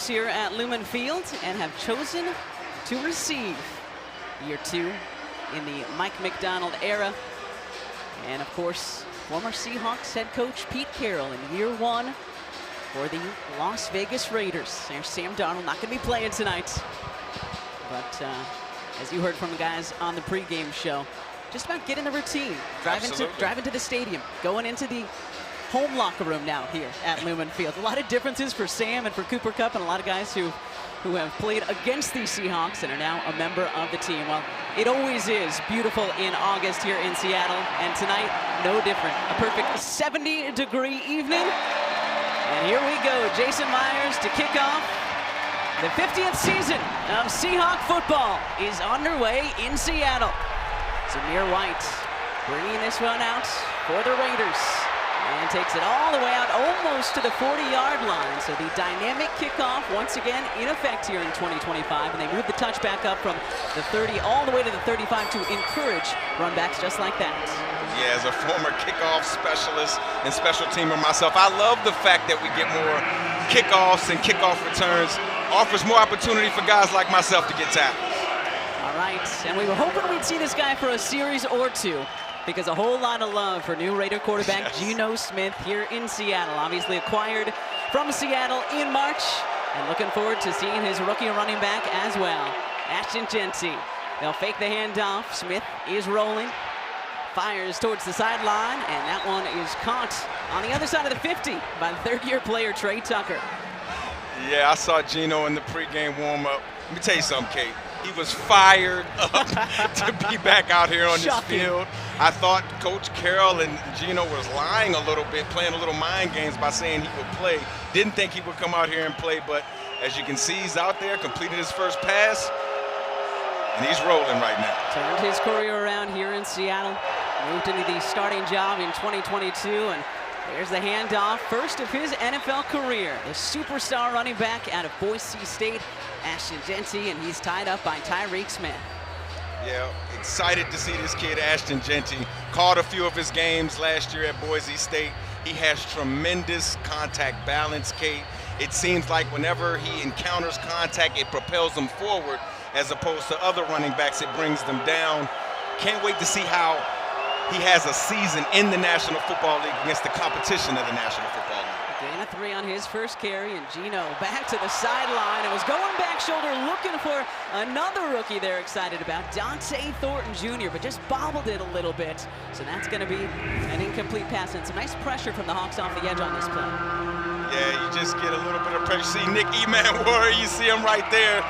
here at Lumen Field and have chosen to receive year 2 in the Mike Macdonald era. And of course, former Seahawks head coach Pete Carroll in year 1 for the Las Vegas Raiders. There's Sam Darnold, not going to be playing tonight. But as you heard from the guys on the pregame show, just about getting the routine, driving to the stadium, going into the home locker room now here at Lumen Field. A lot of differences for Sam and for Cooper Kupp and a lot of guys who have played against the Seahawks and are now a member of the team. Well, it always is beautiful in August here in Seattle, and tonight, no different. A perfect 70-degree evening. And here we go, Jason Myers to kick off. The 50th season of Seahawk football is underway in Seattle. Zamir White bringing this one out for the Raiders. And takes it all the way out, almost to the 40-yard line. So the dynamic kickoff, once again, in effect here in 2025. And they move the touchback up from the 30 all the way to the 35 to encourage runbacks just like that. Yeah, as a former kickoff specialist and special teamer myself, I love the fact that we get more kickoffs and kickoff returns. Offers more opportunity for guys like myself to get tackles. All right, and we were hoping we'd see this guy for a series or two, because a whole lot of love for new Raider quarterback Geno Smith here in Seattle. Obviously acquired from Seattle in March, and looking forward to seeing his rookie running back as well. Ashton Jeanty. They'll fake the handoff. Smith is rolling. Fires towards the sideline, and that one is caught on the other side of the 50 by the third-year player Trey Tucker. Yeah, I saw Geno in the pregame warm-up. Let me tell you something, Kate. He was fired up to be back out here on this field. I thought Coach Carroll and Geno was lying a little bit, playing a little mind games by saying he would play. Didn't think he would come out here and play, but as you can see, he's out there, completed his first pass, and he's rolling right now. Turned his career around here in Seattle, moved into the starting job in 2022, and there's the handoff, first of his NFL career. The superstar running back out of Boise State, Ashton Jeanty, and he's tied up by Tyreek Smith. Yeah, excited to see this kid, Ashton Jeanty. Caught a few of his games last year at Boise State. He has tremendous contact balance, Kate. It seems like whenever he encounters contact, it propels him forward, as opposed to other running backs, it brings them down. Can't wait to see how he has a season in the National Football League against the competition of the National Football League. Gain of 3 on his first carry, and Geno back to the sideline and was going back shoulder looking for another rookie they're excited about, Dante Thornton Jr., but just bobbled it a little bit. So that's going to be an incomplete pass, and some nice pressure from the Hawks off the edge on this play. Yeah, you just get a little bit of pressure. See Nick Emanwari, you see him right there.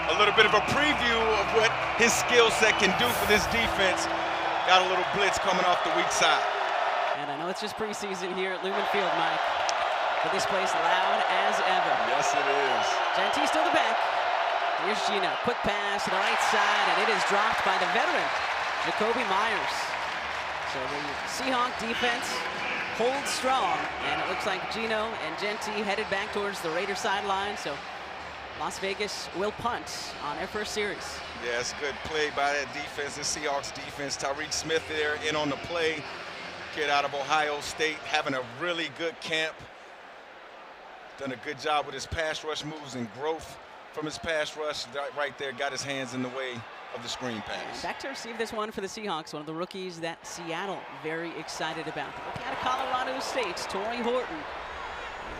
A little bit of a preview of what his skill set can do for this defense. Got a little blitz coming off the weak side. And I know it's just preseason here at Lumen Field, Mike, but this place loud as ever. Yes, it is. Jeanty still the back. Here's Geno. Quick pass to the right side, and it is dropped by the veteran, Jakobi Meyers. So the Seahawk defense holds strong, and it looks like Geno and Jeanty headed back towards the Raider sideline. So Las Vegas will punt on their first series. Yeah, it's good play by that defense, the Seahawks defense. Tyreek Smith there in on the play. Kid out of Ohio State, having a really good camp. Done a good job with his pass rush moves and growth from his pass rush. Right there, got his hands in the way of the screen pass. And back to receive this one for the Seahawks, one of the rookies that Seattle very excited about. Looking out of Colorado State, Torrey Horton.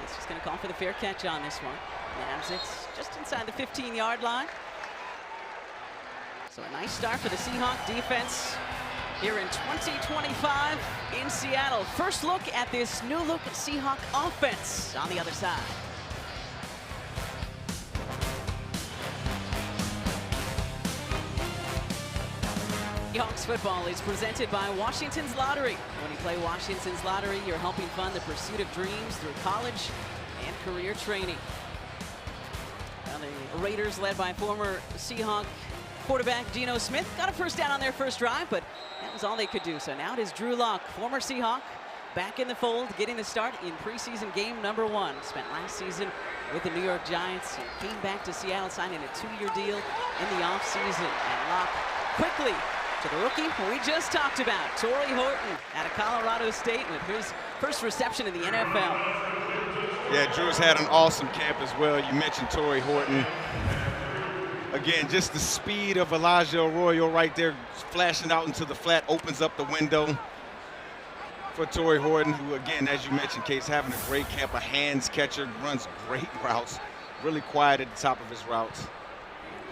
He's just going to call for the fair catch on this one. Nabs it just inside the 15-yard line. So a nice start for the Seahawk defense here in 2025 in Seattle. First look at this new-look Seahawk offense on the other side. Seahawks football is presented by Washington's Lottery. When you play Washington's Lottery, you're helping fund the pursuit of dreams through college and career training. Now the Raiders, led by former Seahawk quarterback Geno Smith, got a first down on their first drive, but that was all they could do. So now it is Drew Lock, former Seahawk, back in the fold, getting the start in preseason game number 1. Spent last season with the New York Giants and came back to Seattle, signing a 2-year deal in the offseason. And Lock quickly to the rookie we just talked about, Torrey Horton out of Colorado State, with his first reception in the NFL. Yeah, Drew's had an awesome camp as well. You mentioned Torrey Horton. Again, just the speed of Elijah Arroyo right there, flashing out into the flat, opens up the window for Torrey Horton, who, again, as you mentioned, Kate's having a great camp, a hands catcher, runs great routes, really quiet at the top of his routes.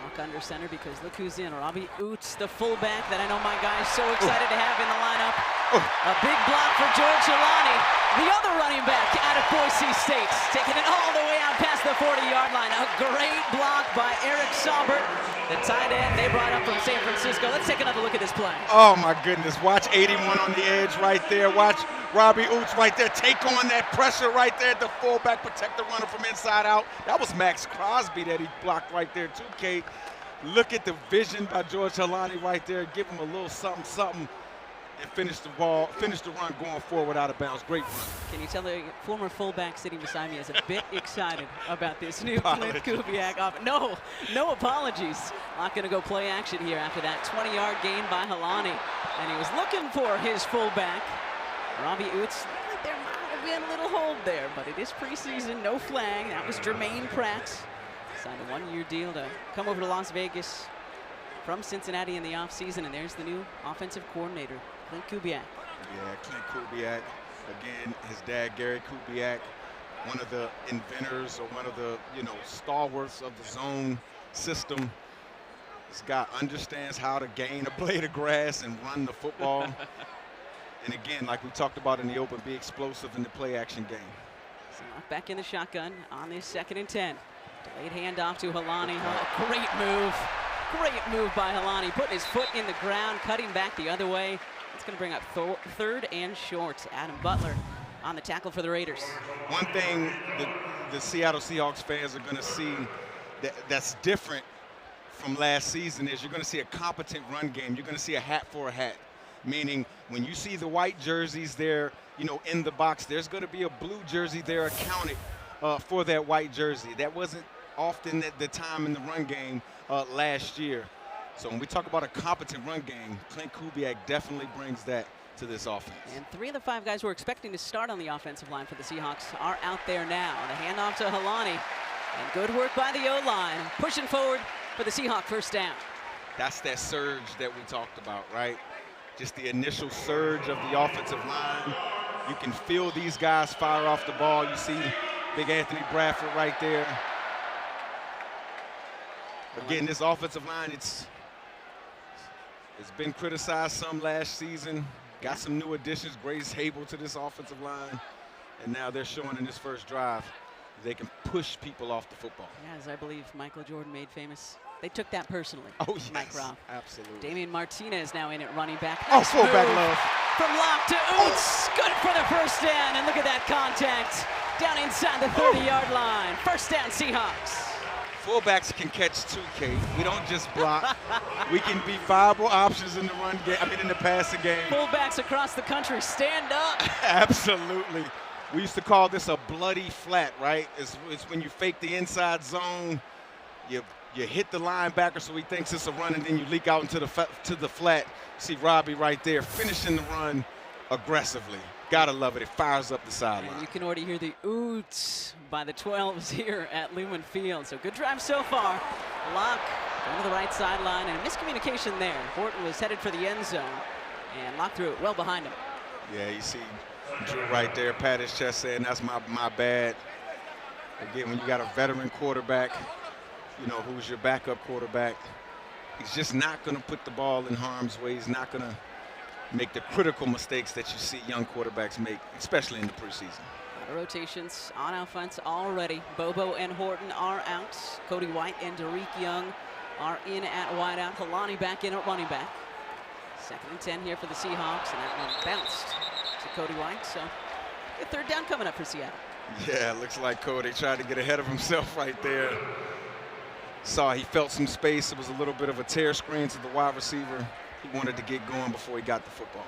Lock under center because look who's in. Robbie Oots, the fullback that I know my guy's so excited to have in the lineup. A big block for George Jelani, the other running back out of Boise State, taking it all the way out past the 40-yard line. A great block by Eric Saubert, the tight end they brought up from San Francisco. Let's take another look at this play. Oh, my goodness. Watch 81 on the edge right there. Watch Robbie Oots right there take on that pressure right there at the fullback, protect the runner from inside out. That was Max Crosby that he blocked right there too, Kate. Look at the vision by George Jelani right there. Give him a little something, something, and finish the run going forward out of bounds. Great run. Can you tell the former fullback sitting beside me is a bit excited about this new Clint Kubiak off? No apologies. Not going to go play action here after that 20-yard gain by Helani. And he was looking for his fullback, Robbie Oots. There might have been a little hold there, but it is preseason, no flag. That was Jermaine Pratt. Signed a one-year deal to come over to Las Vegas from Cincinnati in the offseason, and there's the new offensive coordinator, Clint Kubiak. Yeah, Clint Kubiak. Again, his dad, Gary Kubiak, one of the inventors or one of the, stalwarts of the zone system. This guy understands how to gain a blade of grass and run the football. And again, like we talked about in the open, be explosive in the play-action game. So back in the shotgun on this 2nd and 10. Delayed handoff to Helani. Oh, great move by Helani, putting his foot in the ground, cutting back the other way. It's going to bring up 3rd and short. Adam Butler on the tackle for the Raiders. One thing the Seattle Seahawks fans are going to see that's different from last season is you're going to see a competent run game. You're going to see a hat for a hat, meaning when you see the white jerseys there, in the box, there's going to be a blue jersey there accounted for that white jersey. That wasn't often at the time in the run game last year. So when we talk about a competent run game, Clint Kubiak definitely brings that to this offense. And 3 of the 5 guys we're expecting to start on the offensive line for the Seahawks are out there now. The handoff to Helani, and good work by the O-line, pushing forward for the Seahawk first down. That's that surge that we talked about, right? Just the initial surge of the offensive line. You can feel these guys fire off the ball. You see Big Anthony Bradford right there. Again, this offensive line, it's been criticized some last season. Got some new additions, Grace Hable to this offensive line. And now they're showing in this first drive they can push people off the football. Yeah, as I believe Michael Jordan made famous. They took that personally. Oh, yes, Mike Robb. Absolutely. Damian Martinez now in at running back. Nice fullback love. From Locke to Oots. Good for the first down. And look at that contact down inside the 30-yard line. First down, Seahawks. Fullbacks can catch too, Kate. We don't just block. We can be viable options in the run game. In the passing game. Fullbacks across the country, stand up. Absolutely. We used to call this a bloody flat, right? It's when you fake the inside zone. You hit the linebacker so he thinks it's a run, and then you leak out into the flat. See Robbie right there finishing the run aggressively. Gotta love it. It fires up the sideline. And you can already hear the oots by the 12s here at Lumen Field. So good drive so far. Locke going to the right sideline, and a miscommunication there. Horton was headed for the end zone, and Locke threw it well behind him. Yeah, you see Drew right there, pat his chest saying, that's my bad. Again, when you got a veteran quarterback, who's your backup quarterback, he's just not going to put the ball in harm's way. He's not going to make the critical mistakes that you see young quarterbacks make, especially in the preseason. Rotations on offense already. Bobo and Horton are out. Cody White and Derek Young are in at wideout. Helani back in at running back. 2nd and 10 here for the Seahawks, and that one bounced to Cody White. So a 3rd down coming up for Seattle. Yeah, looks like Cody tried to get ahead of himself right there. Saw he felt some space. It was a little bit of a tear screen to the wide receiver. He wanted to get going before he got the football.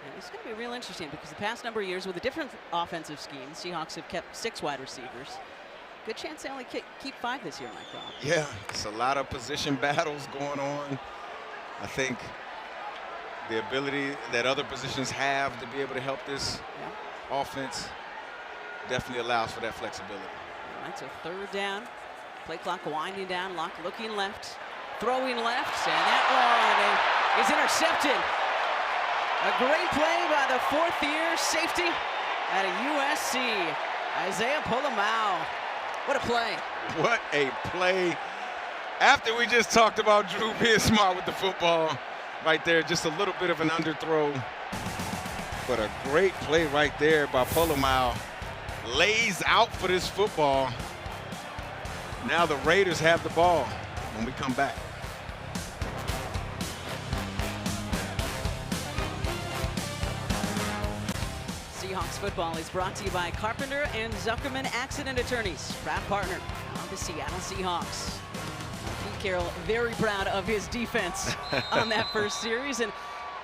And it's going to be real interesting because the past number of years with a different offensive scheme, Seahawks have kept 6 wide receivers. Good chance they only keep 5 this year, Mike Robb. Yeah, it's a lot of position battles going on. I think the ability that other positions have to be able to help this offense definitely allows for that flexibility. All right, so 3rd down. Play clock winding down. Locke looking left, throwing left, and that one is intercepted. A great play by the 4th-year safety out of USC, Isaiah Polamau. What a play. What a play. After we just talked about Drew being smart with the football, right there, just a little bit of an underthrow. But a great play right there by Polamau. Lays out for this football. Now the Raiders have the ball when we come back. Seahawks football is brought to you by Carpenter and Zuckerman Accident Attorneys, proud partner of the Seattle Seahawks. Pete Carroll very proud of his defense on that first series, and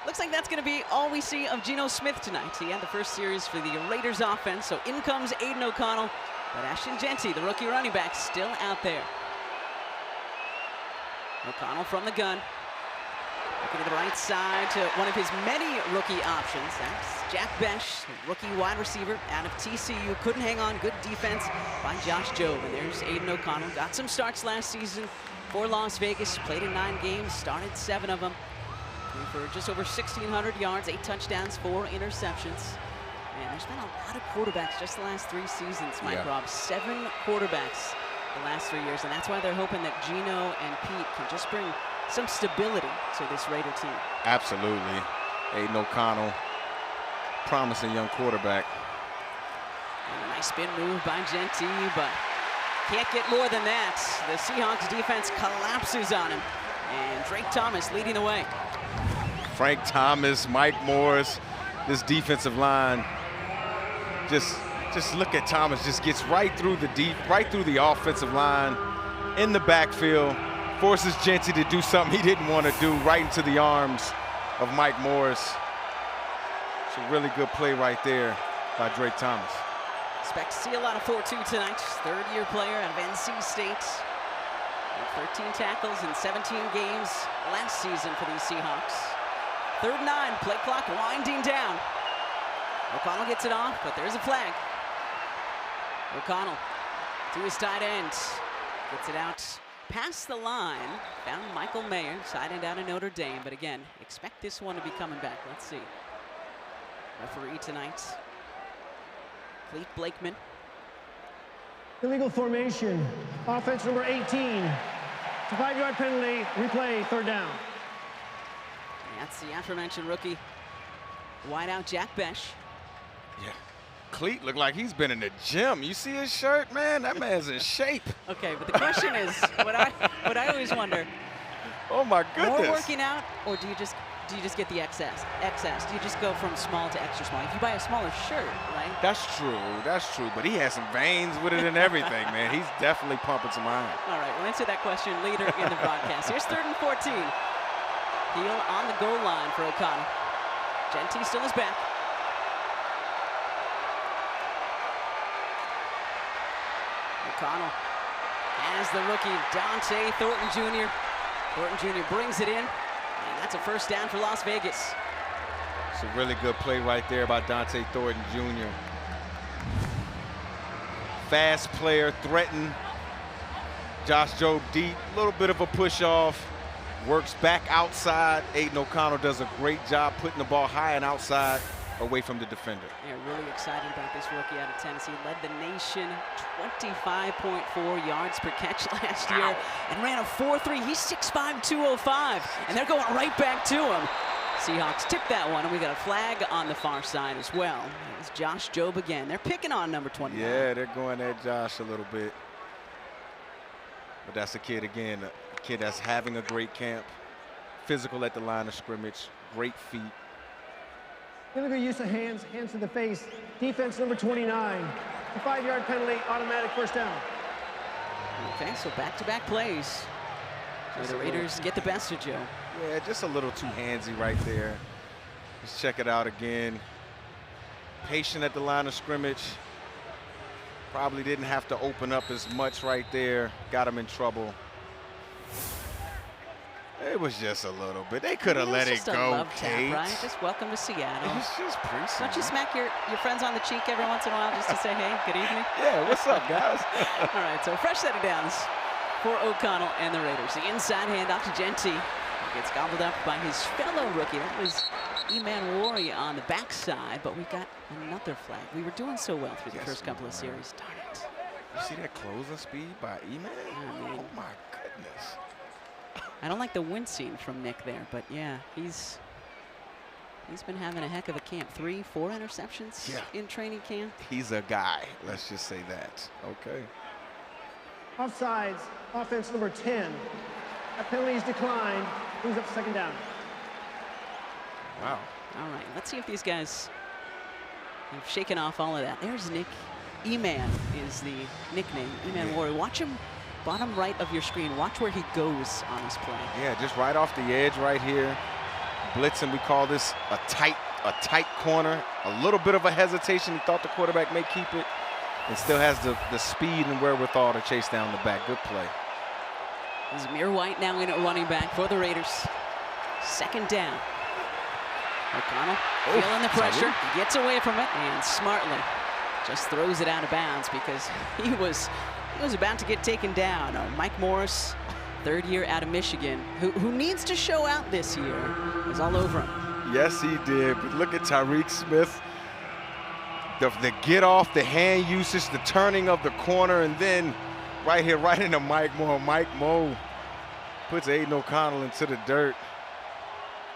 looks like that's going to be all we see of Geno Smith tonight. He had the first series for the Raiders offense, so in comes Aiden O'Connell, but Ashton Jeanty, the rookie running back, still out there. O'Connell from the gun. Looking to the right side to one of his many rookie options. That's Jack Besh, rookie wide receiver out of TCU. Couldn't hang on. Good defense by Josh Jobe. And there's Aiden O'Connell. Got some starts last season for Las Vegas. Played in 9 games, started 7 of them. For just over 1,600 yards, 8 touchdowns, 4 interceptions. And there's been a lot of quarterbacks just the last 3 seasons, Mike Robb. 7 quarterbacks the last 3 years. And that's why they're hoping that Geno and Pete can just bring some stability to this Raider team. Absolutely. Aiden O'Connell, promising young quarterback. And a nice spin move by Jeanty, but can't get more than that. The Seahawks defense collapses on him. And Drake Thomas leading the way. Frank Thomas, Mike Morris, this defensive line. Just look at Thomas, just gets right through the offensive line in the backfield. Forces Jeanty to do something he didn't want to do, right into the arms of Mike Morris. It's a really good play right there by Drake Thomas. Expect to see a lot of 4-2 tonight. 3rd-year player out of NC State. 13 tackles in 17 games last season for these Seahawks. 3rd and 9, play clock winding down. O'Connell gets it off, but there's a flag. O'Connell to his tight end. Gets it out past the line. Found Michael Mayer, side end out of Notre Dame. But again, expect this one to be coming back. Let's see. Referee tonight, Clete Blakeman. Illegal formation. Offense number 18. It's a 5-yard penalty. Replay, 3rd down. And that's the aforementioned rookie wideout Jack Besh. Yeah. Clete looked like he's been in the gym. You see his shirt, man? That man's in shape. Okay, but the question is, what I always wonder. Oh my goodness. More working out, or do you just get the XS? Do you just go from small to extra small? If you buy a smaller shirt, right? That's true. But he has some veins with it and everything, man. He's definitely pumping some iron. All right, we'll answer that question later in the broadcast. Here's 3rd and 14. Heel on the goal line for O'Connell. Jeanty still is back. O'Connell has the rookie Dante Thornton Jr. Thornton Jr. brings it in, and that's a 1st down for Las Vegas. It's a really good play right there by Dante Thornton Jr. Fast player, threatened Josh Jobe deep, a little bit of a push off, works back outside. Aiden O'Connell does a great job putting the ball high and outside, away from the defender. Yeah, really excited about this rookie out of Tennessee. Led the nation 25.4 yards per catch last year and ran a 4.3. He's 6'5", 205, and they're going right back to him. Seahawks tip that one, and we got a flag on the far side as well. It's Josh Jobe again. They're picking on number 29. Yeah, they're going at Josh a little bit. But that's a kid, again, a kid that's having a great camp. Physical at the line of scrimmage, great feet. Illegal use of hands to the face. Defense number 29. A 5-yard penalty, automatic 1st down. Okay, so back-to-back plays. So the Raiders get the best of Joe. Yeah, just a little too handsy right there. Let's check it out again. Patient at the line of scrimmage. Probably didn't have to open up as much right there. Got him in trouble. It was just a little bit. They could have let it just a go, love Kate. tap, right? Just welcome to Seattle. It's just preseason. Don't you smack your friends on the cheek every once in a while just to say, hey, good evening? Yeah, what's up, guys? All right, so fresh set of downs for O'Connell and the Raiders. The inside handoff to Genty. Gets gobbled up by his fellow rookie. That was Eman Wari on the backside, but we got another flag. We were doing so well through the first couple of series. Darn it. You see that closing speed by Eman? Oh, my goodness. I don't like the wincing from Nick there, but yeah, he's been having a heck of a camp. 3, 4 interceptions in training camp. He's a guy. Let's just say that. Okay. Offsides, offense number 10. That penalty is declined. Brings up second down. Wow. All right, let's see if these guys have shaken off all of that. There's Nick. Eman is the nickname. Eman Wari. Watch him, bottom right of your screen. Watch where he goes on this play. Yeah, just right off the edge right here. Blitzing, we call this a tight corner. A little bit of a hesitation. He thought the quarterback may keep it. And still has the speed and wherewithal to chase down the back. Good play. Zamir White now in at running back for the Raiders. Second down. O'Connell feeling the pressure. He gets away from it and smartly just throws it out of bounds because he was about to get taken down. Mike Morris, third year out of Michigan, who needs to show out this year, was all over him. Yes, he did. But look at Tyreek Smith. The get off, the hand usage, the turning of the corner, and then right here, right into Mike Moe. Mike Moe puts Aiden O'Connell into the dirt.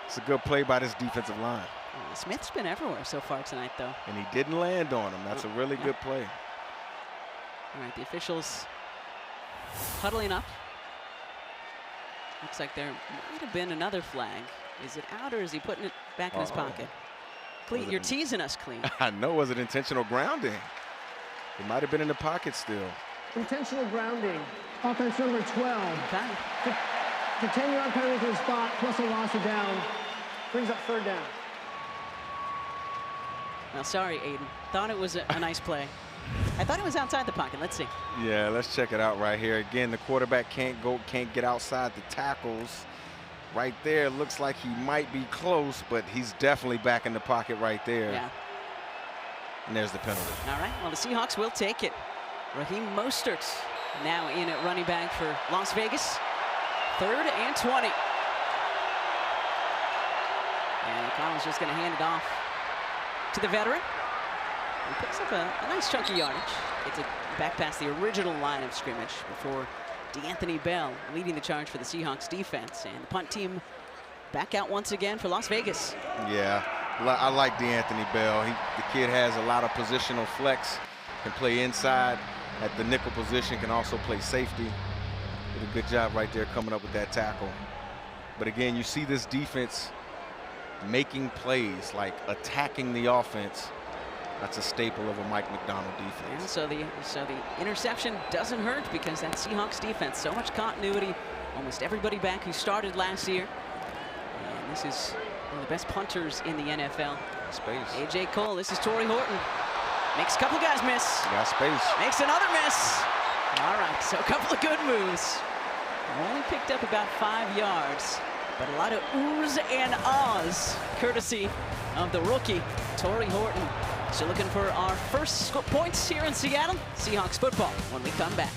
It's a good play by this defensive line. Smith's been everywhere so far tonight, though. And he didn't land on him. That's a really good play. All right, the officials huddling up. Looks like there might have been another flag. Is it out, or is he putting it back in his pocket? Clean, you're teasing us, Clean. I know. Was it intentional grounding? It might have been in the pocket still. Intentional grounding. Offense number 12. Okay. The 10-yard penalty for the spot, plus a loss of down. Brings up third down. Now, sorry, Aiden. Thought it was a nice play. I thought it was outside the pocket. Let's see. Yeah, let's check it out right here. Again, the quarterback can't get outside the tackles. Right there, looks like he might be close, but he's definitely back in the pocket right there. Yeah. And there's the penalty. All right, well, the Seahawks will take it. Raheem Mostert now in at running back for Las Vegas. 3rd and 20. And O'Connell's just going to hand it off to the veteran. He picks up a nice chunky yardage. It's a back past the original line of scrimmage before D'Anthony Bell leading the charge for the Seahawks defense. And the punt team back out once again for Las Vegas. Yeah, I like D'Anthony Bell. The kid has a lot of positional flex, can play inside at the nickel position, can also play safety. Did a good job right there coming up with that tackle. But again, you see this defense making plays, like attacking the offense. That's a staple of a Mike McDonald defense. And so the interception doesn't hurt because that Seahawks defense, so much continuity, almost everybody back who started last year. And this is one of the best punters in the NFL. Space. A.J. Cole, this is Torrey Horton. Makes a couple guys miss. Got space. Makes another miss. All right, so a couple of good moves. Only picked up about 5 yards, but a lot of oohs and ahs, courtesy of the rookie, Torrey Horton. So looking for our first points here in Seattle. Seahawks football when we come back.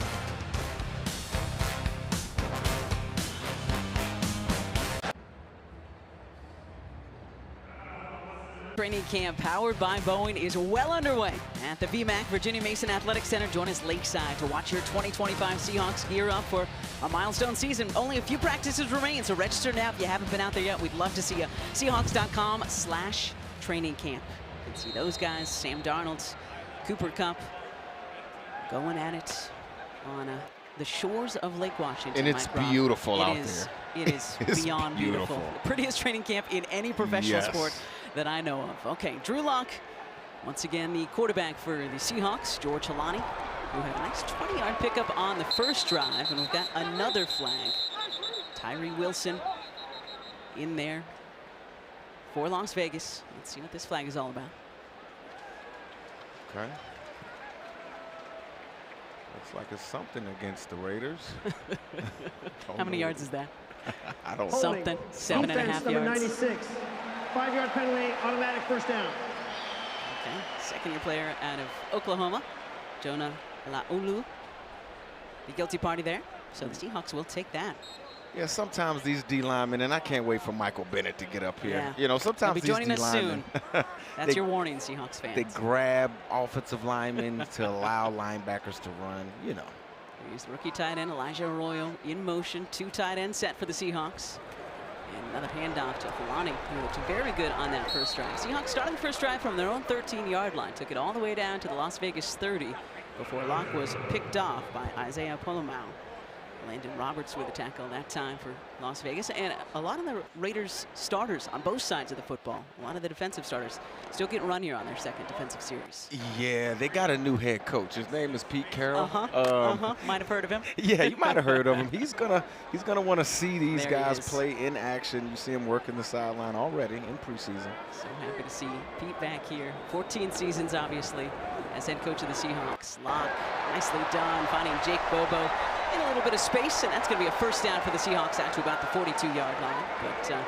Training camp powered by Boeing is well underway at the VMAC Virginia Mason Athletic Center. Join us lakeside to watch your 2025 Seahawks gear up for a milestone season. Only a few practices remain, so register now if you haven't been out there yet. We'd love to see you. Seahawks.com/training camp. You can see those guys, Sam Darnold, Cooper Kupp, going at it on the shores of Lake Washington. And it's beautiful out there. It is beyond beautiful. The prettiest training camp in any professional sport that I know of. Okay, Drew Lock, once again the quarterback for the Seahawks, George Halani, who had a nice 20-yard pickup on the first drive, and we've got another flag. Tyree Wilson in there for Las Vegas. Let's see what this flag is all about. Okay. Looks like it's something against the Raiders. How many yards is that? I don't. Something. 7.5 Defense, number yards. 96. 5-yard penalty, automatic first down. Okay, second-year player out of Oklahoma, Jonah Laulu. The guilty party there. So the Seahawks will take that. Yeah, sometimes these D linemen, and I can't wait for Michael Bennett to get up here. Yeah. You know, sometimes He'll be these joining D us linemen, soon. That's your warning, Seahawks fans. they grab offensive linemen to allow linebackers to run. You know. Here's the rookie tight end Elijah Arroyo in motion. 2 tight ends set for the Seahawks. And another handoff to Kalani, who looked very good on that first drive. Seahawks started the first drive from their own 13-yard line. Took it all the way down to the Las Vegas 30 before Locke was picked off by Isaiah Polomau. Landon Roberts with a tackle that time for Las Vegas. And a lot of the Raiders starters on both sides of the football, a lot of the defensive starters, still getting run here on their second defensive series. Yeah, they got a new head coach. His name is Pete Carroll. Might have heard of him. Yeah, you might have heard of him. He's gonna want to see these There he guys is. play in action. You see him working the sideline already in preseason. So happy to see Pete back here. 14 seasons, obviously, as head coach of the Seahawks. Locke, nicely done, finding Jake Bobo in a little bit of space, and that's going to be a first down for the Seahawks out to about the 42-yard line. But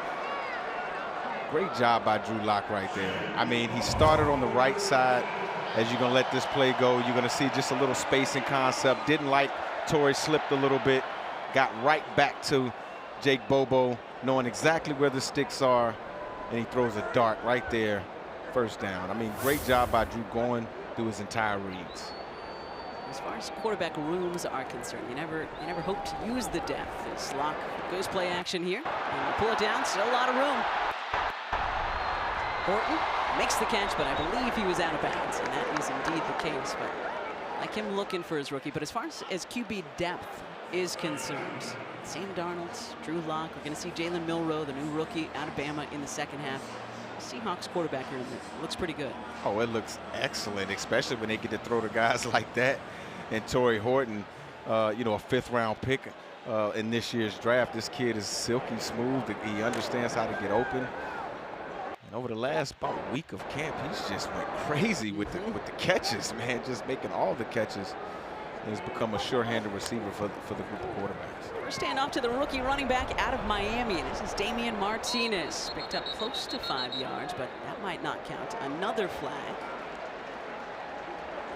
Great job by Drew Lock right there. I mean, he started on the right side. As you're going to let this play go, you're going to see just a little spacing concept. Didn't like Torrey, slipped a little bit. Got right back to Jake Bobo, knowing exactly where the sticks are, and he throws a dart right there. First down. I mean, great job by Drew going through his entire reads. as far as quarterback rooms are concerned, you never hope to use the depth. As Locke goes play action here, and we'll pull it down. Still a lot of room. Horton makes the catch, but I believe he was out of bounds, and that is indeed the case. But like him looking for his rookie. But as far as QB depth is concerned, Sam Darnold, Drew Lock, we're going to see Jalen Milroe, the new rookie out of Bama, in the second half. Seahawks quarterback room looks pretty good. Oh, it looks excellent, especially when they get to throw to guys like that. And Torrey Horton, you know, a fifth-round pick in this year's draft. This kid is silky smooth. He understands how to get open. And over the last about week of camp, he's just went crazy with the catches, man, just making all the catches. And he's become a sure-handed receiver for the group of quarterbacks. First handoff to the rookie running back out of Miami. This is Damian Martinez. Picked up close to 5 yards, but that might not count. Another flag.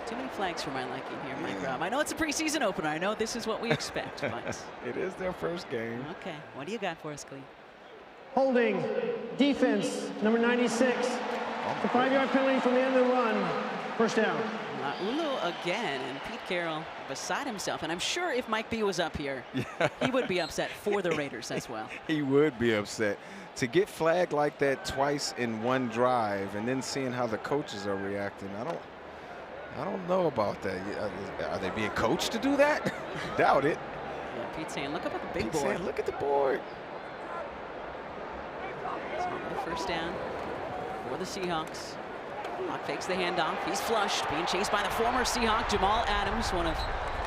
Too many flags for my liking here, Mike Robb. I know it's a preseason opener. I know this is what we expect, but It is their first game. okay. What do you got for us, Cleve? Holding, defense, number 96. The 5-yard penalty from the end of the run. First down. Ulu again, and Pete Carroll beside himself. And I'm sure if Mike B was up here, he would be upset for the Raiders as well. He would be upset. To get flagged like that twice in one drive and then seeing how the coaches are reacting, I don't know about that. Are they being coached to do that? Doubt it. Yeah, Pete's saying, look up at the big Pete's board. saying, look at the board. So another first down for the Seahawks. Locke fakes the handoff. He's flushed, being chased by the former Seahawk, Jamal Adams, one of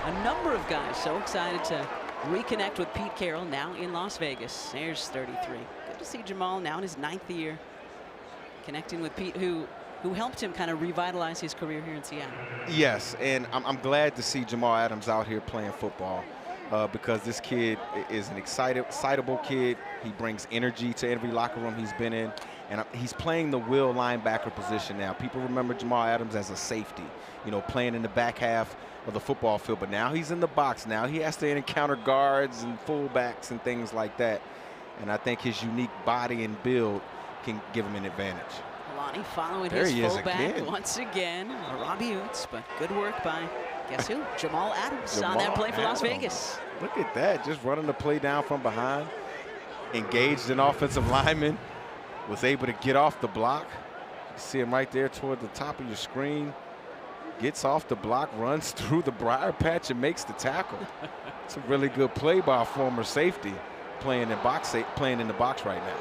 a number of guys so excited to reconnect with Pete Carroll, now in Las Vegas. There's 33. Good to see Jamal now in his 9th year, connecting with Pete, who helped him kind of revitalize his career here in Seattle. Yes, and I'm glad to see Jamal Adams out here playing football because this kid is an excitable kid. He brings energy to every locker room he's been in. And he's playing the will linebacker position now. People remember Jamal Adams as a safety, you know, playing in the back half of the football field. But now he's in the box. Now he has to encounter guards and fullbacks and things like that. And I think his unique body and build can give him an advantage. Kalani following There his he is fullback again. once again. Robbie Oots, but good work by, guess who? Jamal Adams on Jamal that play for Las Adams. Vegas. Look at that, just running the play down from behind. Engaged an offensive lineman. Was able to get off the block. You see him right there toward the top of your screen. Gets off the block, runs through the briar patch, and makes the tackle. It's a really good play by a former safety playing in the box right now.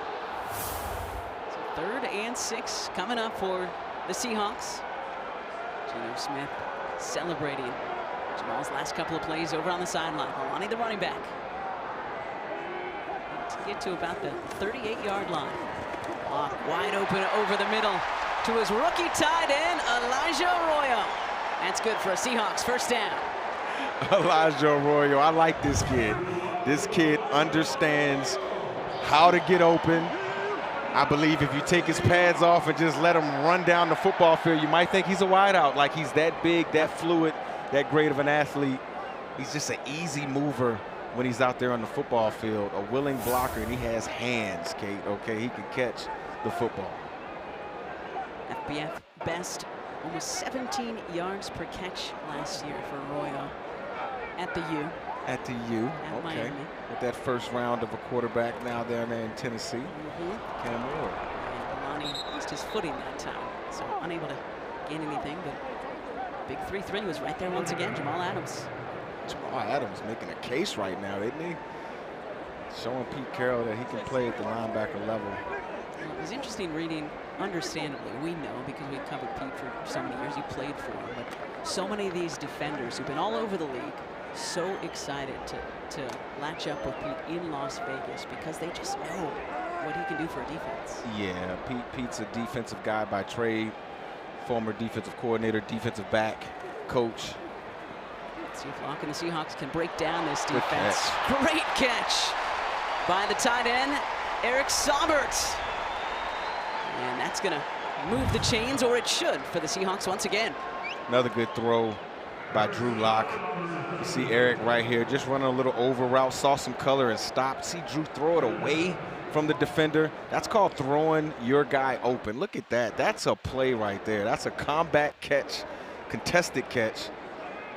So 3rd and 6 coming up for the Seahawks. Geno Smith celebrating Jamal's last couple of plays over on the sideline. Kalani, the running back, to get to about the 38-yard line. Locke wide open over the middle to his rookie tight end, Elijah Arroyo. That's good for a Seahawks first down. Elijah Arroyo, I like this kid. This kid understands how to get open. I believe if you take his pads off and just let him run down the football field, you might think he's a wideout, like he's that big, that fluid, that great of an athlete. He's just an easy mover when he's out there on the football field, a willing blocker, and he has hands, Kate, okay? He can catch the football. FBF best, almost 17 yards per catch last year for Arroyo at the U. At the U, At okay. Miami. With that first round of a quarterback now down there in Tennessee, Cam Ward. And Alani lost his footing that time, so unable to gain anything, but big 3-3 was right there once again, Jamal Adams. Jamal Adams making a case right now, isn't he? Showing Pete Carroll that he can play at the linebacker level. Well, it was interesting reading, understandably, we know because we covered Pete for so many years, you played for him, but so many of these defenders who've been all over the league, so excited to latch up with Pete in Las Vegas because they just know what he can do for a defense. Yeah, Pete's a defensive guy by trade, former defensive coordinator, defensive back, coach. Let's see if Locke and the Seahawks can break down this defense. Great catch by the tight end, Eric Saubert. And that's gonna move the chains, or it should, for the Seahawks once again. Another good throw by Drew Lock. You see Eric right here just running a little over route, saw some color and stopped. See Drew throw it away from the defender. That's called throwing your guy open. Look at that. That's a play right there. That's a combat catch, contested catch.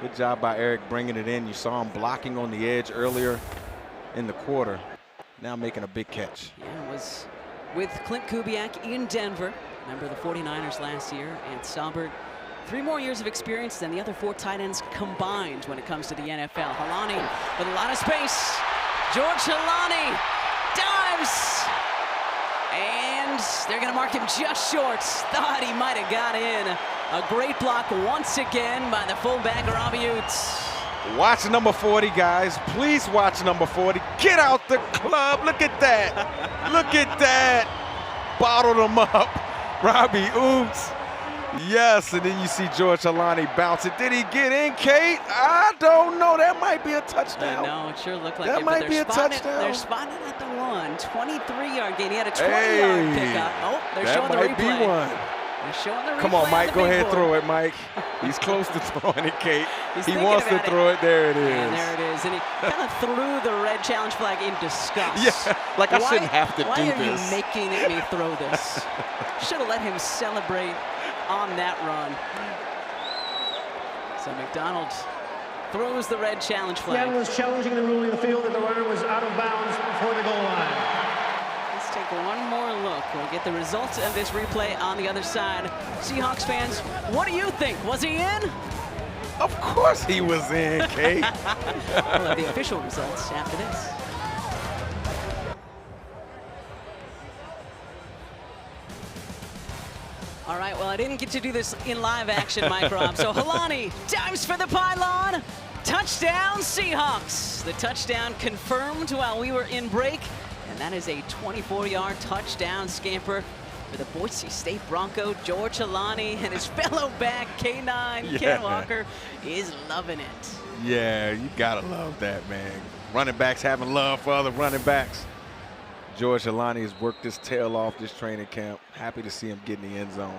Good job by Eric bringing it in. You saw him blocking on the edge earlier in the quarter. Now making a big catch. Yeah, it was with Clint Kubiak in Denver. Remember the 49ers last year, and Saubert, 3 more years of experience than the other 4 tight ends combined when it comes to the NFL. Helani with a lot of space. George Helani dives. And they're going to mark him just short. Thought he might have got in. A great block once again by the fullback, Robbie Oates. Watch number 40, guys. Please watch number 40. Get out the club. Look at that. Look at that. Bottled him up. Robbie Oates. Yes, and then you see George Helani bounce it. Did he get in, Kate? I don't know. That might be a touchdown. No, it sure looked like that it. might be a touchdown. They're spotting at the 1. 23-yard gain. He had a 20-yard pickup. Oh, they're showing the replay. That might be one. They're showing the replay. Come on, Mike. Go ahead and throw it. it, Mike. He's close to throwing it, Kate. He wants to throw it. There it is. And there it is. And he kind of threw the red challenge flag in disgust. Yeah, like I shouldn't have to do this. Why are you making me throw this? Should have let him celebrate on that run. So McDonald throws the red challenge flag. Seattle was challenging the ruling of the field that the runner was out of bounds before the goal line. Let's take one more look. We'll get the results of this replay on the other side. Seahawks fans, what do you think? Was he in? Of course he was in, Kate. We'll have the official results after this. All right, well, I didn't get to do this in live action, Mike Robb. So Helani dives for the pylon. Touchdown, Seahawks. The touchdown confirmed while we were in break. And that is a 24-yard touchdown scamper for the Boise State Bronco. George Helani and his fellow back, K9, Ken Walker, is loving it. Yeah, you gotta love that, man. Running backs having love for other running backs. George Helani has worked his tail off this training camp. Happy to see him get in the end zone.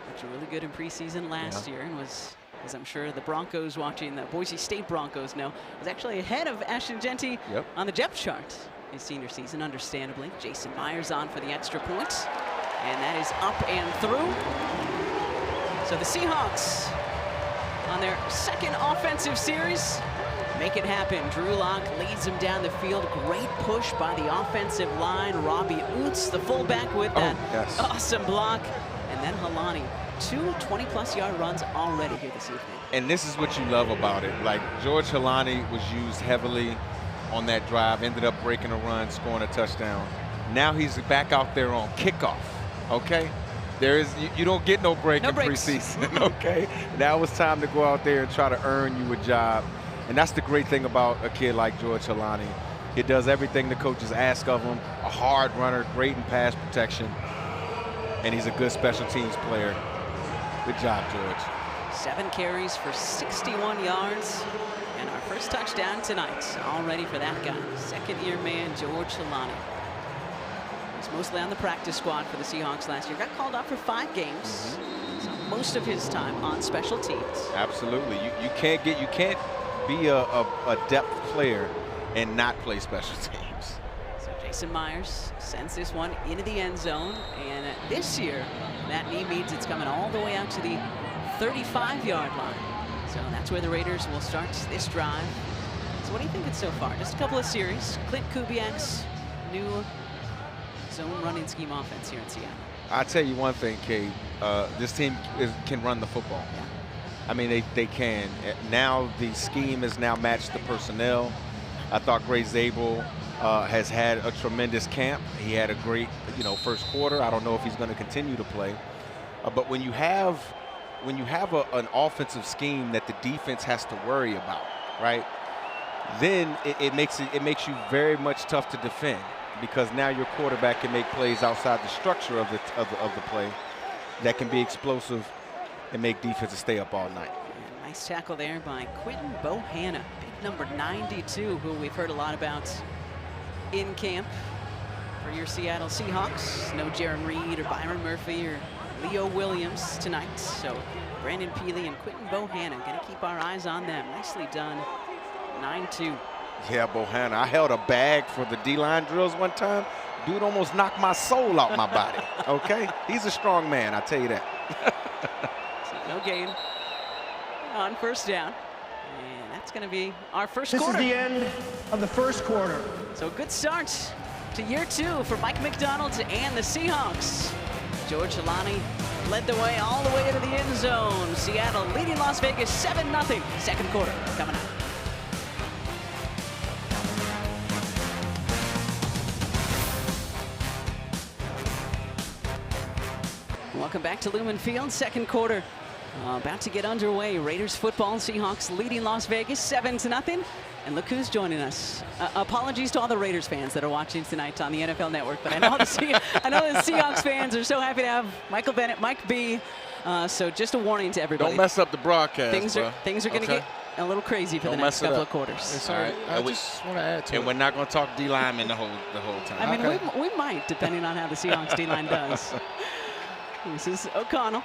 Looked really good in preseason last year and was, as I'm sure the Broncos watching, the Boise State Broncos know, was actually ahead of Ashton Jeanty on the depth chart his senior season, understandably. Jason Myers on for the extra point. And that is up and through. So the Seahawks on their second offensive series make it happen. Drew Lock leads him down the field. Great push by the offensive line. Robbie Oates, the fullback, with that awesome block. And then Helani, 2 20-plus yard runs already here this evening. And this is what you love about it. Like, George Helani was used heavily on that drive, ended up breaking a run, scoring a touchdown. Now he's back out there on kickoff, okay? There is, you don't get no break in preseason, okay? Now it's time to go out there and try to earn you a job. And that's the great thing about a kid like George Helani. He does everything the coaches ask of him. A hard runner, great in pass protection, and he's a good special teams player. Good job, George. 7 carries for 61 yards. And our first touchdown tonight. All ready for that guy. Second-year man, George Solani. He's mostly on the practice squad for the Seahawks last year. Got called up for 5 games. So most of his time on special teams. Absolutely. You can't be a depth player and not play special teams. So Jason Myers sends this one into the end zone. And this year, that knee means it's coming all the way out to the 35-yard line. So that's where the Raiders will start this drive. So what do you think it's so far? Just a couple of series. Clint Kubiak's new zone running scheme offense here in Seattle. I'll tell you one thing, Kate. This team can run the football. Yeah. I mean, they can. Now the scheme is now matched the personnel. I thought Gray Zabel has had a tremendous camp. He had a great, first quarter. I don't know if he's going to continue to play. But when you have an offensive scheme that the defense has to worry about, right? Then it makes you very much tough to defend, because now your quarterback can make plays outside the structure of the play that can be explosive and make defenses stay up all night. And nice tackle there by Quinton Bohanna, big number 92, who we've heard a lot about in camp for your Seattle Seahawks. No Jaron Reed or Byron Murphy or Leo Williams tonight. So Brandon Peely and Quinton Bohanna going to keep our eyes on them. Nicely done. 9-2. Yeah, Bohanna. I held a bag for the D-line drills one time. Dude almost knocked my soul out my body. Okay? He's a strong man, I'll tell you that. So no gain on first down. And that's going to be our first quarter. This is the end of the first quarter. So good start to year 2 for Mike McDonald and the Seahawks. George Solani led the way all the way into the end zone. Seattle leading Las Vegas 7-0. Second quarter coming up. Welcome back to Lumen Field. Second quarter about to get underway. Raiders football, Seahawks leading Las Vegas 7-0. And look who's joining us. Apologies to all the Raiders fans that are watching tonight on the NFL Network, but I know the Seahawks fans are so happy to have Michael Bennett, Mike B. So just a warning to everybody. Don't mess up the broadcast. Things are going to get a little crazy for the next couple of quarters. Sorry, I just want to add to it. And we're not going to talk D-lineman the whole time. I mean, we might, depending on how the Seahawks D-line does. This is O'Connell.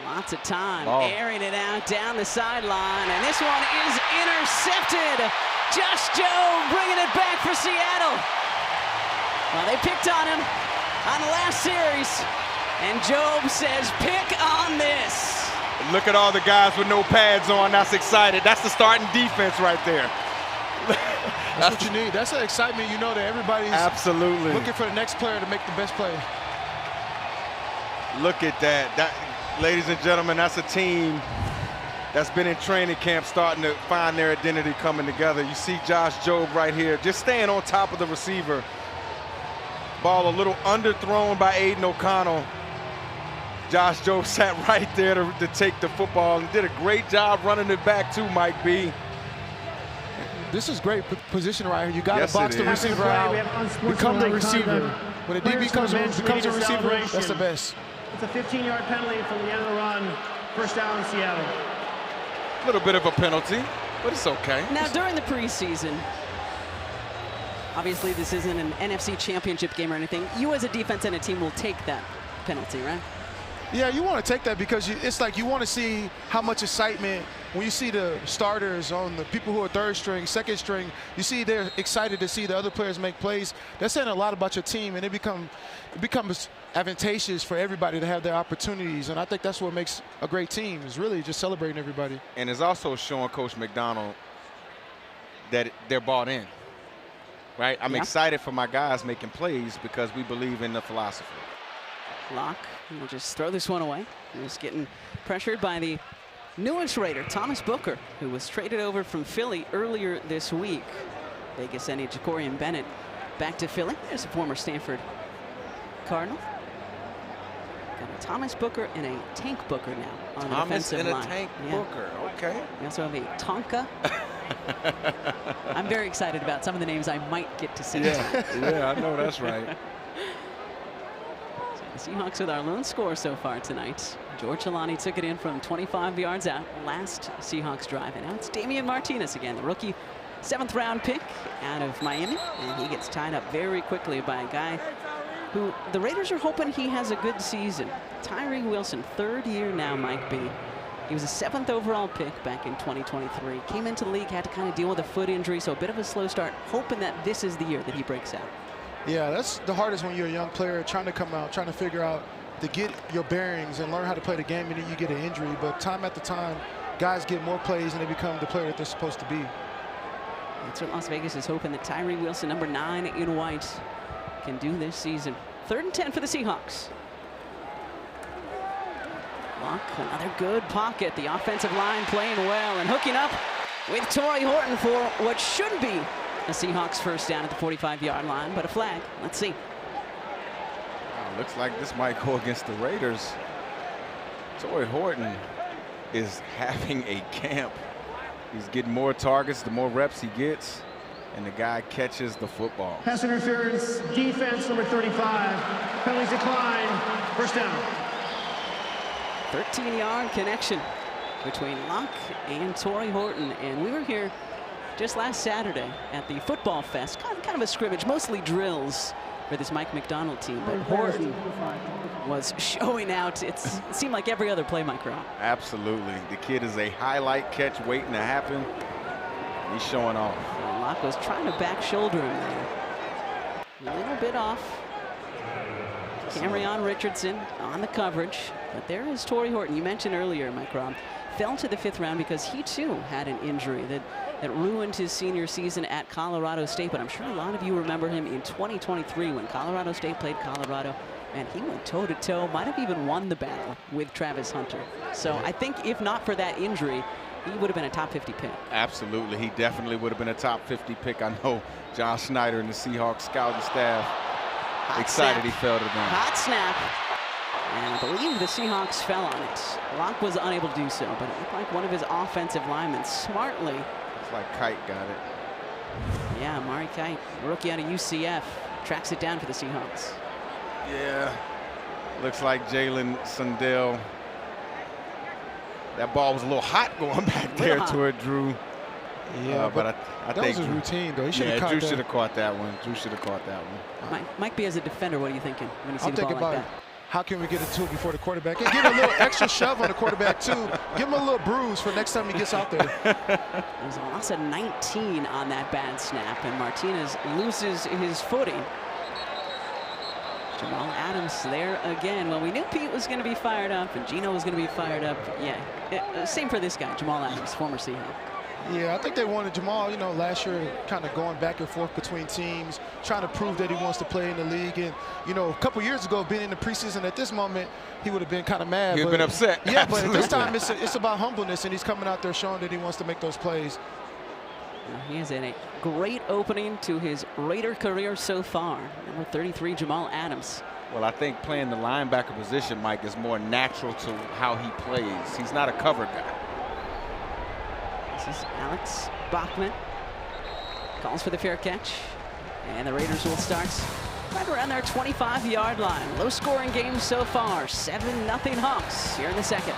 Lots of time, airing it out down the sideline, and this one is intercepted. Josh Jobe bringing it back for Seattle. Well, they picked on him on the last series, and Jobe says, pick on this. Look at all the guys with no pads on. That's excited. That's the starting defense right there. That's what you need. That's the excitement, that everybody's absolutely looking for the next player to make the best play. Look at that. Ladies and gentlemen, that's a team that's been in training camp starting to find their identity coming together. You see Josh Jobe right here, just staying on top of the receiver. Ball a little underthrown by Aiden O'Connell. Josh Jobe sat right there to take the football and did a great job running it back too, Mike B. This is great position right here. You got to box the is. receiver out, become the receiver. When the DB becomes a receiver, that's the best. It's a 15-yard penalty from the end of the run. First down, Seattle. A little bit of a penalty, but it's okay. Now, during the preseason, obviously this isn't an NFC championship game or anything. You as a defense and a team will take that penalty, right? Yeah, you want to take that because it's like you want to see how much excitement when you see the starters on the people who are third string, second string. You see they're excited to see the other players make plays. That's saying a lot about your team, and it becomes advantageous for everybody to have their opportunities. And I think that's what makes a great team, is really just celebrating everybody. And it's also showing Coach McDonald that they're bought in, right? I'm excited for my guys making plays because we believe in the philosophy. Locke will just throw this one away. He's getting pressured by the newest Raider, Thomas Booker, who was traded over from Philly earlier this week. Vegas sending Jacorian Bennett back to Philly. There's a former Stanford Cardinal. Got a Thomas Booker and a Tank Booker now on the defensive line. Thomas and a Tank Booker, okay. We also have a Tonka. I'm very excited about some of the names I might get to say. Yeah, I know that's right. The Seahawks with our lone score so far tonight. George Alani took it in from 25 yards out last Seahawks drive. And now it's Damian Martinez again, the rookie 7th-round pick out of Miami. And he gets tied up very quickly by a guy who the Raiders are hoping he has a good season. Tyree Wilson, 3rd year now, Mike B. He was a 7th overall pick back in 2023. Came into the league, had to kind of deal with a foot injury, so a bit of a slow start, hoping that this is the year that he breaks out. Yeah, that's the hardest when you're a young player, trying to come out, trying to figure out to get your bearings and learn how to play the game, and then you get an injury. But time after time, guys get more plays and they become the player that they're supposed to be. That's what Las Vegas is hoping that Tyree Wilson, number 9 in white, can do this season. 3rd and 10 for the Seahawks. Locke, another good pocket. The offensive line playing well and hooking up with Torrey Horton for what should be a Seahawks 1st down at the 45-yard line, but a flag. Let's see. Looks like this might go against the Raiders. Torrey Horton is having a camp. He's getting more targets the more reps he gets, and the guy catches the football. Pass interference, defense number 35. Penalties decline. 1st down. 13-yard connection between Locke and Torrey Horton. And we were here just last Saturday at the Football Fest, kind of a scrimmage, mostly drills for this Mike McDonald team. But Horton was showing out. It seemed like every other play, Mike Rowe. Absolutely. The kid is a highlight catch waiting to happen. He's showing off. And Locke was trying to back shoulder him there. A little bit off. Cameron Richardson on the coverage. But there is Torrey Horton. You mentioned earlier, Mike Robb, fell to the 5th round because he too had an injury that ruined his senior season at Colorado State. But I'm sure a lot of you remember him in 2023 when Colorado State played Colorado. And he went toe-to-toe, might have even won the battle with Travis Hunter. So I think if not for that injury, he would have been a top 50 pick. Absolutely. He definitely would have been a top 50 pick. I know John Schneider and the Seahawks scouting staff excited he fell to them. Hot snap. And I believe the Seahawks fell on it. Locke was unable to do so, but it looked like one of his offensive linemen smartly. It's like Kite got it. Yeah, Mari Kite, rookie out of UCF, tracks it down for the Seahawks. Yeah. Looks like Jalen Sundell. That ball was a little hot going back there toward Drew. Yeah, but I that think was a routine, though. He should have caught Drew that. should have caught that one. Drew should have caught that one. Mike B, as a defender, what are you thinking when you see I'm the ball thinking like about that? how can we get it to it before the quarterback? And give him a little extra shove on the quarterback, too. Give him a little bruise for next time he gets out there. There's a loss of 19 on that bad snap, and Martinez loses his footing. Jamal Adams there again. Well, we knew Pete was going to be fired up and Gino was going to be fired up. Yeah, same for this guy, Jamal Adams, former Seahawk. Yeah, I think they wanted Jamal, you know, last year kind of going back and forth between teams, trying to prove that he wants to play in the league. And, you know, a couple years ago, being in the preseason at this moment, he would have been kind of mad. He would have been upset. Yeah, but at this time, it's about humbleness, and he's coming out there showing that he wants to make those plays. He has a great opening to his Raider career so far. Number 33, Jamal Adams. Well, I think playing the linebacker position, Mike, is more natural to how he plays. He's not a cover guy. This is Alex Bachman. Calls for the fair catch. And the Raiders will start right around their 25-yard line. Low-scoring game so far. 7-0 Hawks here in the second.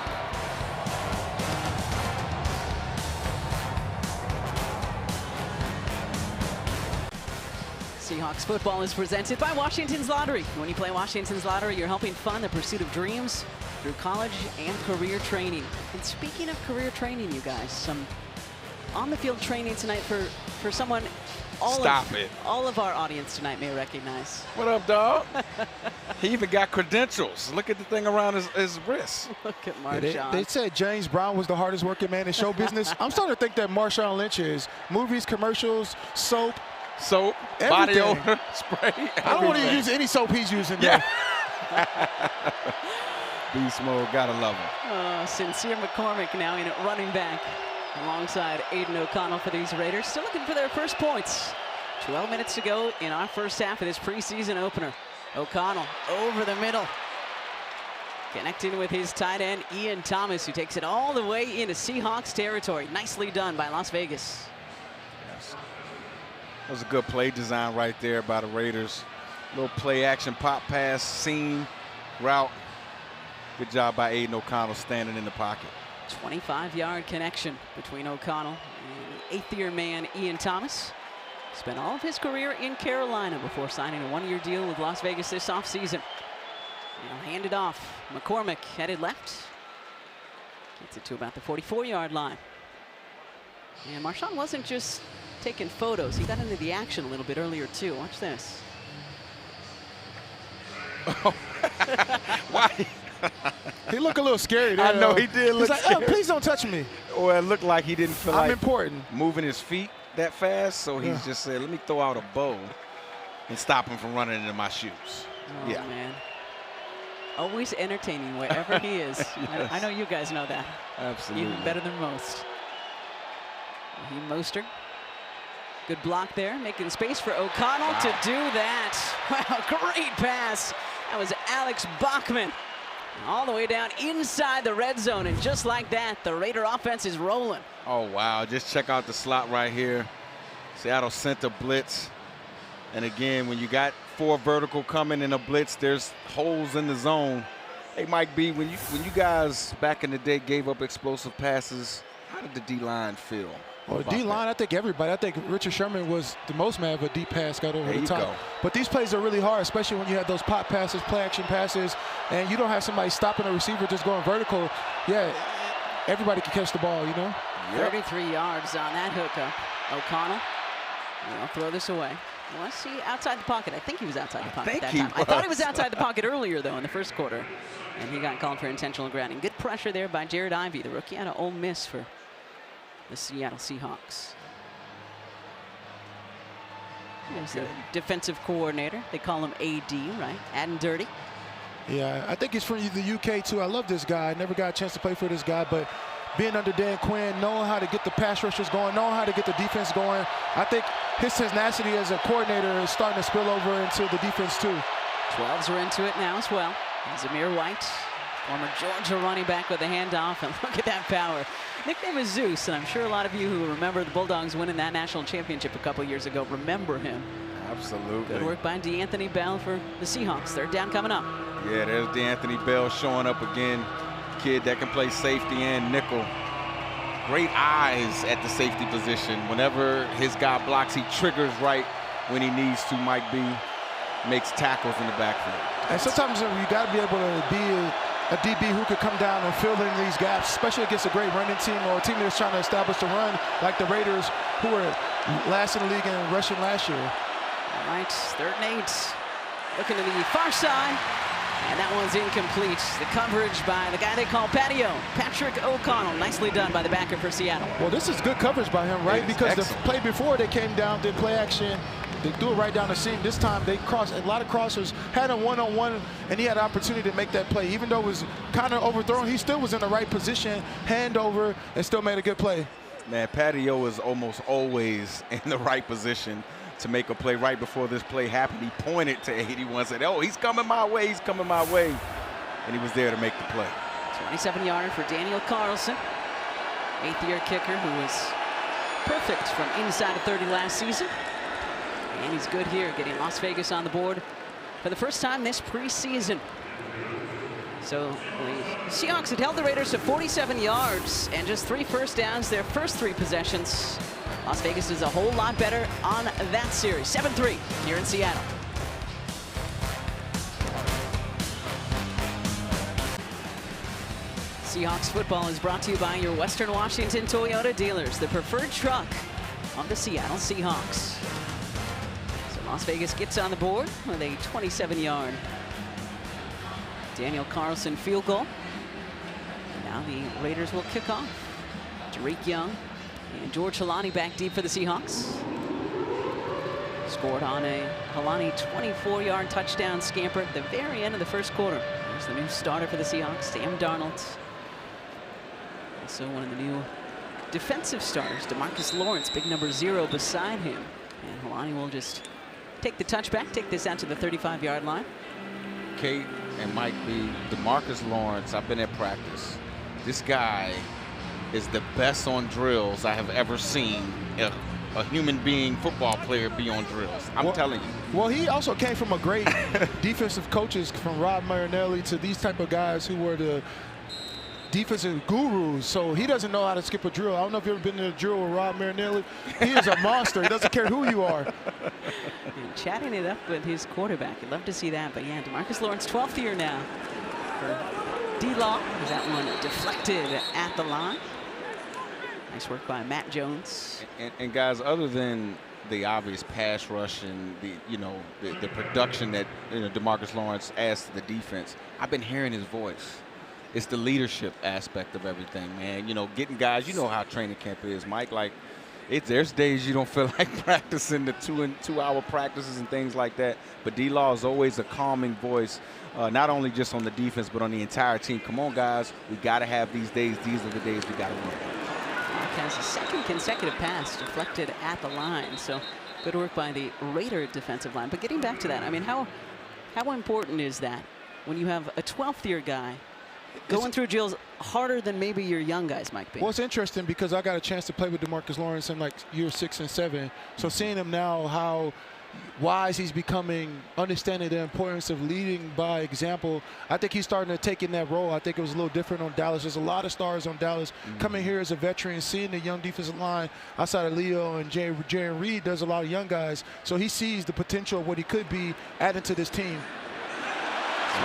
Seahawks football is presented by Washington's Lottery. When you play Washington's Lottery, you're helping fund the pursuit of dreams through college and career training. And speaking of career training, you guys, some on-the-field training tonight for someone all of our audience tonight may recognize. What up, dog? He even got credentials. Look at the thing around his wrist. Look at Marshawn. Yeah, they said James Brown was the hardest working man in show business. I'm starting to think that Marshawn Lynch is. Movies, commercials, soap, body odor, spray. I don't want to use any soap he's using. Yeah. Beast mode, gotta love him. Sincere McCormick now in at running back alongside Aiden O'Connell for these Raiders. Still looking for their first points. 12 minutes to go in our first half of this preseason opener. O'Connell over the middle. Connecting with his tight end, Ian Thomas, who takes it all the way into Seahawks territory. Nicely done by Las Vegas. That was a good play design right there by the Raiders. Little play action, pop pass, seam, route. Good job by Aiden O'Connell standing in the pocket. 25-yard connection between O'Connell and the 8th-year man, Ian Thomas. Spent all of his career in Carolina before signing a 1-year deal with Las Vegas this offseason. Now handed off. McCormick headed left. Gets it to about the 44-yard line. And Marshawn wasn't just taking photos. He got into the action a little bit earlier, too. Watch this. Why? He looked a little scary there. I know, he did look He's like, scared. oh, please don't touch me. Or it looked like he didn't feel I'm like important. moving his feet that fast, so he's just said, let me throw out a bow and stop him from running into my shoes. Oh, man. Always entertaining wherever he is. Yes. I know you guys know that. Absolutely. Even better than most. Raheem Mostert. Good block there, making space for O'Connell to do that. Wow, great pass. That was Alex Bachman. All the way down inside the red zone, and just like that, the Raider offense is rolling. Oh, wow. Just check out the slot right here. Seattle sent a blitz. And again, when you got 4 vertical coming in a blitz, there's holes in the zone. Hey, Mike B, when you guys back in the day gave up explosive passes, how did the D-line feel? Well, D-line, I think everybody. I think Richard Sherman was the most mad if a deep pass got over the top. Go. But these plays are really hard, especially when you have those pop passes, play-action passes, and you don't have somebody stopping a receiver just going vertical. Yeah, everybody can catch the ball, you know? 33 yards on that hookup. O'Connell, I'll throw this away. Was he outside the pocket? I think he was outside the pocket that time. I thought he was outside the pocket earlier, though, in the first quarter. And he got called for intentional grounding. Good pressure there by Jared Ivey, the rookie out of Ole Miss for the Seattle Seahawks. There's the defensive coordinator. They call him AD, right? Adding dirty. Yeah, I think he's from the UK, too. I love this guy. I never got a chance to play for this guy, but being under Dan Quinn, knowing how to get the pass rushers going, knowing how to get the defense going, I think his tenacity as a coordinator is starting to spill over into the defense, too. 12s are into it now as well. Zamir White, former Georgia running back with a handoff, and look at that power. Nickname is Zeus, and I'm sure a lot of you who remember the Bulldogs winning that national championship a couple years ago remember him. Absolutely. Good work by DeAnthony Bell for the Seahawks. 3rd down coming up. Yeah, there's DeAnthony Bell showing up again. Kid that can play safety and nickel. Great eyes at the safety position. Whenever his guy blocks, he triggers right when he needs to. Mike B makes tackles in the backfield. And sometimes you got to be able to be a DB who could come down and fill in these gaps, especially against a great running team or a team that's trying to establish the run, like the Raiders, who were last in the league in rushing last year. All right, 3rd and 8. Looking to the far side. And that one's incomplete. The coverage by the guy they call Patio, Patrick O'Connell. Nicely done by the backer for Seattle. Well, this is good coverage by him, right? It's because excellent. the play before they came down, did play action. They threw it right down the seam. This time they crossed. A lot of crossers had him one-on-one, and he had an opportunity to make that play. Even though it was kind of overthrown, he still was in the right position, hand over, and still made a good play. Man, Patio is almost always in the right position to make a play. Right before this play happened, he pointed to 81, said, oh, he's coming my way, he's coming my way. And he was there to make the play. 27-yarder for Daniel Carlson, 8th-year kicker who was perfect from inside of 30 last season. And he's good here, getting Las Vegas on the board for the first time this preseason. So the Seahawks had held the Raiders to 47 yards and just 3 first downs their first 3 possessions. Las Vegas is a whole lot better on that series. 7-3 here in Seattle. Seahawks football is brought to you by your Western Washington Toyota dealers, the preferred truck of the Seattle Seahawks. So Las Vegas gets on the board with a 27-yard Daniel Carlson field goal. And now the Raiders will kick off. Tariq Young and George Halani back deep for the Seahawks. Scored on a Halani 24-yard touchdown scamper at the very end of the first quarter. There's the new starter for the Seahawks, Sam Darnold. Also one of the new defensive starters, DeMarcus Lawrence, big number 0 beside him. And Halani will just take the touchback, take this out to the 35-yard line. Kate and Mike B, DeMarcus Lawrence, I've been at practice. This guy is the best on drills I have ever seen a human being football player be on drills. I'm telling you. Well, he also came from a great defensive coaches, from Rob Marinelli to these type of guys who were the defensive gurus. So he doesn't know how to skip a drill. I don't know if you've ever been to a drill with Rob Marinelli. He is a monster. He doesn't care who you are. And chatting it up with his quarterback. You'd love to see that. But yeah, DeMarcus Lawrence, 12th year now for D-Law. That one deflected at the line. Nice work by Matt Jones. And guys, other than the obvious pass rush and the production that DeMarcus Lawrence adds to the defense, I've been hearing his voice. It's the leadership aspect of everything, man. Getting guys, how training camp is, Mike. Like, there's days you don't feel like practicing the 2-hour practices and things like that. But D-Law is always a calming voice, not only just on the defense, but on the entire team. Come on, guys. We got to have these days. These are the days we got to win. Has a second consecutive pass deflected at the line. So good work by the Raider defensive line. But getting back to that, I mean, how important is that when you have a 12th year guy going through drills harder than maybe your young guys might be? Well, it's interesting because I got a chance to play with DeMarcus Lawrence in like year 6 and 7. So seeing him now, how wise he's becoming, understanding the importance of leading by example, I think he's starting to take in that role. I think it was a little different on Dallas. There's a lot of stars on Dallas. Coming here as a veteran, seeing the young defensive line outside of Leo and Jaren Reed does a lot of young guys. So he sees the potential of what he could be adding to this team.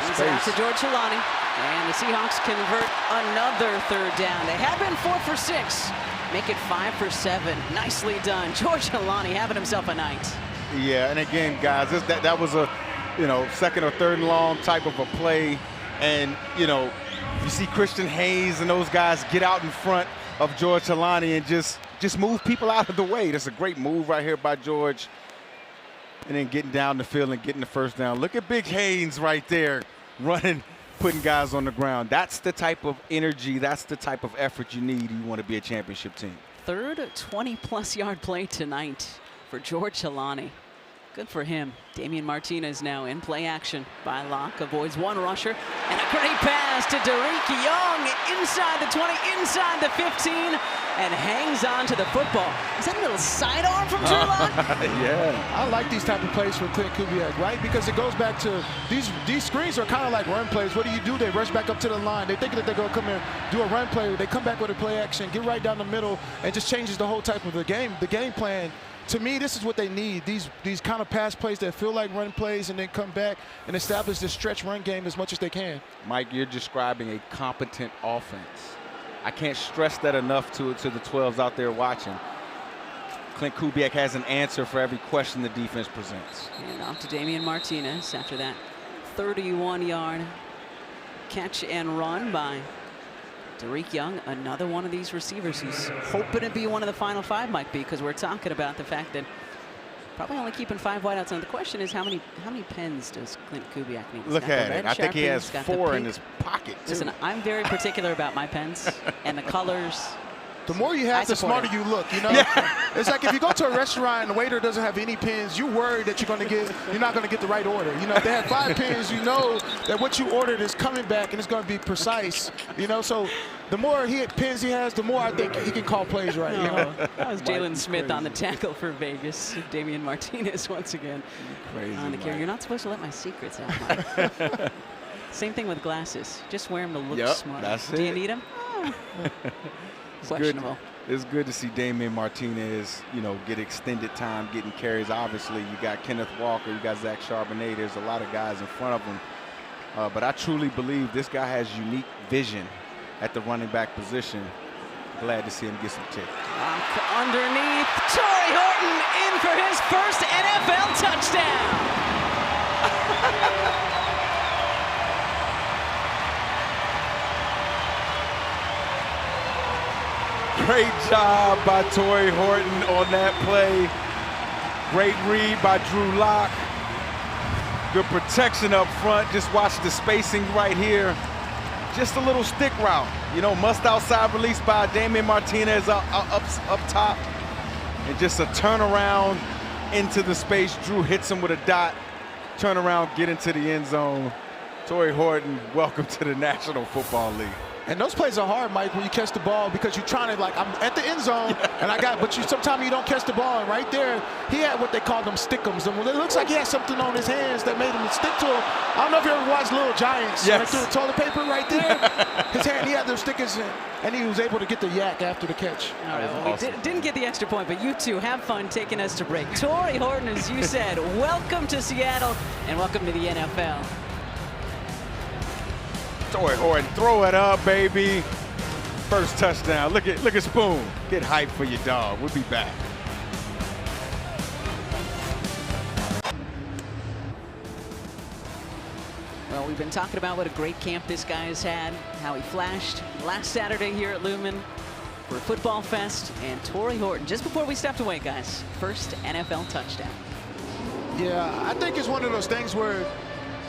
Swings it out to George Helani. And the Seahawks convert another 3rd down. They have been 4 for 6. Make it 5 for 7. Nicely done. George Helani having himself a night. Yeah, and again, guys, that was a, 2nd or 3rd and long type of a play. And, you see Christian Hayes and those guys get out in front of George Helani and just move people out of the way. That's a great move right here by George. And then getting down the field and getting the 1st down. Look at Big Haynes right there running, putting guys on the ground. That's the type of energy, that's the type of effort you need. You want to be a championship team. 3rd 20-plus yard play tonight for George Helani. Good for him. Damian Martinez now in play action by Locke. Avoids one rusher. And a great pass to Derek Young inside the 20, inside the 15, and hangs on to the football. Is that a little sidearm from Drew Lock? Yeah. I like these type of plays from Clint Kubiak, right? Because it goes back to these screens are kind of like run plays. What do? They rush back up to the line. They think that they're going to come in, do a run play. They come back with a play action, get right down the middle, and just changes the whole type of the game plan. To me, this is what they need. These kind of pass plays that feel like run plays and then come back and establish this stretch run game as much as they can. Mike, you're describing a competent offense. I can't stress that enough to the 12s out there watching. Clint Kubiak has an answer for every question the defense presents. And off to Damian Martinez after that 31-yard catch and run by Derek Young, another one of these receivers who's hoping to be one of the final 5, might be, because we're talking about the fact that probably only keeping 5 wideouts. And the question is, how many pens does Clint Kubiak need? Look at it. I think he has 4 in his pocket, too. Listen, I'm very particular about my pens and the colors. The more you have, the smarter you look, Yeah. It's like if you go to a restaurant and the waiter doesn't have any pens, you're worried that you're not going to get the right order. If they have 5 pens, you know that what you ordered is coming back and it's going to be precise. So the more pens he has, the more I think he can call plays right. That was Jalen Smith on the tackle for Vegas. Damian Martinez once again on the carry. You're not supposed to let my secrets out, Mike. Same thing with glasses. Just wear them to look smart. Do you need them? Questionable. It's good to see Damian Martinez, get extended time, getting carries. Obviously, you got Kenneth Walker, you got Zach Charbonnet. There's a lot of guys in front of him. But I truly believe this guy has unique vision at the running back position. Glad to see him get some tick. Underneath, Torrey Horton in for his first NFL touchdown. Great job by Torrey Horton on that play. Great read by Drew Lock. Good protection up front. Just watch the spacing right here. Just a little stick route. Must outside release by Damian Martinez up top. And just a turnaround into the space. Drew hits him with a dot. Turn around, get into the end zone. Torrey Horton, welcome to the National Football League. And those plays are hard, Mike, when you catch the ball because you're trying to, like, I'm at the end zone, and sometimes you don't catch the ball. And right there, he had what they call them stick'ems. And it looks like he had something on his hands that made him stick to him. I don't know if you ever watched Little Giants. Yes. Right through the toilet paper right there. His hand, he had those stickers, and he was able to get the yak after the catch. All right, well, we didn't get the extra point, but you two have fun taking us to break. Torrey Horton, as you said, welcome to Seattle, and welcome to the NFL. Torrey Horton, throw it up, baby. First touchdown. Look at Spoon. Get hyped for your dog. We'll be back. Well, we've been talking about what a great camp this guy has had, how he flashed last Saturday here at Lumen for Football Fest, and Torrey Horton, just before we stepped away, guys, first NFL touchdown. Yeah, I think it's one of those things where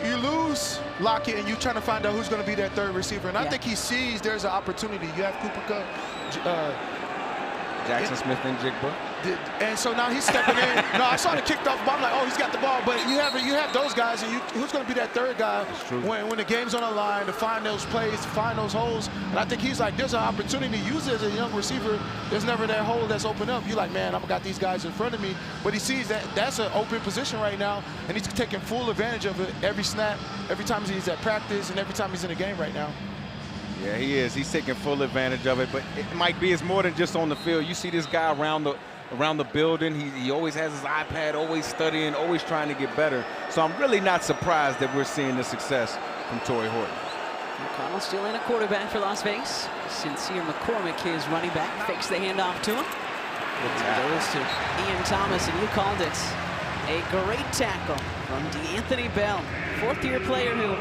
you lose Lockett and you're trying to find out who's going to be that third receiver. And I think he sees there's an opportunity. You have Cooper Kupp, Jackson Smith and Jigba. and so now he's stepping in. No, I saw the kicked off ball. I'm like, oh, he's got the ball. But you have those guys, and who's going to be that third guy when the game's on the line to find those plays, to find those holes. And I think he's like, there's an opportunity to use it as a young receiver. There's never that hole that's open up. You're like, man, I've got these guys in front of me. But he sees that that's an open position right now, and he's taking full advantage of it every snap, every time he's at practice, and every time he's in the game right now. Yeah, he is. He's taking full advantage of it. But it might be it's more than just on the field. You see this guy around the building. He always has his iPad, always studying, always trying to get better. So I'm really not surprised that we're seeing the success from Torrey Horton. McConnell still in a quarterback for Las Vegas. Sincere McCormick, his running back, fakes the handoff to him. And goes to Ian Thomas, and you called it a great tackle from D'Anthony Bell, fourth-year player who,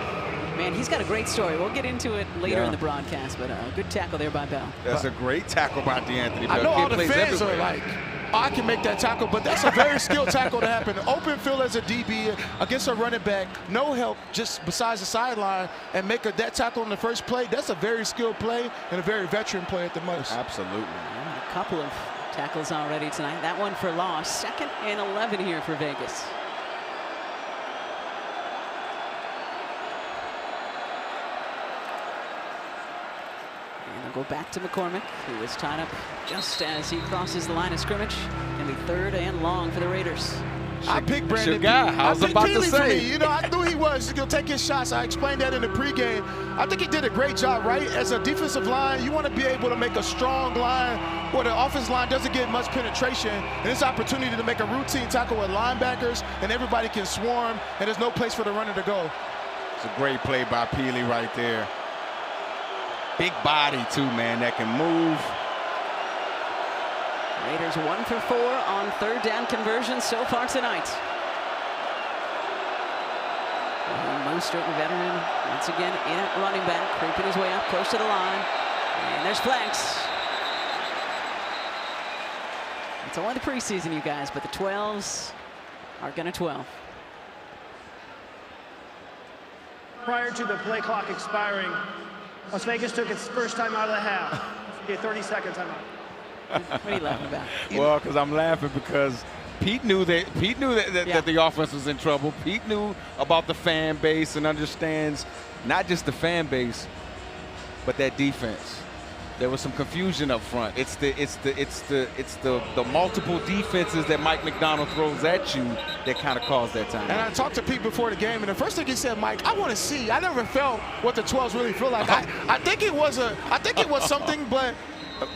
man, he's got a great story. We'll get into it later in the broadcast, but a good tackle there by Bell. That's a great tackle by D'Anthony Bell. I know all the fans are like, oh, I can make that tackle, but that's a very skilled tackle to happen. Open field as a DB against a running back, no help just besides the sideline, and make that tackle in the first play. That's a very skilled play and a very veteran play at the most. Absolutely. A couple of tackles already tonight. That one for loss. 2nd and 11 here for Vegas. Go back to McCormick, who is tied up just as he crosses the line of scrimmage. Going to be 3rd and long for the Raiders. I picked Brandon. I was about to say. You know, I knew he was going to take his shots. I explained that in the pregame. I think he did a great job, right? As a defensive line, you want to be able to make a strong line where the offensive line doesn't get much penetration. And this opportunity to make a routine tackle with linebackers, and everybody can swarm, and there's no place for the runner to go. It's a great play by Peely right there. Big body, too, man, that can move. Raiders 1 for 4 on 3rd down conversions so far tonight. Mostert, the veteran, once again in at running back, creeping his way up close to the line. And there's flags. It's only the preseason, you guys, but the 12s are going to 12. Prior to the play clock expiring, Las Vegas took its first time out of the half. Okay, 30-second timeout. What are you laughing about? Well, because I'm laughing because Pete knew that the offense was in trouble. Pete knew about the fan base and understands not just the fan base, but that defense. There was some confusion up front. It's the multiple defenses that Mike Macdonald throws at you that kind of caused that time. And I talked to Pete before the game, and the first thing he said, Mike, I want to see. I never felt what the 12s really feel like. I think it was something, but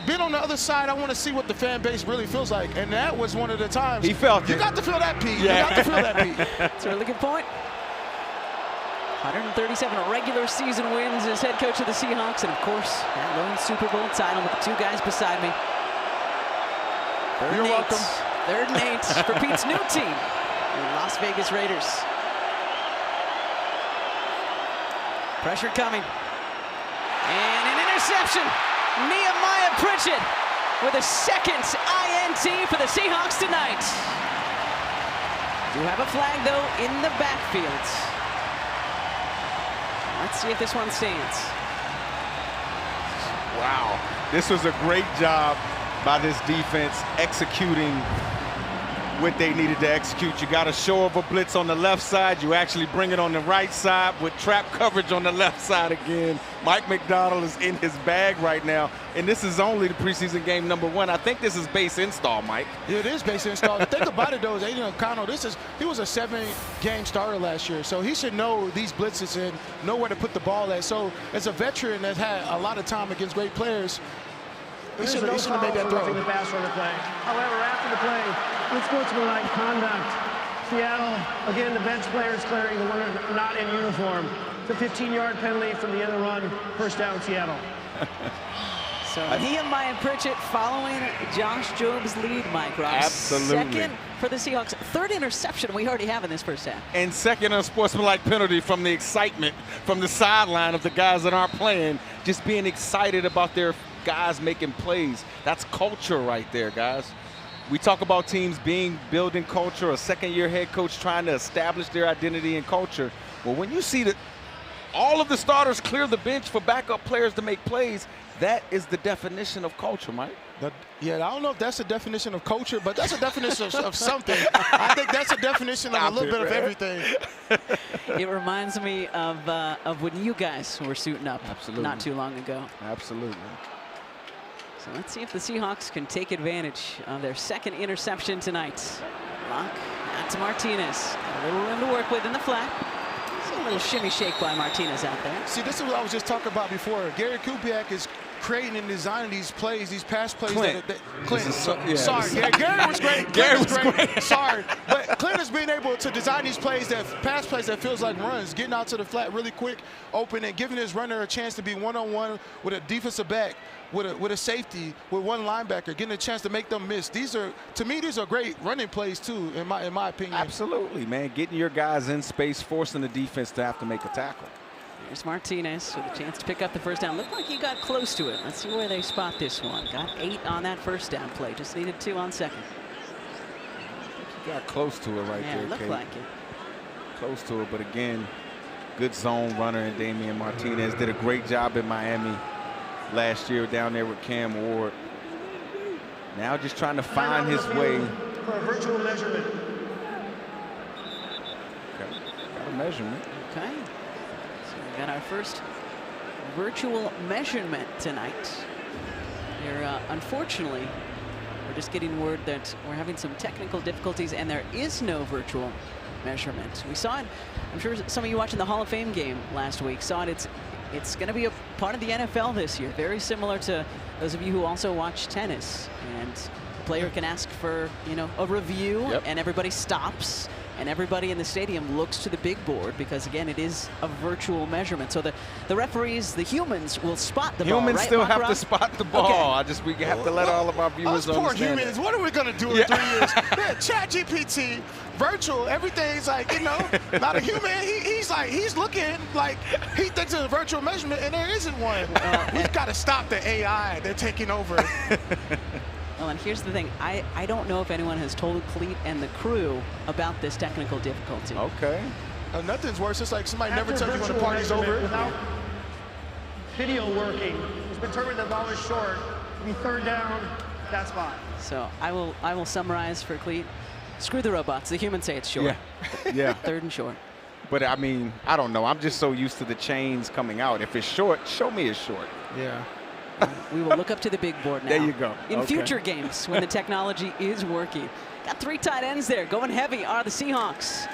being on the other side, I want to see what the fan base really feels like. And that was one of the times. He felt it. You got to feel that, Pete. Yeah. You got to feel that, Pete. That's a really good point. 137 regular season wins as head coach of the Seahawks, and of course, that lone Super Bowl title with the two guys beside me. You're welcome. 3rd and 8 for Pete's new team, the Las Vegas Raiders. Pressure coming. And an interception. Nehemiah Pritchett with a 2nd INT for the Seahawks tonight. Do have a flag, though, in the backfield. Let's see if this one stands. Wow. This was a great job by this defense executing what they needed to execute. You got a show of a blitz on the left side. You actually bring it on the right side with trap coverage on the left side again. Mike Macdonald is in his bag right now, and this is only the preseason game number 1. I think this is base install, Mike. Yeah, it is base install. The thing about it, though, is Aiden O'Connell, he was a 7-game starter last year, so he should know these blitzes and know where to put the ball at. So as a veteran that had a lot of time against great players, he should have made that throw. The pass runner play. However, after the play, unsportsmanlike conduct. Seattle, again, the bench players clearing the runner not in uniform. It's a 15-yard penalty from the end of the run. First down, Seattle. So Nehemiah Pritchett following Josh Job's lead, Mike Ross. Absolutely. Second for the Seahawks. 3rd interception we already have in this first half. And second unsportsmanlike penalty from the excitement from the sideline of the guys that aren't playing, just being excited about their guys making plays. That's culture right there, guys. We talk about teams building culture, a second-year head coach trying to establish their identity and culture. Well, when you see that all of the starters clear the bench for backup players to make plays, that is the definition of culture, Mike. Yeah, I don't know if that's a definition of culture, but that's a definition of something. I think that's a definition of a little bit of everything. It reminds me of when you guys were suiting up not too long ago. Absolutely. So let's see if the Seahawks can take advantage of their second interception tonight. Lock out to Martinez. Got a little room to work with in the flat. See a little shimmy shake by Martinez out there. See, this is what I was just talking about before. Gary Kubiak is creating and designing these plays, these pass plays. Clint. Sorry, Gary was great. Gary was great. Sorry, but Clint is being able to design these plays, pass plays that feels like runs, getting out to the flat really quick, open, and giving his runner a chance to be one-on-one with a defensive back, with a safety, with one linebacker, getting a chance to make them miss. To me, these are great running plays too, in my opinion. Absolutely, man. Getting your guys in space, forcing the defense to have to make a tackle. There's Martinez with a chance to pick up the first down. Looked like he got close to it. Let's see where they spot this one. Got 8 on that first down play. Just needed 2 on second. I think he got close to it right there, Yeah, it looked Kate. like it. Close to it, but again, good zone runner in Damian Martinez. Did a great job in Miami last year down there with Cam Ward. Now just trying to find his way. For a virtual measurement. Okay. Got a measurement. Okay. So we got our first virtual measurement tonight. Here, unfortunately, we're just getting word that we're having some technical difficulties and there is no virtual measurement. We saw it, I'm sure some of you watching the Hall of Fame game last week saw it. It's going to be a part of the NFL this year, very similar to those of you who also watch tennis. And the player can ask for, a review, and everybody stops, and everybody in the stadium looks to the big board because, again, it is a virtual measurement. So the referees, the humans, will spot the ball. Humans right, still have Rob? to spot the ball. Okay. We have to let all of our viewers Us poor understand humans, that. what are we going to do in 3 years? Yeah, ChatGPT, virtual, everything's like, not a human. He's looking like he thinks it's a virtual measurement, and there isn't one. We've got to stop the AI. They're taking over. Well, and here's the thing. I don't know if anyone has told Cleat and the crew about this technical difficulty. Okay. Nothing's worse. It's like somebody never After tells you when the virtual party's over. Without video working, it's determined the ball is short. To be third down, that spot. So I will summarize for Cleat. Screw the robots. The humans say it's short. Yeah. Third and short. But I mean, I don't know. I'm just so used to the chains coming out. If it's short, show me it's short. Yeah. We will look up to the big board now. There you go. In Okay. future games when the technology is working. Got 3 tight ends there. Going heavy are the Seahawks.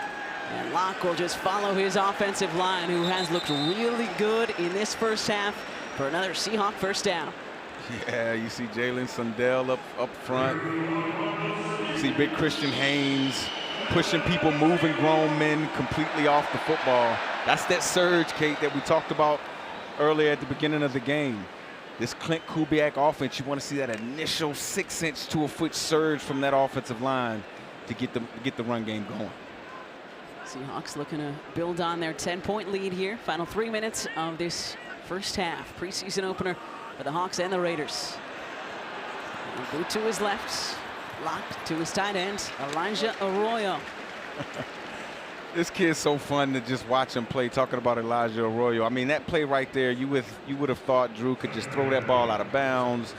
And Locke will just follow his offensive line, who has looked really good in this first half, for another Seahawk first down. Yeah, you see Jalen Sundell up front. You see big Christian Haynes pushing people, moving grown men completely off the football. That's that surge, Kate, that we talked about earlier at the beginning of the game. This Clint Kubiak offense, you want to see that initial 6-inch to a foot surge from that offensive line to get the run game going. Seahawks looking to build on their 10-point lead here. Final 3 minutes of this first half. Preseason opener for the Hawks and the Raiders. And boot to his left. Locked to his tight end, Elijah Arroyo. This kid's so fun to just watch him play. Talking about Elijah Arroyo, I mean, that play right there, you would have thought Drew could just throw that ball out of bounds,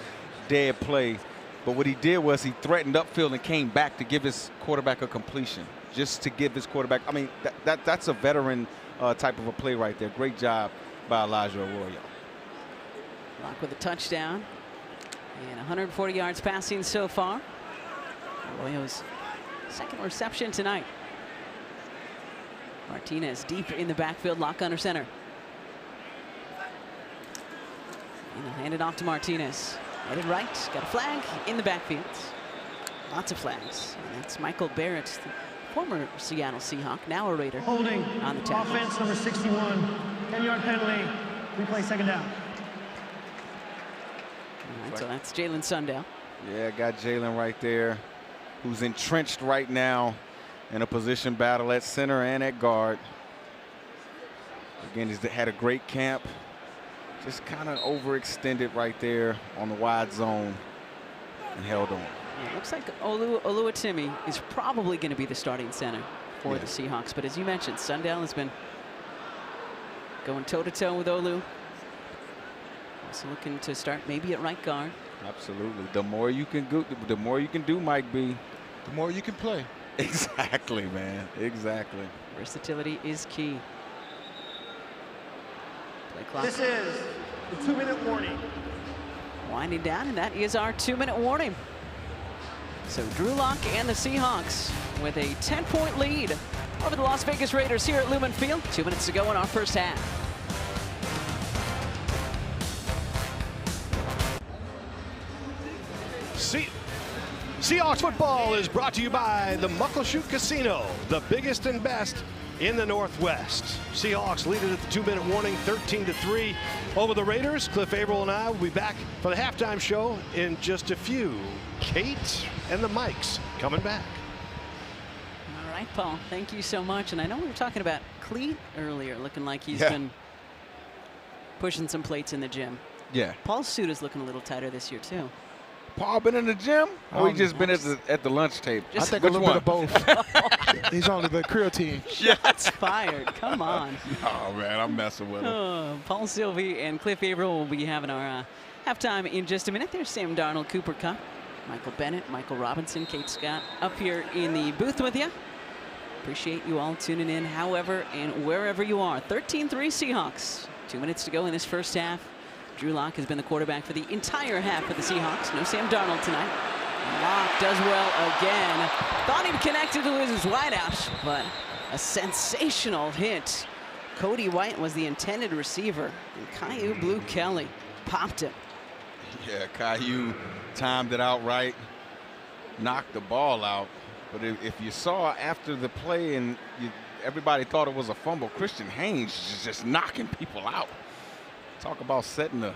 dead play. But what he did was he threatened upfield and came back to give his quarterback a completion, just to give his quarterback. I mean, that's a veteran type of a play right there. Great job by Elijah Arroyo. Locke with a touchdown and 140 yards passing so far. Arroyo's second reception tonight. Martinez deep in the backfield. Locke under center. And he'll hand it off to Martinez. Headed right, got a flag in the backfield. Lots of flags. And that's Michael Barrett, the former Seattle Seahawk, now a Raider. Holding on the tackle. offense number 61, 10-yard penalty. Replay second down. All right, so that's Jalen Sundell. Yeah, got Jalen right there, who's entrenched right now in a position battle at center and at guard. Again, he's had a great camp. Just kind of overextended right there on the wide zone and held on. Yeah, looks like Oluwatimi is probably going to be the starting center for the Seahawks. But as you mentioned, Sundell has been going toe-to-toe with Olu. Also looking to start maybe at right guard. Absolutely. The more you can do, Mike B. The more you can play. Exactly, man. Exactly. Versatility is key. Play clock. This is the 2-minute warning. Winding down, and that is our 2-minute warning. So Drew Lock and the Seahawks with a 10-point lead over the Las Vegas Raiders here at Lumen Field. 2 minutes to go in our first half. Seahawks football is brought to you by the Muckleshoot Casino, the biggest and best in the Northwest. Seahawks lead it at the 2-minute warning, 13-3 over the Raiders. Cliff Averill and I will be back for the halftime show in just a few. Kate and the Mikes coming back. All right, Paul, thank you so much. And I know we were talking about Cleat earlier, looking like he's been pushing some plates in the gym. Yeah. Paul's suit is looking a little tighter this year, too. Paul been in the gym? Or he just been at the lunch table? I think a little bit of both. He's on the career team. Shots fired. Come on. Oh, man, I'm messing with him. Paul Sylvie and Cliff Averill will be having our halftime in just a minute. There's Sam Darnold, Cooper Kupp, Michael Bennett, Michael Robinson, Kate Scott up here in the booth with you. Appreciate you all tuning in however and wherever you are. 13-3 Seahawks. 2 minutes to go in this first half. Drew Lock has been the quarterback for the entire half of the Seahawks. No Sam Darnold tonight. And Lock does well again. Thought he'd connected to his wideout, but a sensational hit. Cody White was the intended receiver, and Caillou Blue Kelly popped him. Yeah, Caillou timed it out right, knocked the ball out. But if you saw after the play and everybody thought it was a fumble, Christian Haynes is just knocking people out. Talk about setting a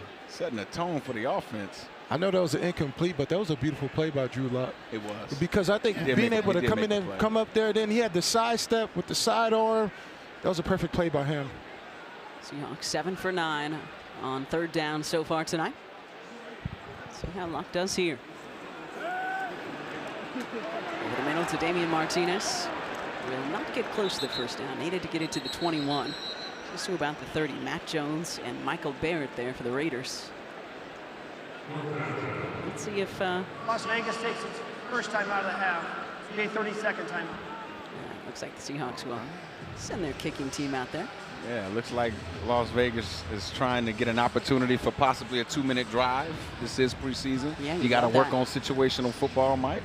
tone for the offense. I know that was an incomplete, but that was a beautiful play by Drew Lock. It was. Because I think being able to come in and come up there, then he had the side step with the sidearm. That was a perfect play by him. Seahawks 7 for 9 on third down so far tonight. See how Lock does here. Over the middle to Damian Martinez. Will not get close to the first down. Needed to get it to the 21. Just to about the 30. Matt Jones and Michael Barrett there for the Raiders. Let's see if Las Vegas takes its first time out of the half. Okay, 30-second time. Looks like the Seahawks will send their kicking team out there. Yeah, it looks like Las Vegas is trying to get an opportunity for possibly a 2-minute drive. This is preseason. Yeah, you got to work on situational football, Mike.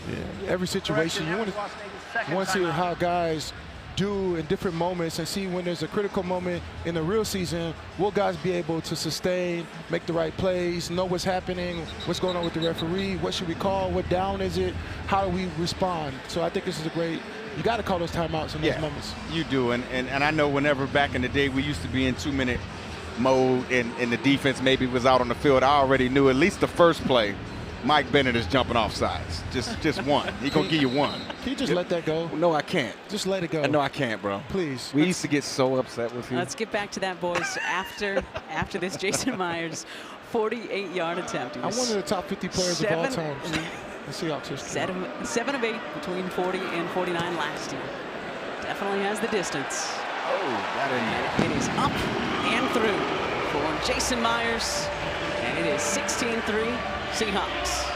Yeah, every situation you want to see how guys do in different moments and see when there's a critical moment in the real season, will guys be able to sustain, make the right plays, know what's happening, what's going on with the referee, what should we call, what down is it, how do we respond? So I think this is a great, you got to call those timeouts in those moments. You do, and I know whenever back in the day we used to be in 2-minute mode and the defense maybe was out on the field, I already knew at least the first play, Mike Bennett is jumping off sides. Just one. He's going to give you one. Can you just let that go? No, I can't. Just let it go. No, I can't, bro. Please. We used to get so upset with you. Let's get back to that, boys. After this, Jason Myers' 48-yard attempt. I'm one of the top 50 players of all time in Seahawks history. 7 of 8 between 40 and 49 last year. Definitely has the distance. Oh, that in there. It is up and through for Jason Myers. And it is 16-3 Seahawks.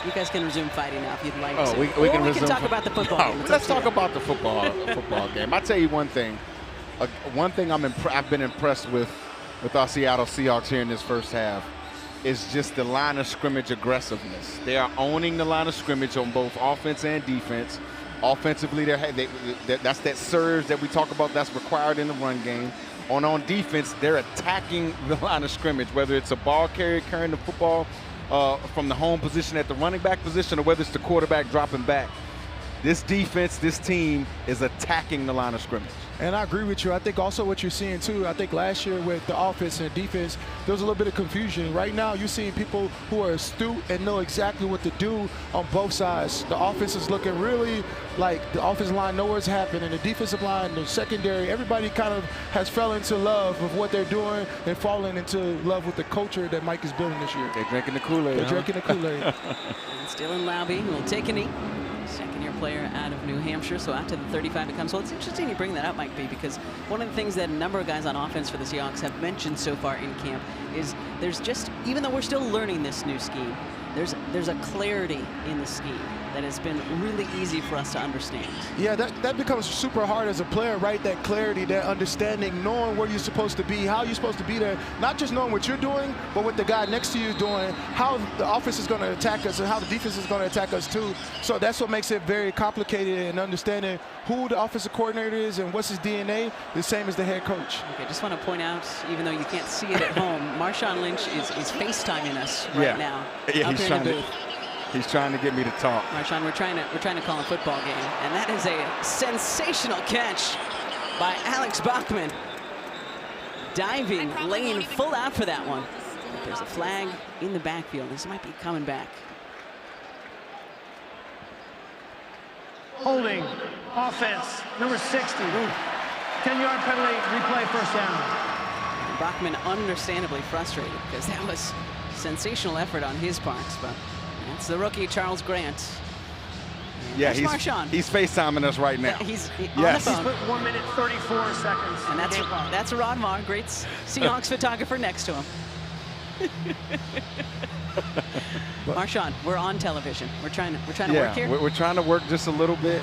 You guys can resume fighting now if you'd like Oh, to. we Or can we resume. can talk about the football game. It's Let's up to talk you. about the football game. I tell you one thing. One thing I've been impressed with our Seattle Seahawks here in this first half is just the line of scrimmage aggressiveness. They are owning the line of scrimmage on both offense and defense. Offensively, that's that surge that we talk about that's required in the run game. On defense, they're attacking the line of scrimmage, whether it's a ball carrier carrying the football from the home position at the running back position or whether it's the quarterback dropping back. This defense, this team is attacking the line of scrimmage. And I agree with you. I think also what you're seeing too, I think last year with the offense and defense, there was a little bit of confusion. Right now, you're seeing people who are astute and know exactly what to do on both sides. The offense is looking really like the offensive line knows what's happening. The defensive line, the secondary, everybody kind of has fell into love with what they're doing and fallen into love with the culture that Mike is building this year. They're drinking the Kool-Aid. They're drinking the Kool-Aid. And Dylan Laube will take a knee. Second-year player out of New Hampshire, so out to the 35 it comes. Well, it's interesting you bring that up, Mike B, because one of the things that a number of guys on offense for the Seahawks have mentioned so far in camp is there's just, even though we're still learning this new scheme, there's a clarity in the scheme that has been really easy for us to understand. Yeah, that becomes super hard as a player, right? That clarity, that understanding, knowing where you're supposed to be, how you're supposed to be there, not just knowing what you're doing, but what the guy next to you is doing, how the offense is going to attack us and how the defense is going to attack us too. So that's what makes it very complicated, and understanding who the offensive coordinator is and what's his DNA, the same as the head coach. Okay, just want to point out, even though you can't see it at home, Marshawn Lynch is FaceTiming us right now. Yeah, up here in the booth. He's trying to get me to talk. Marshawn, we're trying to call a football game, and that is a sensational catch by Alex Bachman. Diving, laying full out for that one. But there's a flag in the backfield. This might be coming back. Holding, offense, number 60. 10-yard penalty, replay, first down. And Bachman understandably frustrated because that was sensational effort on his part, but that's the rookie, Charles Grant. And Yeah, there's Marshawn. he's FaceTiming us right now. He's on Yes. the He's phone. put 1 minute 34 seconds. And that's Rod Maher, great Seahawks photographer next to him. Marshawn, we're on television. We're trying to work here. We're trying to work just a little bit.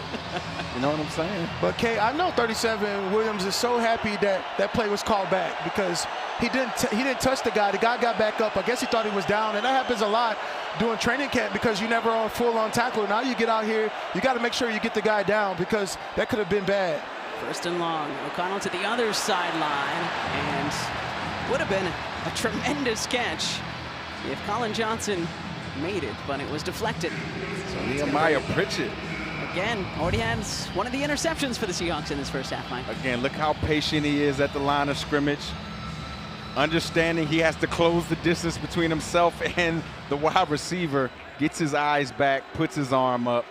You know what I'm saying? But Kay, I know 37 Williams is so happy that that play was called back because he didn't touch the guy. The guy got back up. I guess he thought he was down, and that happens a lot during training camp because you never are full-on tackler. Now you get out here, you got to make sure you get the guy down because that could have been bad. First and long. O'Connell to the other sideline, and would have been a tremendous catch if Colin Johnson made it, but it was deflected. So it's gonna Nehemiah bring- Pritchett. Again, already has one of the interceptions for the Seahawks in this first half, Mike. Again, look how patient he is at the line of scrimmage. Understanding he has to close the distance between himself and the wide receiver. Gets his eyes back, puts his arm up.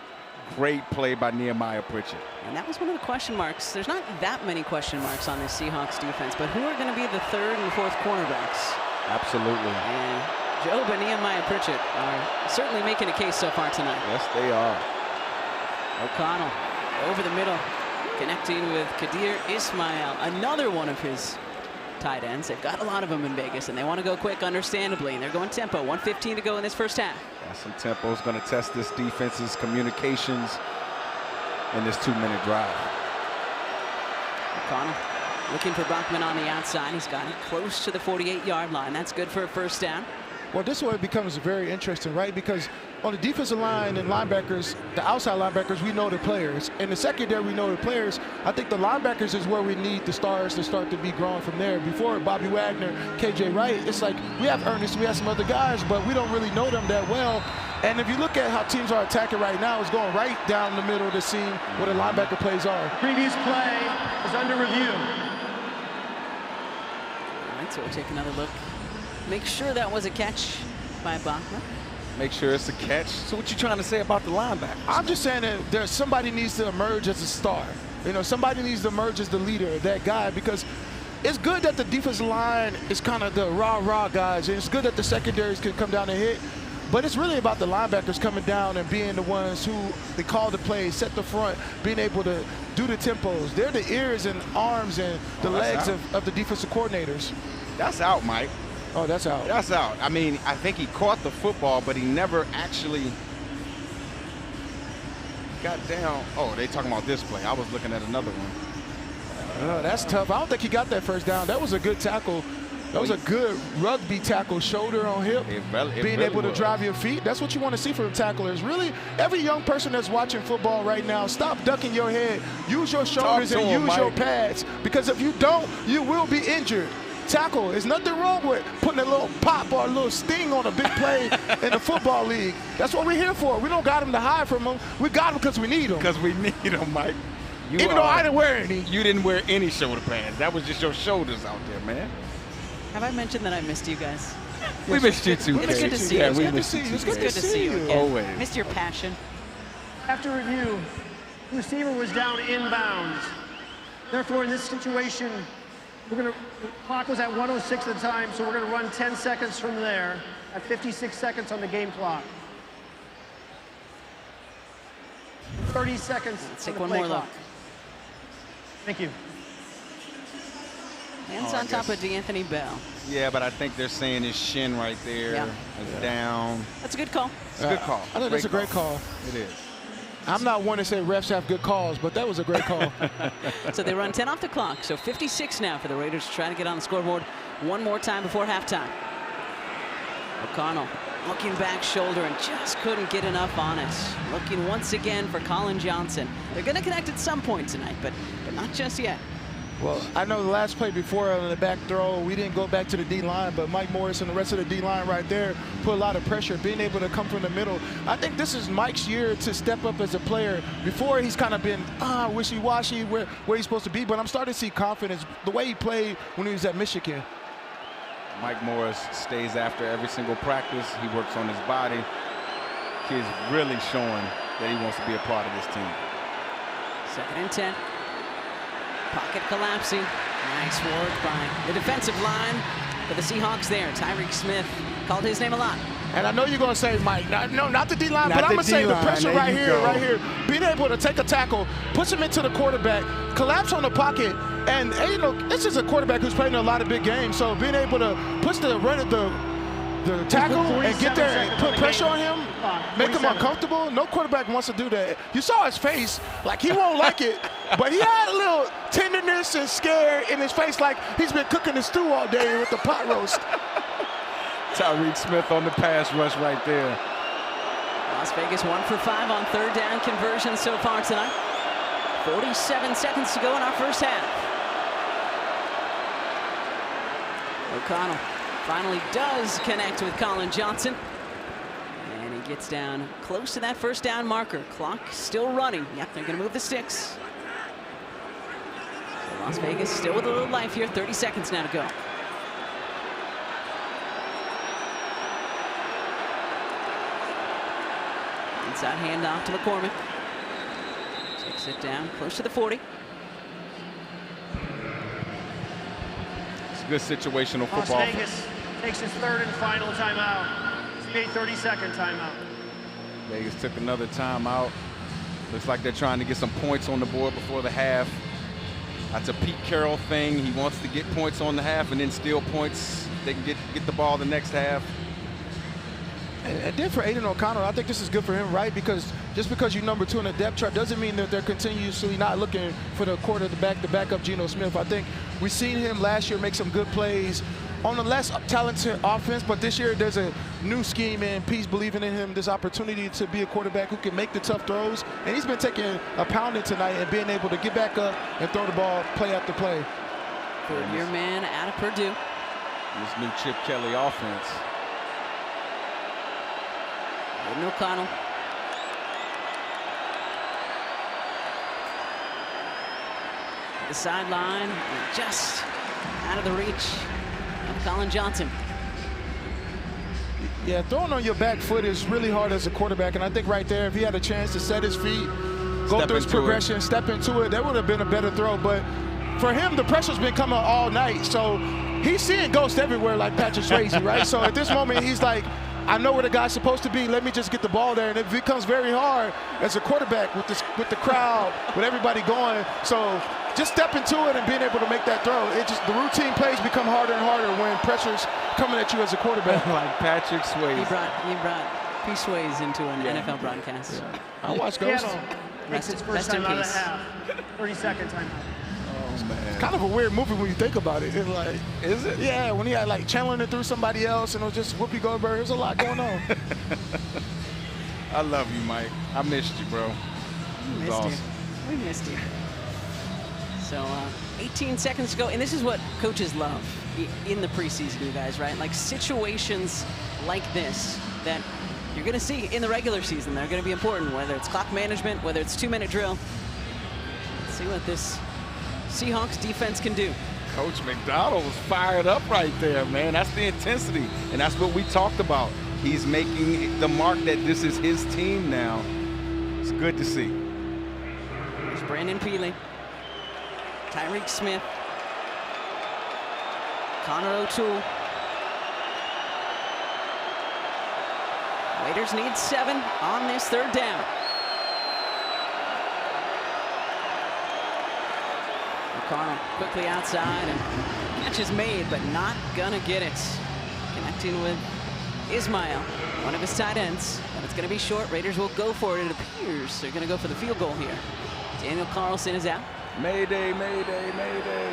Great play by Nehemiah Pritchett. And that was one of the question marks. There's not that many question marks on this Seahawks defense, but who are going to be the third and fourth cornerbacks? Absolutely. And Job and Nehemiah Pritchett are certainly making a case so far tonight. Yes, they are. O'Connell over the middle, connecting with Kadir Ismail, another one of his tight ends. They've got a lot of them in Vegas, and they want to go quick, understandably. And they're going tempo, 1:15 to go in this first half. Yeah, some tempo is going to test this defense's communications in this 2-minute drive. O'Connell looking for Bachman on the outside. He's got it close to the 48-yard line. That's good for a first down. Well, this one becomes very interesting, right? Because on the defensive line and linebackers, the outside linebackers, we know the players. In the secondary, we know the players. I think the linebackers is where we need the stars to start to be growing from there. Before Bobby Wagner, KJ Wright, it's like we have Ernest, we have some other guys, but we don't really know them that well. And if you look at how teams are attacking right now, it's going right down the middle of the seam where the linebacker plays are. Previous play is under review. All right, so we'll take another look. Make sure that was a catch by Bachman. Make sure it's a catch. So what you trying to say about the linebacker? I'm just saying that there's somebody needs to emerge as a star. You know, somebody needs to emerge as the leader, that guy, because it's good that the defensive line is kind of the rah-rah guys, and it's good that the secondaries can come down and hit, but it's really about the linebackers coming down and being the ones who they call the plays, set the front, being able to do the tempos. They're the ears and arms and the legs of the defensive coordinators. That's out, Mike. Oh, that's out. That's out. I mean, I think he caught the football, but he never actually got down. Oh, they talking about this play. I was looking at another one. Oh, that's tough. I don't think he got that first down. That was a good tackle. That was a good rugby tackle, shoulder on hip, being able to drive your feet. That's what you want to see from tacklers. Really, every young person that's watching football right now, stop ducking your head. Use your shoulders and use your pads, because if you don't, you will be injured. Tackle. There's nothing wrong with putting a little pop or a little sting on a big play in the football league. That's what we're here for. We don't got them to hide from them. We got them because we need them. Because we need them, Mike. Even though I didn't wear any. You didn't wear any shoulder pads. That was just your shoulders out there, man. Have I mentioned that I missed you guys? We missed you too, It's good to see you. Yeah, It's we good to missed see you you. too. It's good to see you again. Always. Missed your passion. After review, the receiver was down inbounds. Therefore, in this situation, the clock was at 1:06 at the time, so we're going to run 10 seconds from there at 56 seconds on the game clock. 30 seconds Let's on take the one play more clock. look. Thank you. Hands on top of D'Anthony Bell. Yeah, but I think they're saying his shin right there is down. That's a good call. It's a good call. I think that's a great call. It is. I'm not one to say refs have good calls, but that was a great call. So they run 10 off the clock. So 56 now for the Raiders to try to get on the scoreboard one more time before halftime. O'Connell looking back shoulder and just couldn't get enough on it. Looking once again for Colin Johnson. They're going to connect at some point tonight, but not just yet. Well, I know the last play before on the back throw, we didn't go back to the D-line, but Mike Morris and the rest of the D-line right there put a lot of pressure, being able to come from the middle. I think this is Mike's year to step up as a player. Before, he's kind of been wishy-washy where he's supposed to be, but I'm starting to see confidence the way he played when he was at Michigan. Mike Morris stays after every single practice. He works on his body. Kid's really showing that he wants to be a part of this team. 2nd and 10. Pocket collapsing. Nice work by the defensive line for the Seahawks there. Tyreek Smith called his name a lot. And I know you're going to say, Mike, no, not the D-line, but I'm going to say the pressure right here. Being able to take a tackle, push him into the quarterback, collapse on the pocket, and you know, this is a quarterback who's played in a lot of big games, so being able to push the tackle and get there and put pressure on him, make him uncomfortable. No quarterback wants to do that. You saw his face, like he won't like it, but he had a little tenderness and scare in his face, like he's been cooking the stew all day with the pot roast. Tyreek Smith on the pass rush right there. Las Vegas 1 for 5 on 3rd down conversion so far tonight. 47 seconds to go in our first half. O'Connell finally does connect with Colin Johnson. And he gets down close to that first down marker. Clock still running. Yep, they're going to move the sticks. So Las Vegas still with a little life here. 30 seconds now to go. Inside handoff to McCormick. Takes it down close to the 40. It's a good situational Las football. Vegas takes his 3rd and final timeout. It's a 30-second timeout. Vegas took another timeout. Looks like they're trying to get some points on the board before the half. That's a Pete Carroll thing. He wants to get points on the half and then steal points. They can get the ball the next half. And then for Aiden O'Connell, I think this is good for him, right? Because just because you're number 2 in the depth chart doesn't mean that they're continuously not looking for the quarterback to back up Geno Smith. I think we've seen him last year make some good plays on a less talented offense, but this year there's a new scheme and Pete's believing in him, this opportunity to be a quarterback who can make the tough throws. And he's been taking a pounding tonight and being able to get back up and throw the ball play after play. 3rd-year man out of Purdue. This new Chip Kelly offense. Aiden O'Connell. The sideline, just out of the reach of Colin Johnson. Yeah, throwing on your back foot is really hard as a quarterback, and I think right there, if he had a chance to set his feet, go through his progression, step into it, that would have been a better throw. But for him, the pressure's been coming all night, so he's seeing ghosts everywhere like Patrick Swayze, right? So at this moment, he's like, I know where the guy's supposed to be. Let me just get the ball there. And it becomes very hard as a quarterback with the crowd, with everybody going. So just step into it and being able to make that throw. The routine plays become harder and harder when pressure's coming at you as a quarterback. Like Patrick Swayze. He brought P. Swayze into an NFL broadcast. I watch Ghost. Takes its first rest in time out of the peace. half. 30-second timeout. Oh, man. It's kind of a weird movie when you think about it. It's like, Is it? yeah, when he had like channeling it through somebody else and it was just Whoopi Goldberg. There's a lot going on. I love you, Mike. I missed you, bro. Missed awesome. you. We missed you. So 18 seconds to go, and this is what coaches love in the preseason, you guys, right? Like situations like this that you're going to see in the regular season. They're going to be important, whether it's clock management, whether it's 2-minute drill. Let's see what this Seahawks defense can do. Coach McDonald was fired up right there, man. That's the intensity, and that's what we talked about. He's making the mark that this is his team now. It's good to see. There's Brandon Peely, Tyreek Smith, Connor O'Toole. Raiders need 7 on this 3rd down. O'Connell quickly outside, and catch is made, but not gonna get it. Connecting with Ismail, one of his tight ends, but it's gonna be short. Raiders will go for it. It appears they're gonna go for the field goal here. Daniel Carlson is out. Mayday, mayday, mayday.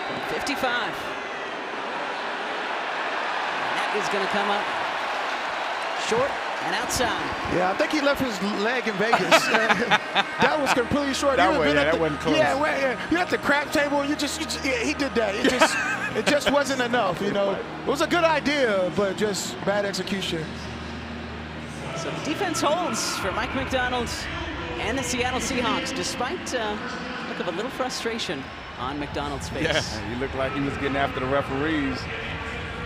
From 55. And that is gonna come up short and outside. Yeah, I think he left his leg in Vegas. That was completely short. That You way, been yeah, at that the- wasn't close. Yeah, you're at the crap table. Yeah, he did that. It just wasn't enough. You know, it was a good idea, but just bad execution. So the defense holds for Mike McDonald and the Seattle Seahawks, despite look of a little frustration on McDonald's face. Yeah, he looked like he was getting after the referees.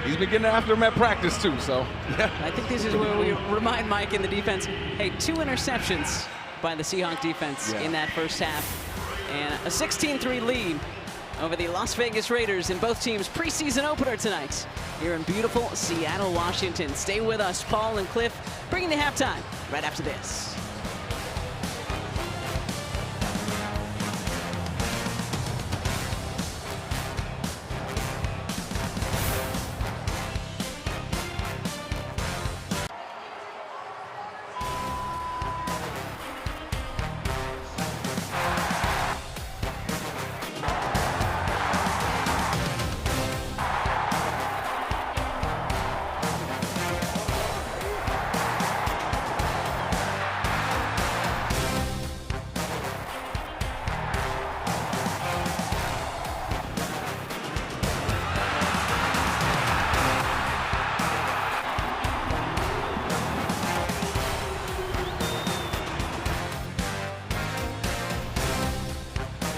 He's been getting after them at practice too, so. Yeah. I think this is where we remind Mike and the defense, hey, 2 interceptions by the Seahawks defense in that first half, and a 16-3 lead over the Las Vegas Raiders in both teams' preseason opener tonight here in beautiful Seattle, Washington. Stay with us, Paul and Cliff, bringing the halftime right after this.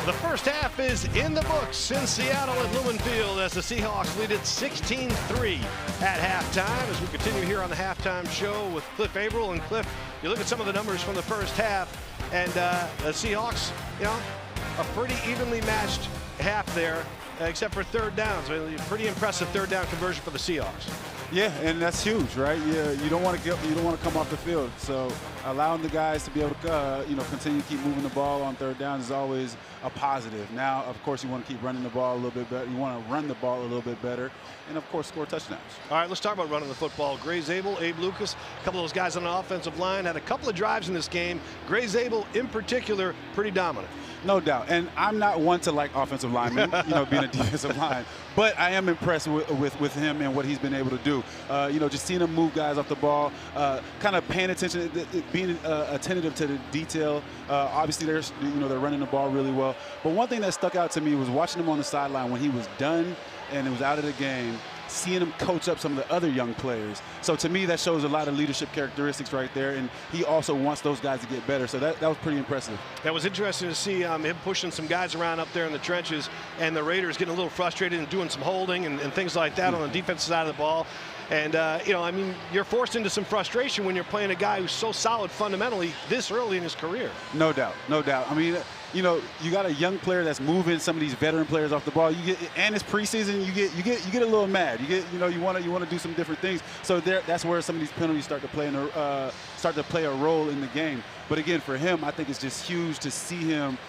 The first half is in the books in Seattle at Lumen Field as the Seahawks lead it 16-3 at halftime. As we continue here on the halftime show with Cliff Averill. And Cliff, you look at some of the numbers from the first half, and the Seahawks, you know, a pretty evenly matched half there, except for 3rd downs. I mean, pretty impressive 3rd down conversion for the Seahawks. Yeah, and that's huge, right? You don't want to come off the field. So allowing the guys to be able to, continue to keep moving the ball on 3rd down is always a positive. Now, of course, you want to keep running the ball a little bit better. You want to run the ball a little bit better, and of course, score touchdowns. All right, let's talk about running the football. Gray Zabel, Abe Lucas, a couple of those guys on the offensive line had a couple of drives in this game. Gray Zabel, in particular, pretty dominant. No doubt, and I'm not one to like offensive linemen, being a defensive line, but I am impressed with him and what he's been able to do. Just seeing him move guys off the ball, kind of paying attention, being attentive to the detail. Obviously, they're running the ball really well. But one thing that stuck out to me was watching him on the sideline when he was done and it was out of the game, seeing him coach up some of the other young players. So to me, that shows a lot of leadership characteristics right there, and he also wants those guys to get better. So that was pretty impressive. That was interesting to see him pushing some guys around up there in the trenches, and the Raiders getting a little frustrated and doing some holding and things like that on the defensive side of the ball. And, you're forced into some frustration when you're playing a guy who's so solid fundamentally this early in his career. No doubt, no doubt. I mean, you got a young player that's moving some of these veteran players off the ball. And it's preseason. You get a little mad. You want to do some different things. So that's where some of these penalties start to play a role in the game. But again, for him, I think it's just huge to see him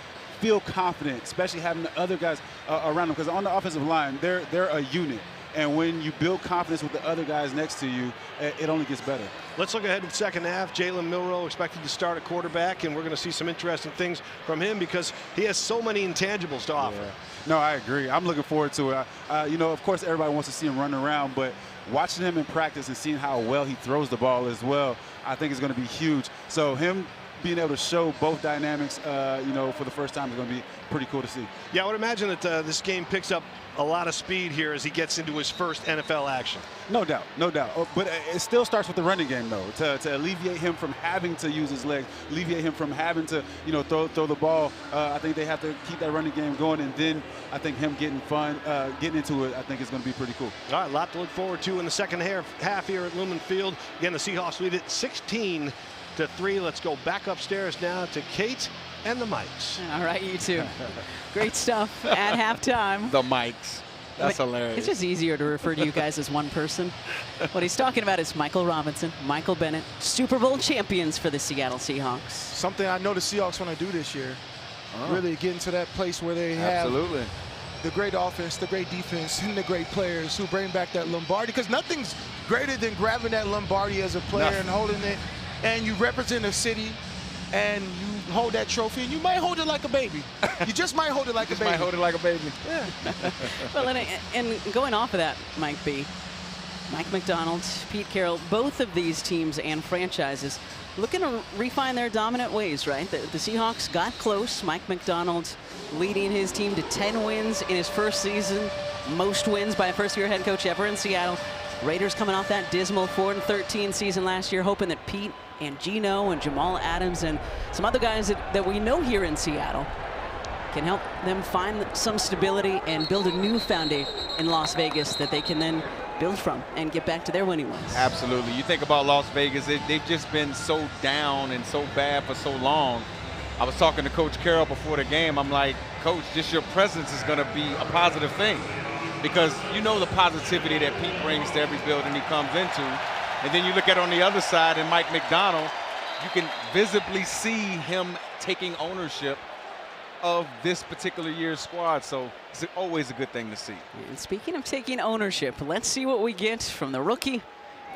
feel confident, especially having the other guys around him. Because on the offensive line, they're a unit. And when you build confidence with the other guys next to you, it only gets better. Let's look ahead to the second half. Jalen Milroe expected to start at quarterback, and we're going to see some interesting things from him because he has so many intangibles to offer. Yeah. No, I agree. I'm looking forward to it. You know, of course, everybody wants to see him run around, but watching him in practice and seeing how well he throws the ball as well, I think is going to be huge. So him being able to show both dynamics, you know, for the first time is going to be pretty cool to see. Yeah, I would imagine that this game picks up a lot of speed here as he gets into his first NFL action. No doubt, no doubt. But it still starts with the running game, though, to alleviate him from having to use his legs, alleviate him from having to, you know, throw the ball. I think they have to keep that running game going, and then I think him getting into it, I think is going to be pretty cool. All right, a lot to look forward to in the second half here at Lumen Field. Again, the Seahawks lead it 16-3. Let's go back upstairs now to Kate and the mics. All right, you two. Great stuff at halftime. The mics. That's hilarious. It's just easier to refer to you guys as one person. What he's talking about is Michael Robinson, Michael Bennett, Super Bowl champions for the Seattle Seahawks. Something I know the Seahawks want to do this year. Really get into that place where they have the great offense, the great defense, and the great players who bring back that Lombardi. Because nothing's greater than grabbing that Lombardi as a player and holding it. And you represent a city, and you hold that trophy, and you might hold it like a baby. You just might hold it like a baby. Might hold it like a baby. Yeah. Well, and going off of that, Mike B, Mike McDonald, Pete Carroll, both of these teams and franchises looking to refine their dominant ways, right? The Seahawks got close. Mike McDonald leading his team to 10 wins in his first season, most wins by a first-year head coach ever in Seattle. Raiders coming off that dismal 4-13 season last year, hoping that Pete and Geno and Jamal Adams and some other guys that we know here in Seattle can help them find some stability and build a new foundation in Las Vegas that they can then build from and get back to their winning ways. Absolutely. You think about Las Vegas, they've just been so down and so bad for so long. I was talking to Coach Carroll before the game. I'm like, Coach, just your presence is going to be a positive thing. Because you know the positivity that Pete brings to every building he comes into. And then you look at on the other side and Mike McDonald, you can visibly see him taking ownership of this particular year's squad. So it's always a good thing to see. And speaking of taking ownership, let's see what we get from the rookie,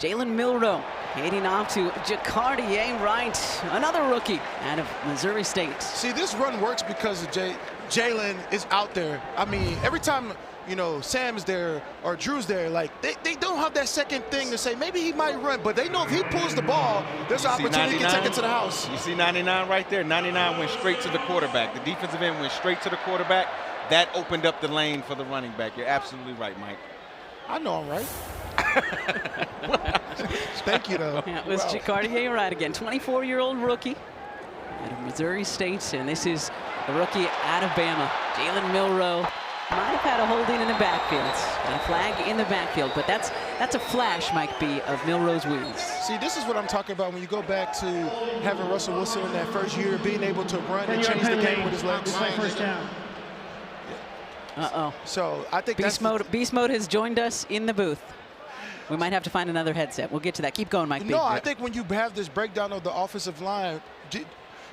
Jalen Milroe, heading off to Jacardier Wright, another rookie out of Missouri State. See, this run works because of Jalen is out there. I mean, every time, you know, Sam's there or Drew's there, like they don't have that second thing to say maybe he might run, but they know if he pulls the ball, there's an opportunity to take it to the house. You see 99 right there. 99 went straight to the quarterback. The defensive end went straight to the quarterback. That opened up the lane for the running back. You're absolutely right, Mike. I know I'm right. Thank you, though. Yeah, it was Jacardier Wright again, 24-year-old rookie out of Missouri State, and this is the rookie out of Bama, Jalen Milroe. Might have had a holding in the backfield, and a flag in the backfield, but that's a flash, Mike B, of Milroe's wins. See, this is what I'm talking about when you go back to having Russell Wilson in that first year, being able to run and change the game with his legs. First down. Uh-oh. So I think Beast Mode has joined us in the booth. We might have to find another headset. We'll get to that. Keep going, Mike B. No, I think when you have this breakdown of the offensive line,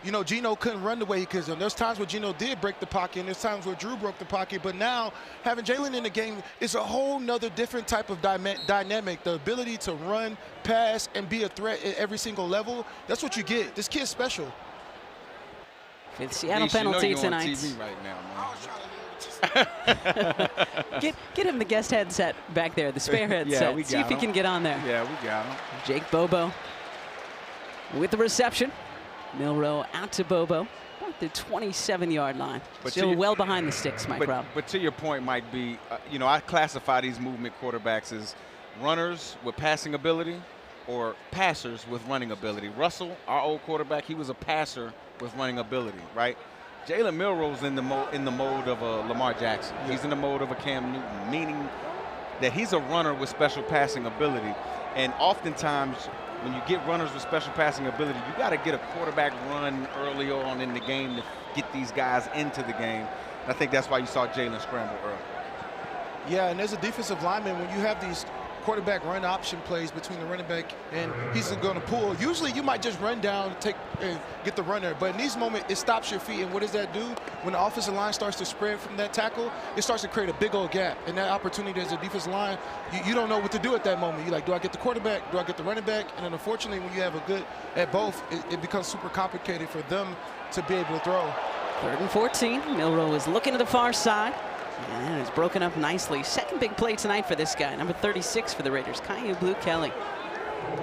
you know, Geno couldn't run the way he could. And there's times where Geno did break the pocket, and there's times where Drew broke the pocket. But now, having Jalen in the game is a whole nother different type of dynamic. The ability to run, pass, and be a threat at every single level. That's what you get. This kid's special. With Seattle penalty tonight. TV right now, man. Get him the guest headset back there, the spare headset. See if he can get on there. Yeah, we got him. Jake Bobo with the reception. Milroe out to Bobo at the 27-yard line. But still well behind the sticks, Mike Rob. But to your point, Mike B, you know, I classify these movement quarterbacks as runners with passing ability or passers with running ability. Russell, our old quarterback, he was a passer with running ability, right? Jalen Milroe's in the mode of a Lamar Jackson. He's in the mode of a Cam Newton, meaning that he's a runner with special passing ability. And oftentimes, when you get runners with special passing ability, you got to get a quarterback run early on in the game to get these guys into the game. And I think that's why you saw Jalen scramble early. Yeah, and as a defensive lineman, when you have these quarterback run option plays between the running back and he's going to pull. Usually you might just run down, take and get the runner, but in these moments it stops your feet. And what does that do? When the offensive line starts to spread from that tackle, it starts to create a big old gap. And that opportunity as a defensive line, you don't know what to do at that moment. You're like, do I get the quarterback? Do I get the running back? And then unfortunately, when you have a good at both, it becomes super complicated for them to be able to throw. 3rd and 14. Milroe is looking to the far side. And it's broken up nicely. Second big play tonight for this guy, number 36 for the Raiders, Kaya Blue Kelly.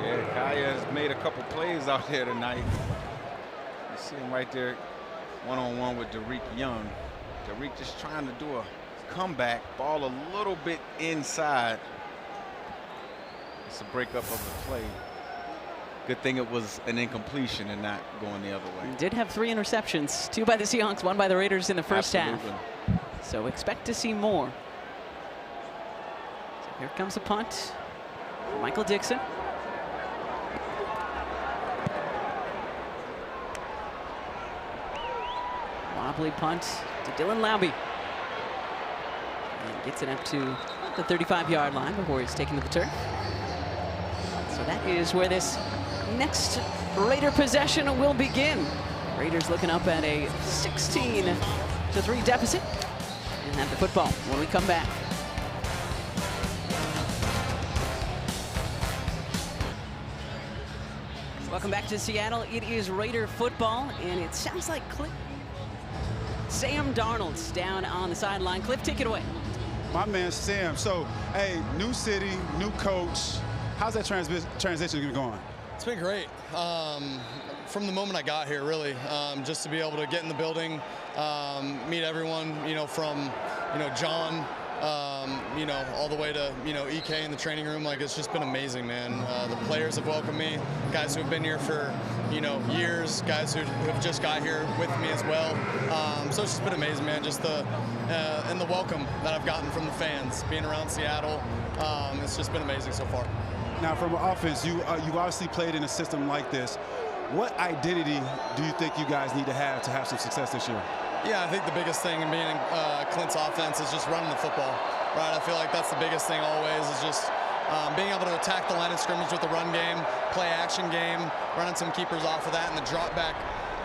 Yeah, Kaya has made a couple plays out there tonight. You see him right there, one-on-one with Derek Young. Derek just trying to do a comeback, ball a little bit inside. It's a breakup of the play. Good thing it was an incompletion and not going the other way. Did have 3 interceptions, 2 by the Seahawks, 1 by the Raiders in the first Absolutely. half. So expect to see more. So here comes a punt. Michael Dixon. Wobbly punt to Dylan Laube. And gets it up to the 35-yard line before he's taken to the turf. So that is where this next Raider possession will begin. Raiders looking up at a 16-3 deficit. And have the football when we come back. Welcome back to Seattle. It is Raider football, and it sounds like Sam Darnold's down on the sideline. Cliff, take it away. My man Sam. So, hey, new city, new coach. How's that transition going? It's been great. From the moment I got here, really, just to be able to get in the building, meet everyone, from, John, all the way to, EK in the training room. Like, it's just been amazing, man. The players have welcomed me, guys who have been here for, years, guys who have just got here with me as well. So it's just been amazing, man. Just and the welcome that I've gotten from the fans, being around Seattle. It's just been amazing so far. Now, from an offense, you obviously played in a system like this. What identity do you think you guys need to have some success this year? Yeah, I think the biggest thing in being in Clint's offense is just running the football, right? I feel like that's the biggest thing always is just being able to attack the line of scrimmage with the run game, play action game, running some keepers off of that, and the drop back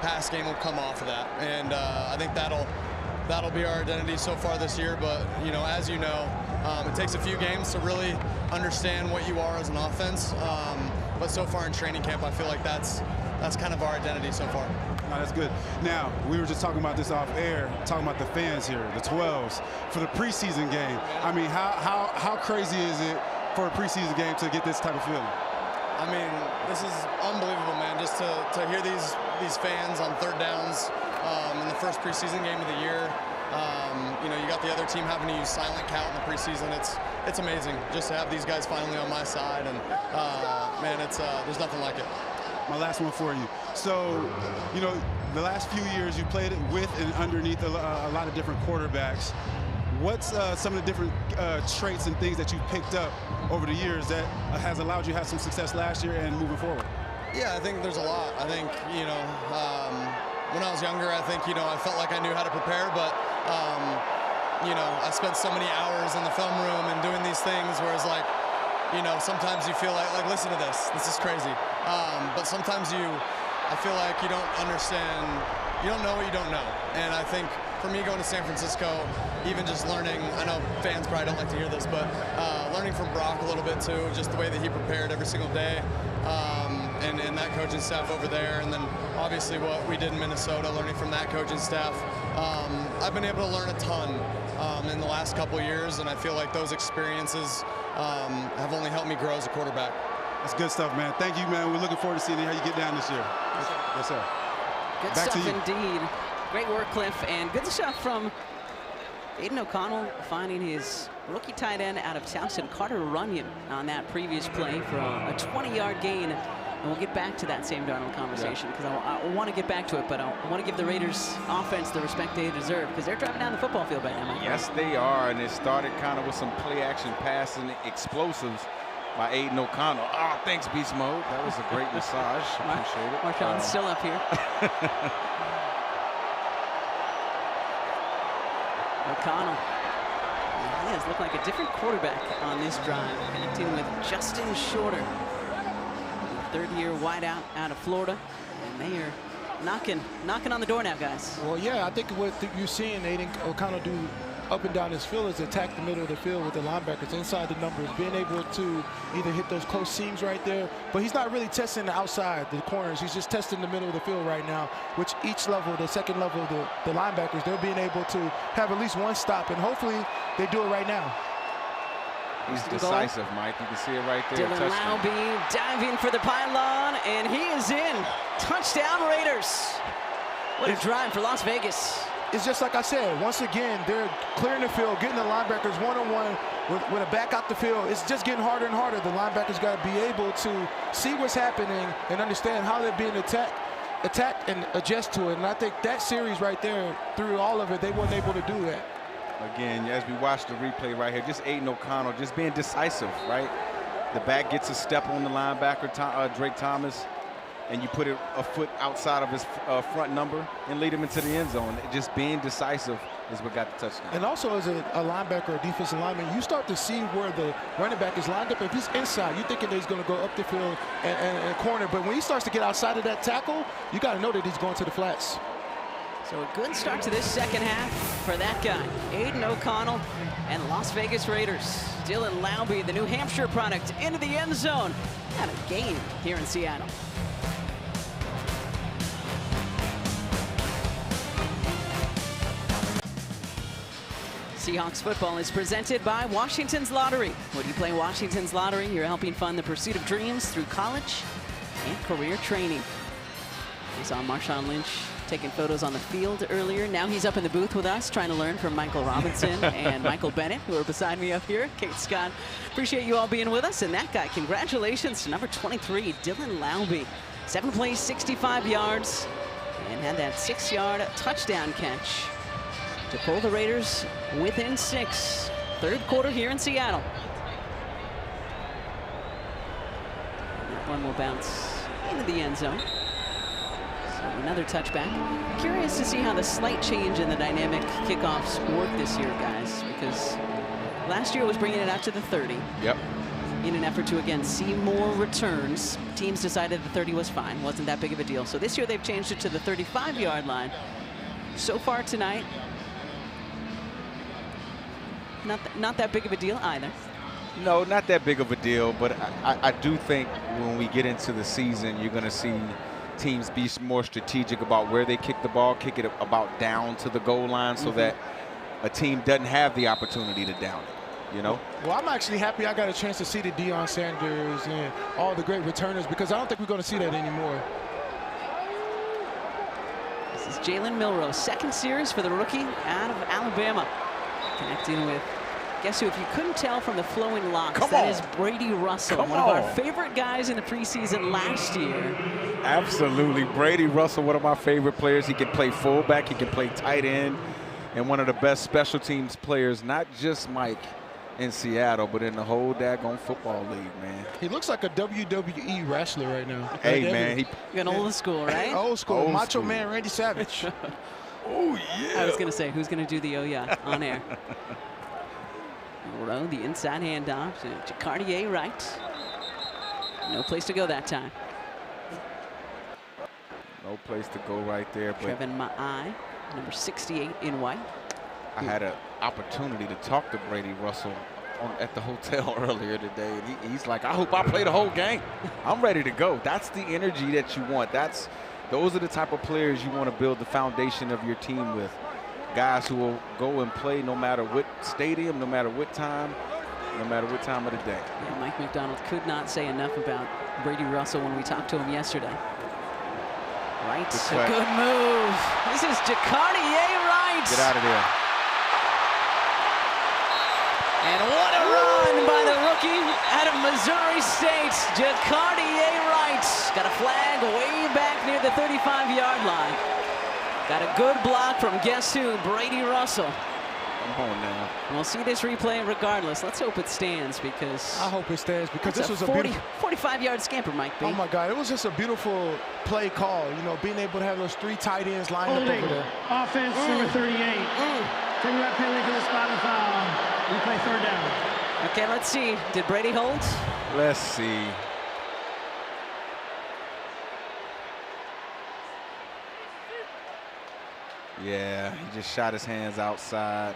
pass game will come off of that. And I think that'll be our identity so far this year. But, as you know, it takes a few games to really understand what you are as an offense. But so far in training camp, I feel like that's kind of our identity so far. No, that's good. Now, we were just talking about this off air, talking about the fans here, the 12s, for the preseason game. I mean, how crazy is it for a preseason game to get this type of feeling? I mean, this is unbelievable, man, just to hear these fans on third downs in the first preseason game of the year. You got the other team having to use silent count in the preseason. It's amazing just to have these guys finally on my side, and man, there's nothing like it. My last one for you. So, the last few years you played it with and underneath a lot of different quarterbacks. What's some of the different traits and things that you've picked up over the years that has allowed you to have some success last year and moving forward? Yeah, I think there's a lot. I think, when I was younger, I think, I felt like I knew how to prepare, but, I spent so many hours in the film room and doing these things, whereas sometimes you feel like listen to this is crazy. But sometimes I feel like you don't understand, you don't know what you don't know. And I think for me going to San Francisco, even just learning, I know fans probably don't like to hear this, but learning from Brock a little bit too, just the way that he prepared every single day, and that coaching staff over there, and then obviously what we did in Minnesota, learning from that coaching staff. I've been able to learn a ton in the last couple years, and I feel like those experiences have only helped me grow as a quarterback. That's good stuff, man. Thank you, man. We're looking forward to seeing how you get down this year. Yes, sir. Good Back stuff to you. indeed. Great work, Cliff, and good stuff from Aiden O'Connell finding his rookie tight end out of Townsend, Carter Runyon, on that previous play for a 20-yard gain. And we'll get back to that Sam Darnold conversation because I want to get back to it, but I want to give the Raiders offense the respect they deserve because they're driving down the football field right now. Yes, they are, and it started kind of with some play-action passing explosives by Aiden O'Connell. Oh, thanks, Beast Mode. That was a great massage. Appreciate it. Marshawn's still up here. O'Connell He has looked like a different quarterback on this drive, connecting with Justin Shorter, third-year wideout out of Florida, and they are knocking on the door now, guys. Well, yeah, I think what you're seeing Aiden kind of do up and down this field is attack the middle of the field with the linebackers inside the numbers, being able to either hit those close seams right there, but he's not really testing the outside, the corners. He's just testing the middle of the field right now, which each level, the second level, the linebackers, they're being able to have at least one stop, and hopefully they do it right now. He's decisive, Mike. You can see it right there. Dylan Laube diving for the pylon, and he is in. Touchdown, Raiders. What a drive for Las Vegas. It's just like I said, once again, they're clearing the field, getting the linebackers one-on-one with a back out the field. It's just getting harder and harder. The linebackers got to be able to see what's happening and understand how they're being attacked and adjust to it. And I think that series right there, through all of it, they weren't able to do that. Again, as we watch the replay right here, just Aiden O'Connell just being decisive, right? The back gets a step on the linebacker, Drake Thomas, and you put a foot outside of his front number and lead him into the end zone. Just being decisive is what got the touchdown. And also as a linebacker or defensive lineman, you start to see where the running back is lined up. If he's inside, you're thinking that he's going to go up the field and corner. But when he starts to get outside of that tackle, you got to know that he's going to the flats. So a good start to this second half for that guy, Aiden O'Connell and Las Vegas Raiders. Dylan Laube, the New Hampshire product, into the end zone. Had a game here in Seattle. Seahawks football is presented by Washington's Lottery. When you play Washington's Lottery, you're helping fund the pursuit of dreams through college and career training. We saw Marshawn Lynch taking photos on the field earlier. Now he's up in the booth with us, trying to learn from Michael Robinson and Michael Bennett, who are beside me up here. Kate Scott, appreciate you all being with us. And that guy, congratulations to number 23, Dylan Laube. 7 plays, 65 yards, and had that 6-yard touchdown catch to pull the Raiders within 6. Third quarter here in Seattle. And that one will bounce into the end zone. So another touchback. Curious to see how the slight change in the dynamic kickoffs work this year, guys, because last year was bringing it out to the 30. Yep. In an effort to, again, see more returns. Teams decided the 30 was fine, wasn't that big of a deal. So this year they've changed it to the 35-yard line. So far tonight, not that big of a deal either. No, not that big of a deal, but I do think when we get into the season, you're going to see teams be more strategic about where they kick the ball, kick it about down to the goal line so that a team doesn't have the opportunity to down it, you know? Well, I'm actually happy I got a chance to see the Deion Sanders and all the great returners, because I don't think we're going to see that anymore. This is Jalen Milroe, second series for the rookie out of Alabama. Connecting with, guess who, if you couldn't tell from the flowing locks, that is Brady Russell, one of our favorite guys in the preseason last year. Absolutely. Brady Russell, one of my favorite players. He can play fullback, he can play tight end, and one of the best special teams players, not just Mike in Seattle, but in the whole daggone football league, man. He looks like a WWE wrestler right now. Hey, man. You're an old school, right? Old school. Old Macho school. Man Randy Savage. Oh, yeah. I was going to say, who's going to do the oh yeah on air? Rowe, the inside handoff to Cartier right. No place to go that time. No place to go right there. But Trevin Ma'ai, number 68 in white. I had an opportunity to talk to Brady Russell at the hotel earlier today, and he's like, I hope I play the whole game. I'm ready to go. That's the energy that you want. Those are the type of players you want to build the foundation of your team with. Guys who will go and play no matter what stadium, no matter what time of the day. Yeah, Mike McDonald could not say enough about Brady Russell when we talked to him yesterday. Right, a good move. This is Jacardier Wright. Get out of there. And what a run by the rookie out of Missouri State, Jacardier Wright. Got a flag way back near the 35-yard line. Got a good block from guess who, Brady Russell. Come on now. We'll see this replay regardless. Let's hope it stands, because I hope it stands, because this was a 45-yard scamper, Mike B. Oh my God, it was just a beautiful play call. You know, being able to have those 3 tight ends lined up over there. Offense number 38. 10-yard penalty for the spot and foul. Replay third down. Okay, let's see. Did Brady hold? Let's see. Yeah, he just shot his hands outside.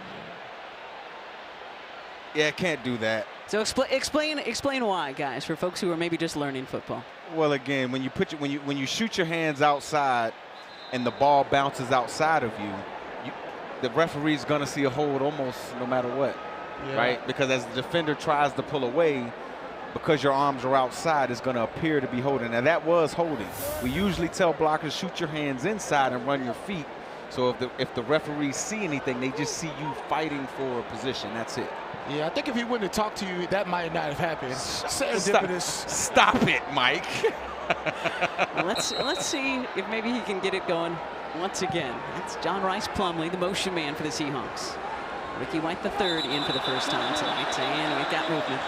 Yeah, can't do that. So explain why, guys, for folks who are maybe just learning football. Well, again, when you shoot your hands outside and the ball bounces outside of you, the referee's gonna see a hold almost no matter what, right? Because as the defender tries to pull away, because your arms are outside, it's gonna appear to be holding. And that was holding. We usually tell blockers shoot your hands inside and run your feet. So if the referees see anything, they just see you fighting for a position. That's it. Yeah, I think if he wouldn't have talked to you, that might not have happened. Stop it, Mike. Well, let's see if maybe he can get it going once again. That's John Rice Plumlee, the motion man for the Seahawks. Ricky White III in for the first time tonight, and we've got movement.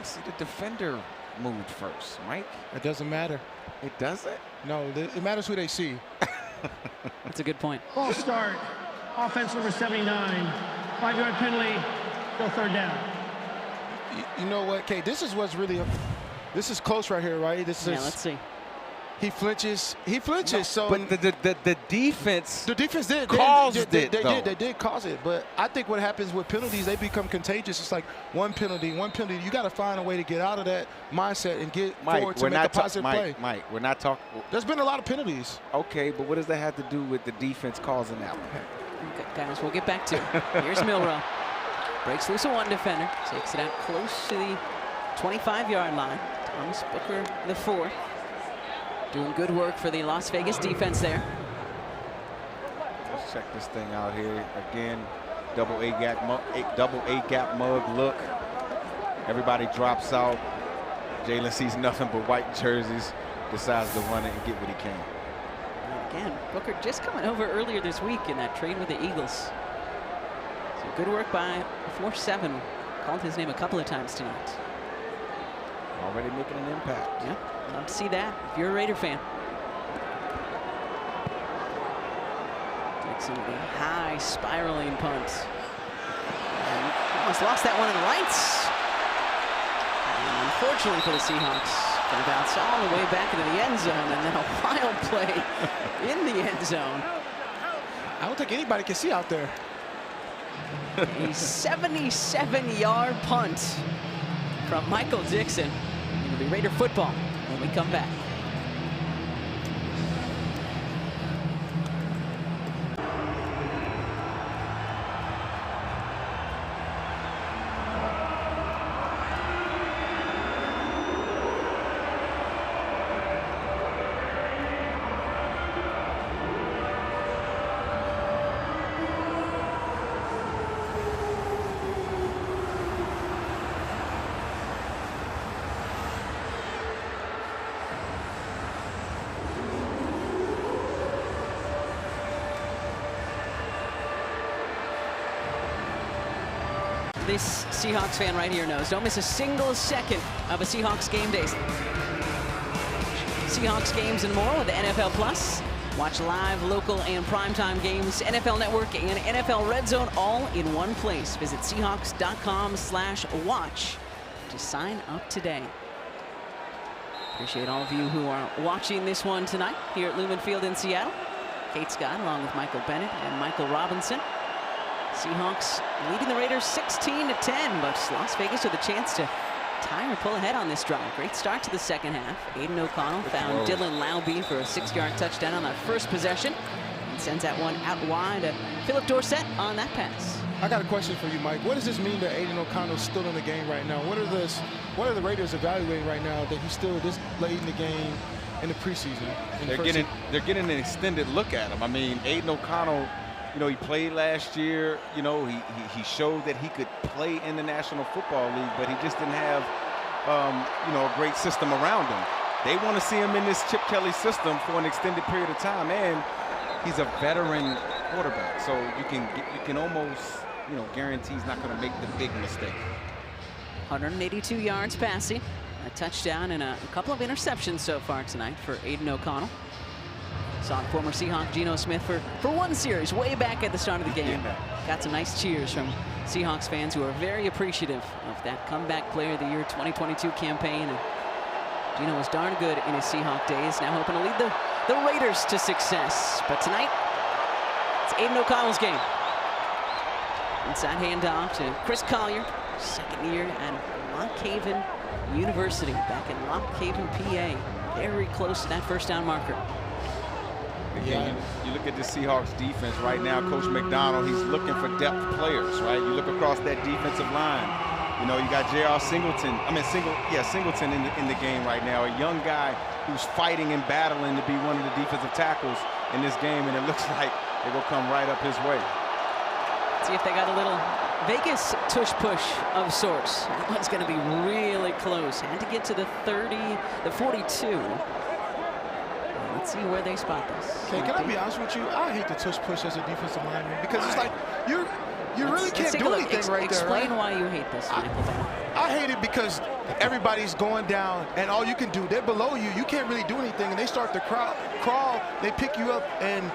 See, the defender moved first, Mike. It doesn't matter. It doesn't? No, it matters who they see. That's a good point. Ball start. Offense number 79. 5-yard penalty. Still third down. You know what, Kate? This is what's really. This is close right here, right? This is. Yeah, let's see. He flinches. He flinches. No, so but the defense. The defense did caused it. They did cause it. But I think what happens with penalties, they become contagious. It's like one penalty. You got to find a way to get out of that mindset and get forward to make a positive play. Mike, we're not talking. There's been a lot of penalties. Okay, but what does that have to do with the defense causing that one? Okay, guys, we'll get back to it. Here's Milrow. Breaks loose a one defender. Takes it out close to the 25-yard line. Thomas Booker, the fourth. Doing good work for the Las Vegas defense there. Let's check this thing out here again. Double A gap mug look. Everybody drops out. Jalen sees nothing but white jerseys. Decides to run it and get what he can. And again, Booker just coming over earlier this week in that trade with the Eagles. So good work by 4-7. Called his name a couple of times tonight. Already making an impact. Yeah, love to see that if you're a Raider fan. Takes some of the high spiraling punts. And almost lost that one in the rights. And unfortunately for the Seahawks, gonna bounce all the way back into the end zone, and then a wild play in the end zone. I don't think anybody can see out there. A 77-yard punt from Michael Dixon. It'll be Raider football when we come back. This Seahawks fan right here knows. Don't miss a single second of a Seahawks game day. Seahawks games and more with NFL Plus. Watch live, local, and primetime games, NFL Network, and NFL Red Zone all in one place. Visit Seahawks.com/watch to sign up today. Appreciate all of you who are watching this one tonight here at Lumen Field in Seattle. Kate Scott along with Michael Bennett and Michael Robinson. Seahawks leading the Raiders 16-10, but Las Vegas with a chance to tie or pull ahead on this drive. Great start to the second half. Aiden O'Connell found Dylan Laube for a 6-yard touchdown on that first possession. And sends that one out wide to Philip Dorsett on that pass. I got a question for you, Mike. What does this mean that Aiden O'Connell's still in the game right now? What are the Raiders evaluating right now that he's still this late in the game in the preseason? They're getting an extended look at him. I mean, Aiden O'Connell, you know, he played last year. You know, he showed that he could play in the National Football League, but he just didn't have, you know, a great system around him. They want to see him in this Chip Kelly system for an extended period of time, and he's a veteran quarterback, so you can almost, you know, guarantee he's not going to make the big mistake. 182 yards passing, a touchdown, and a couple of interceptions so far tonight for Aiden O'Connell. Saw former Seahawk Geno Smith for one series way back at the start of the game. Got some nice cheers from Seahawks fans who are very appreciative of that Comeback Player of the Year 2022 campaign. And Geno was darn good in his Seahawk days, now hoping to lead the Raiders to success. But tonight, it's Aiden O'Connell's game. Inside handoff to Chris Collier, second year at Lock Haven University, back in Lock Haven, PA. Very close to that first down marker. Again, you look at the Seahawks defense right now, Coach McDonald, he's looking for depth players, right? You look across that defensive line. You know, you got J.R. Singleton in the game right now, a young guy who's fighting and battling to be one of the defensive tackles in this game, and it looks like they're going to come right up his way. See if they got a little Vegas tush-push of sorts. That one's going to be really close. Had to get to the 30, the 42. Let's see where they spot this. Okay, can I be honest with you? I hate the tush-push as a defensive lineman because it's like you really can't do anything right there. Explain why you hate this, Michael. I hate it because everybody's going down, and all you can do, they're below you. You can't really do anything, and they start to crawl. They pick you up, and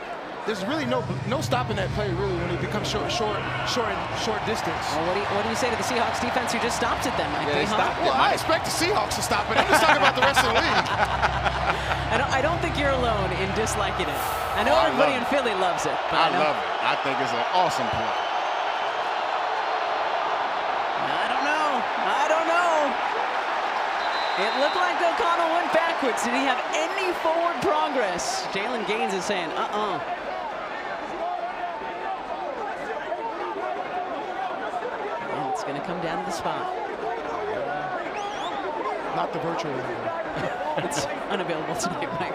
there's really no stopping that play really when it becomes short distance. Well, what do you say to the Seahawks defense who just stopped it then, Mike? Yeah, they stopped it. Well, I expect the Seahawks to stop it. I'm just talking about the rest of the league. I don't think you're alone in disliking it. I know everybody in Philly loves it. But I love it. I think it's an awesome play. I don't know. It looked like O'Connell went backwards. Did he have any forward progress? Jalen Gaines is saying, And it's going to come down to the spot. Not the virtual one. It's unavailable tonight, Mike.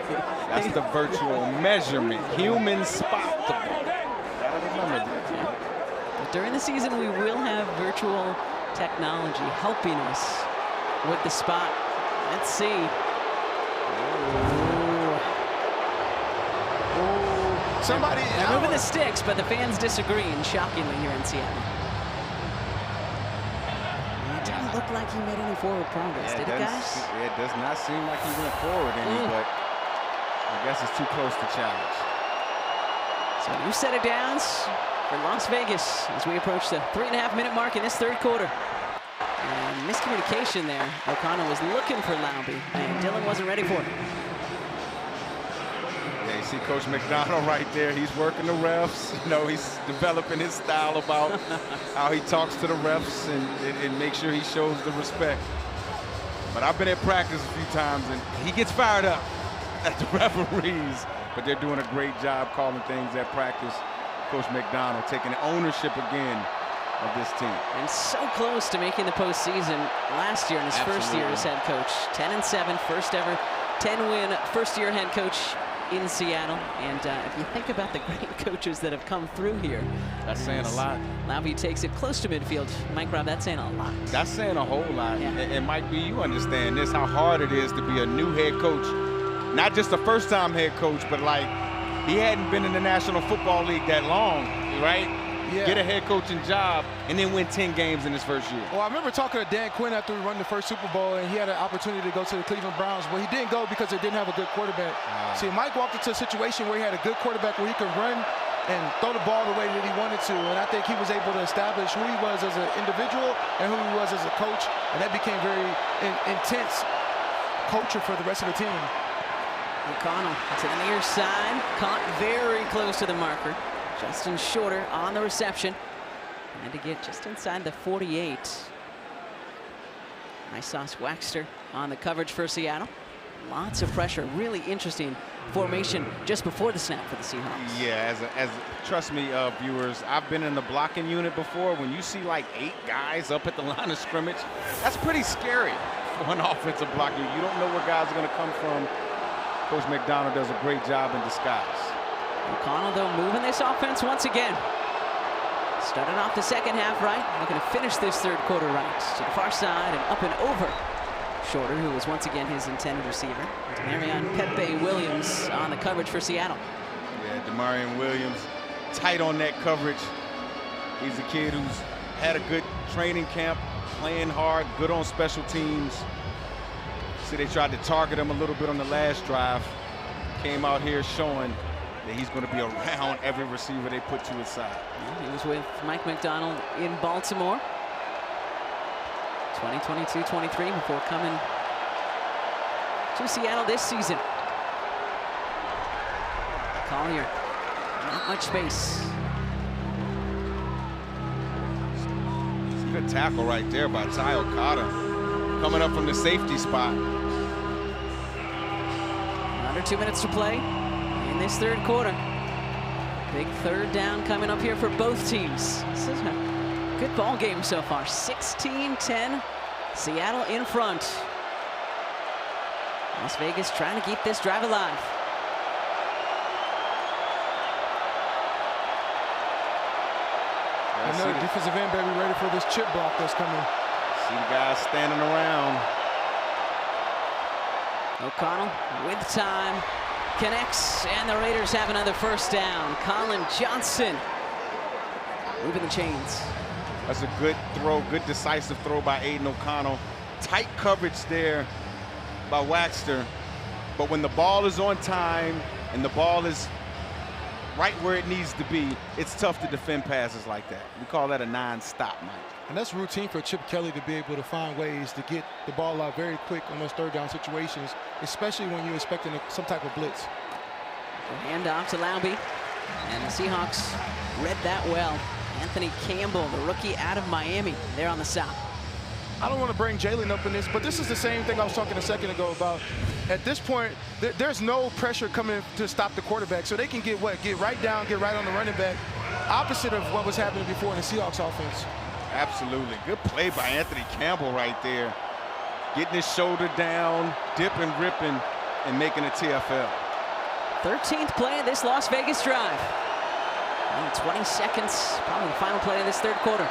That's the virtual measurement. Human spot the ball. Gotta remember that. During the season, we will have virtual technology helping us with the spot. Let's see. Somebody they're moving the sticks, but the fans disagreeing, shockingly, here in Seattle. It didn't look like he made any forward progress, did it, guys? It does not seem like he went forward any, but I guess it's too close to challenge. So new set of downs for Las Vegas as we approach the 3.5-minute mark in this third quarter. And miscommunication there. O'Connell was looking for Laube, and Dillon wasn't ready for it. Yeah, you see Coach McDonald right there. He's working the refs. You know, he's developing his style about how he talks to the refs and make sure he shows the respect. But I've been at practice a few times, and he gets fired up at the referees. But they're doing a great job calling things at practice. Coach McDonald taking ownership again of this team. And so close to making the postseason last year in his first year as head coach. 10-7, first ever 10-win first-year head coach in Seattle. And if you think about the great coaches that have come through here, that's saying a lot. Laube takes it close to midfield. Mike Robb, that's saying a lot. That's saying a whole lot. Yeah. And Mike B, you understand this, how hard it is to be a new head coach. Not just a first-time head coach, but like he hadn't been in the National Football League that long, right? Yeah. Get a head coaching job and then win 10 games in his first year. Well, I remember talking to Dan Quinn after we won the first Super Bowl, and he had an opportunity to go to the Cleveland Browns. Well, he didn't go because they didn't have a good quarterback. See, Mike walked into a situation where he had a good quarterback where he could run and throw the ball the way that he wanted to, and I think he was able to establish who he was as an individual and who he was as a coach, and that became very intense culture for the rest of the team. O'Connell to the near side, caught very close to the marker. Justin Shorter on the reception. Had to get just inside the 48. Nice sauce Waxter on the coverage for Seattle. Lots of pressure, really interesting formation just before the snap for the Seahawks. Yeah, as trust me, viewers, I've been in the blocking unit before. When you see like 8 guys up at the line of scrimmage, that's pretty scary for an offensive blocker. You don't know where guys are going to come from. Coach McDonald does a great job in disguise. O'Connell, though, moving this offense once again. Started off the second half right, looking to finish this third quarter right. To the far side and up and over. Shorter, who was once again his intended receiver. Demarion Pepe Williams on the coverage for Seattle. Yeah, Demarion Williams, tight on that coverage. He's a kid who's had a good training camp, playing hard, good on special teams. See, they tried to target him a little bit on the last drive. Came out here showing that he's going to be around every receiver they put to his side. He was with Mike McDonald in Baltimore 2022-23 before coming to Seattle this season. Collier, not much space. It's a good tackle right there by Ty Okada, coming up from the safety spot. Under 2 minutes to play in this third quarter. Big third down coming up here for both teams. This is a good ball game so far. 16-10, Seattle in front. Las Vegas trying to keep this drive alive. Another defensive end, baby, ready for this chip block that's coming. See the guys standing around. O'Connell with time, connects, and the Raiders have another first down. Colin Johnson moving the chains. That's a good throw, good decisive throw by Aiden O'Connell. Tight coverage there by Waxter. But when the ball is on time and the ball is right where it needs to be, it's tough to defend passes like that. We call that a non-stop, Mike. And that's routine for Chip Kelly to be able to find ways to get the ball out very quick on those third down situations, especially when you're expecting some type of blitz. Hand off to Laube, and the Seahawks read that well. Anthony Campbell, the rookie out of Miami, there on the stop. I don't want to bring Jalen up in this, but this is the same thing I was talking a second ago about. At this point, there's no pressure coming to stop the quarterback, so they can get right down, get right on the running back, opposite of what was happening before in the Seahawks offense. Absolutely. Good play by Anthony Campbell right there. Getting his shoulder down, dipping, ripping, and making a TFL. 13th play of this Las Vegas drive. And 20 seconds, probably the final play of this third quarter.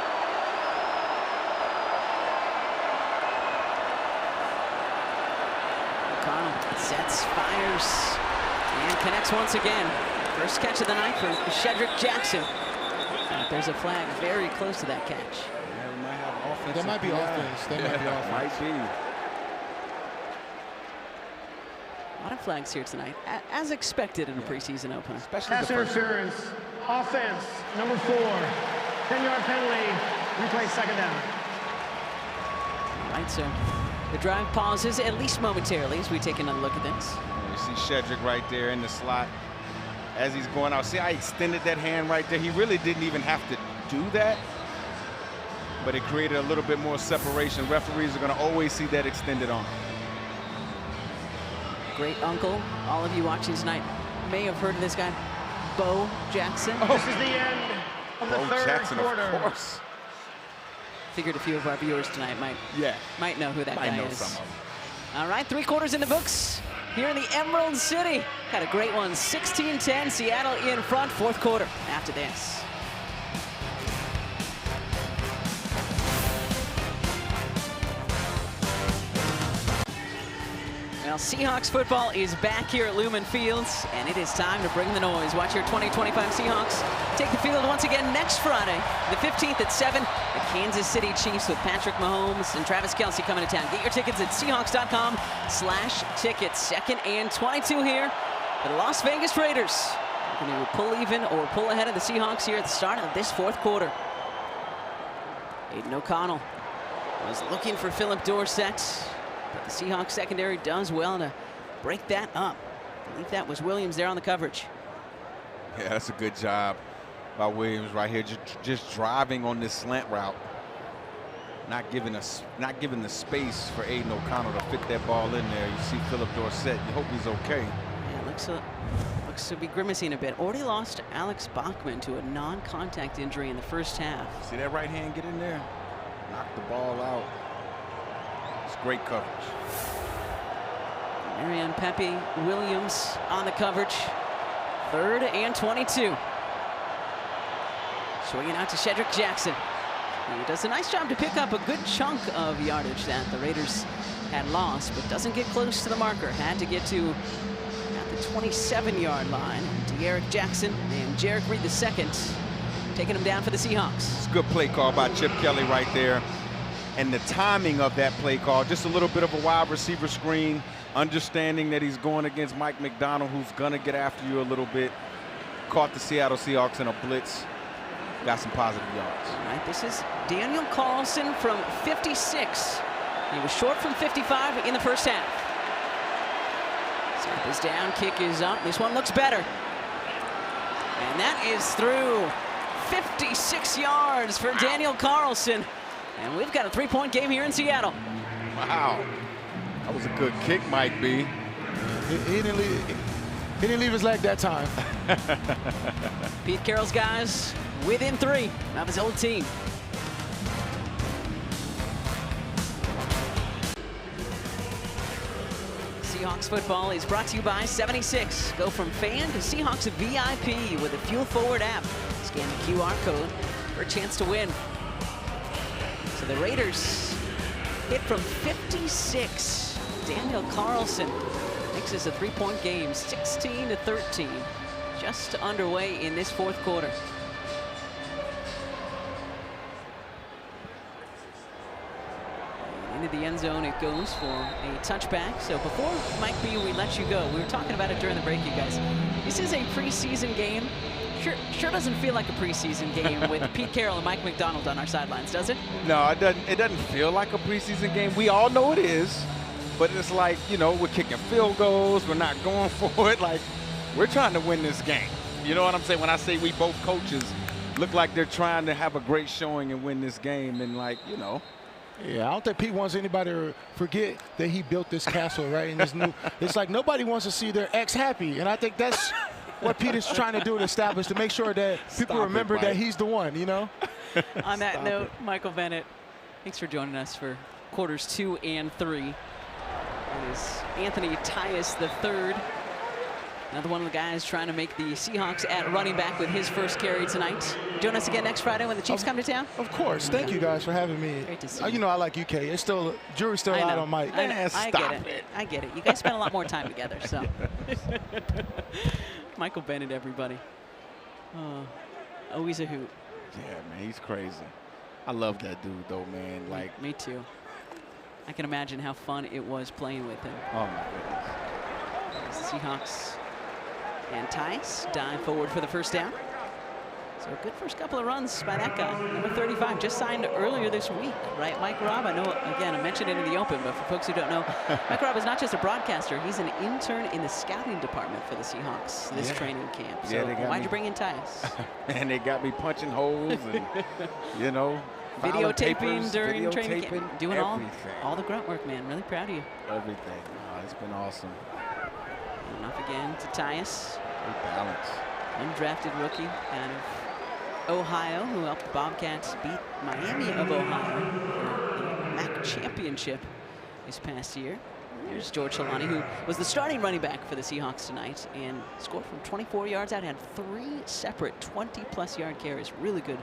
O'Connell sets, fires, and connects once again. First catch of the night for Shedrick Jackson. There's a flag very close to that catch. Yeah, we might have offense. That might be offense. That might be offense. Might be. A lot of flags here tonight, as expected in a preseason opener. Especially Pass the first. interference, offense, number 4, 10-yard penalty, replay second down. All right, so the drive pauses at least momentarily as we take another look at this. You see Shedrick right there in the slot as he's going out. See how he extended that hand right there? He really didn't even have to do that, but it created a little bit more separation. Referees are going to always see that extended arm. Great uncle, all of you watching tonight may have heard of this guy, Bo Jackson. This is the end of the Bo third Jackson, quarter. of course. Figured a few of our viewers tonight might know who that guy is. Some of them. All right, 3 quarters in the books here in the Emerald City. Got a great one, 16-10, Seattle in front, fourth quarter after this. Well, Seahawks football is back here at Lumen Fields, and it is time to bring the noise. Watch your 2025 Seahawks take the field once again next Friday, the 15th at 7, the Kansas City Chiefs with Patrick Mahomes and Travis Kelce coming to town. Get your tickets at Seahawks.com/tickets. Second and 22 here for the Las Vegas Raiders. Going to pull even or pull ahead of the Seahawks here at the start of this fourth quarter. Aiden O'Connell was looking for Philip Dorsett, but the Seahawks secondary does well to break that up. I believe that was Williams there on the coverage. Yeah, that's a good job by Williams right here, just driving on this slant route, not giving the space for Aiden O'Connell to fit that ball in there. You see Philip Dorsett, you hope he's okay. Yeah, looks to be grimacing a bit. Already lost Alex Bachman to a non-contact injury in the first half. See that right hand get in there? Knock the ball out. It's great coverage. Marion Pepe Williams on the coverage. Third and 22. Swinging out to Shedrick Jackson. He does a nice job to pick up a good chunk of yardage that the Raiders had lost, but doesn't get close to the marker. Had to get to at the 27-yard line. De'Aaron Jackson and Jarek Reed II taking him down for the Seahawks. It's a good play call by Chip Kelly right there. And the timing of that play call, just a little bit of a wide receiver screen, understanding that he's going against Mike McDonald, who's going to get after you a little bit. caught the Seattle Seahawks in a blitz, got some positive yards. All right, this is Daniel Carlson from 56. He was short from 55 in the first half. Snap is down, kick is up. This one looks better. And that is through 56 yards for Daniel Carlson. And we've got a 3-point game here in Seattle. Wow. That was a good kick, Mike B. He didn't leave his leg that time. Pete Carroll's guys within 3 of his whole team. Seahawks football is brought to you by 76. Go from fan to Seahawks VIP with the Fuel Forward app. Scan the QR code for a chance to win. So the Raiders hit from 56. Daniel Carlson makes this a 3-point game, 16-13. Just underway in this fourth quarter. Into the end zone it goes for a touchback. So before, Mike B, we let you go, we were talking about it during the break, you guys. This is a preseason game. Sure doesn't feel like a preseason game with Pete Carroll and Mike McDonald on our sidelines, does it? No, it doesn't feel like a preseason game. We all know it is, but it's like, you know, we're kicking field goals, we're not going for it. Like, we're trying to win this game. You know what I'm saying? When I say we both coaches look like they're trying to have a great showing and win this game, and like, you know. Yeah, I don't think Pete wants anybody to forget that he built this castle, right? And this new, it's like nobody wants to see their ex happy, and I think that's what Pete is trying to do to establish, to make sure that people remember that he's the one, you know? On that note, Michael Bennett, thanks for joining us for quarters 2 and 3. It is Anthony Tyus III. Another one of the guys trying to make the Seahawks at running back with his first carry tonight. Join us again next Friday when the Chiefs come to town. Of course. Thank you guys for having me. Great to see you. You know I like UK. It's still, jury's still out on Mike. I get it. You guys spend a lot more time together, so. Michael Bennett, everybody. Always a hoot. Yeah, man, he's crazy. I love that dude, though, man. Like, me too. I can imagine how fun it was playing with him. Oh, my goodness. Seahawks and Tyus dive forward for the first down. So a good first couple of runs by that guy. Number 35, just signed earlier this week, right, Mike Robb? I know, again, I mentioned it in the open, but for folks who don't know, Mike Robb is not just a broadcaster. He's an intern in the scouting department for the Seahawks this training camp. So why'd you bring in Tyus? And they got me punching holes and, you know, videotaping during training camp. Doing everything. all the grunt work, man. Really proud of you. Everything. Oh, it's been awesome. And off again to Tyus. Good balance. Undrafted rookie out of Ohio, who helped the Bobcats beat Miami of Ohio for the MAC championship this past year. Here's George Holani, who was the starting running back for the Seahawks tonight and scored from 24 yards out, had 3 separate 20-plus yard carries. Really good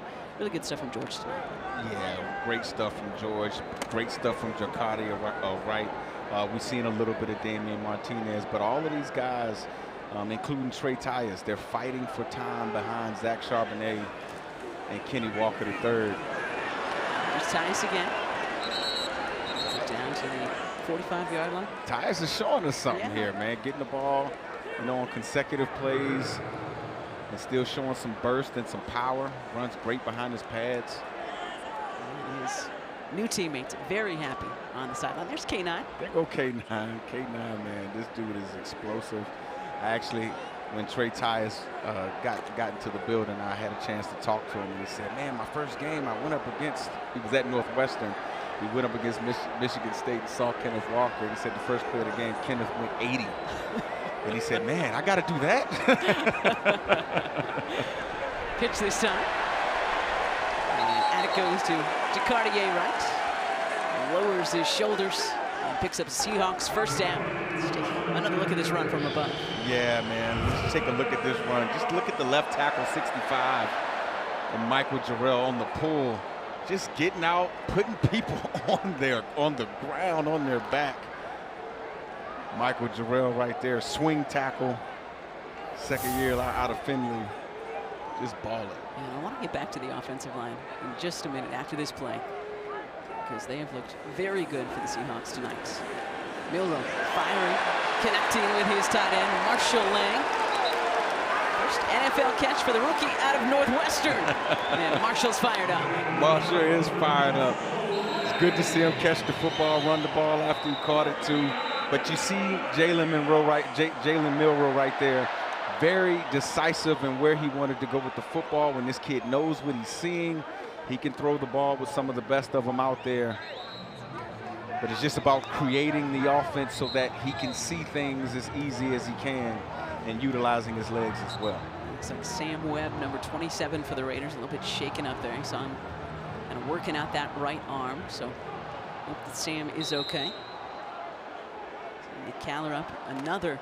stuff from George tonight. Yeah, great stuff from George. Great stuff from Jacardi Wright. We've seen a little bit of Damian Martinez, but all of these guys, including Trey Tyus, they're fighting for time behind Zach Charbonnet and Kenny Walker III. There's Tyus again. Down to the 45-yard line. Tyus is showing us something here, man. Getting the ball, you know, on consecutive plays and still showing some burst and some power. Runs great behind his pads. And his new teammates very happy on the sideline. There's K9. There go K9. K9, man. This dude is explosive. I actually, when Trey Tyus got into the building, I had a chance to talk to him, and he said, man, my first game, I went up against, he was at Northwestern. He went up against Michigan State and saw Kenneth Walker. He said the first play of the game, Kenneth went 80. And he said, man, I got to do that. Pitch this time. And it goes to Jacardi Wright. Lowers his shoulders and picks up Seahawks first down. Let's take another look at this run from above. Yeah, man. Let's take a look at this run. Just look at the left tackle, 65. And Michael Jarrell on the pull. Just getting out, putting people on the ground, on their back. Michael Jarrell right there, swing tackle. Second year out of Finley. Just balling. And I want to get back to the offensive line in just a minute after this play, because they have looked very good for the Seahawks tonight. Milroe firing, connecting with his tight end, Marshall Lang. First NFL catch for the rookie out of Northwestern. And Marshall's fired up. Marshall is fired up. It's good to see him catch the football, run the ball after he caught it too. But you see Jalen Milroe right there, very decisive in where he wanted to go with the football. When this kid knows what he's seeing, he can throw the ball with some of the best of them out there. But it's just about creating the offense so that he can see things as easy as he can and utilizing his legs as well. Looks like Sam Webb, number 27 for the Raiders, a little bit shaken up there. You saw him kind of working out that right arm, so hope that Sam is okay. Caller up, another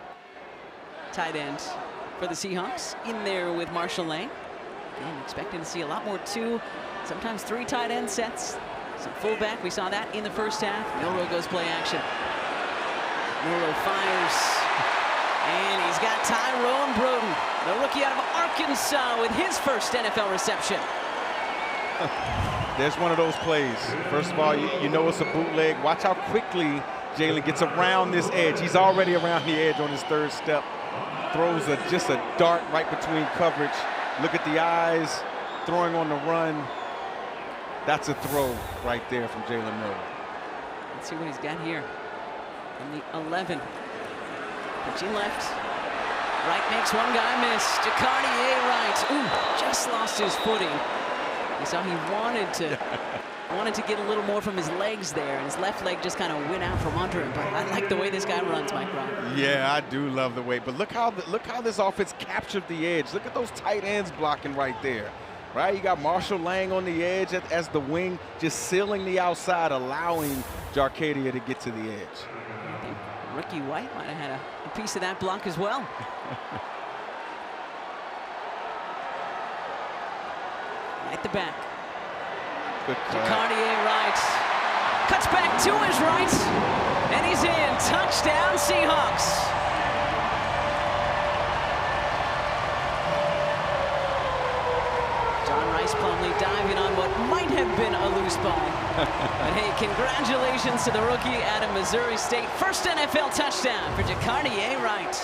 tight end for the Seahawks in there with Marshall Lane. Again, expecting to see a lot more 2, sometimes 3 tight end sets. Some fullback, we saw that in the first half. Milroe goes play action. Milroe fires, and he's got Tyrone Broden, the rookie out of Arkansas, with his first NFL reception. There's one of those plays. First of all, you know it's a bootleg. Watch how quickly Jalen gets around this edge. He's already around the edge on his 3rd step. Throws just a dart right between coverage. Look at the eyes, throwing on the run. That's a throw right there from Jalen Milroe. Let's see what he's got here. From the 11. Pitching left. Right makes one guy miss. Jacardier right. Ooh, just lost his footing. You saw he wanted to get a little more from his legs there, and his left leg just kind of went out from under him. But I like the way this guy runs, Mike Brown. Yeah, I do love the way. But look how this offense captured the edge. Look at those tight ends blocking right there. Right, you got Marshall laying on the edge as the wing, just sealing the outside, allowing Jacardier to get to the edge. I think Ricky White might have had a piece of that block as well. At the back. Jacardier right. Cuts back to his right, and he's in. Touchdown, Seahawks. Plumlee diving on what might have been a loose ball. But hey, congratulations to the rookie out of Missouri State. First NFL touchdown for Jacardier Wright.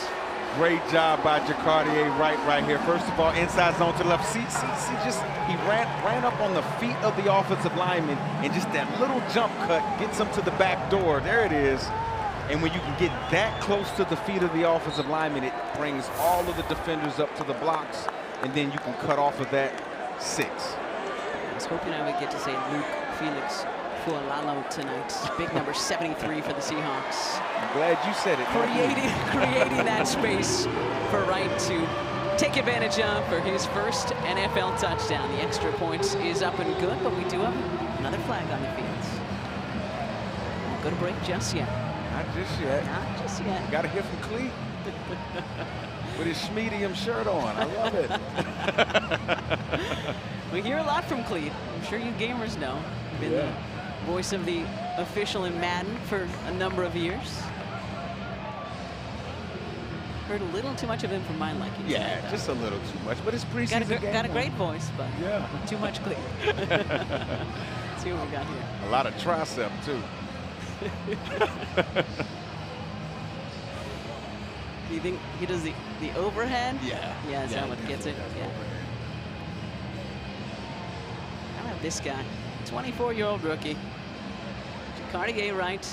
Great job by Jacardier Wright right here. First of all, inside zone to the left. See, he ran up on the feet of the offensive lineman, and just that little jump cut gets him to the back door. There it is. And when you can get that close to the feet of the offensive lineman, it brings all of the defenders up to the blocks, and then you can cut off of that 6. I was hoping I would get to say Luke Felix Fualalo tonight. Big number 73 for the Seahawks. I'm glad you said it. Creating that space for Wright to take advantage of for his first NFL touchdown. The extra points is up and good, but we do have another flag on the field. Won't go to break just yet. Not just yet. Not just yet. Got to hear from Clee. With his Schmedium shirt on. I love it. We hear a lot from Cleet. I'm sure you gamers know. Been the voice of the official in Madden for a number of years. Heard a little too much of him for my liking. Yeah, just a little too much. But it's preseason game. Got a great voice, but too much Cleet. Let's see what we got here. A lot of tricep, too. Do you think he does the overhead? Yeah. Yeah, is that what gets it? Yeah. How about this guy? 24-year-old rookie. Jacardier Wright,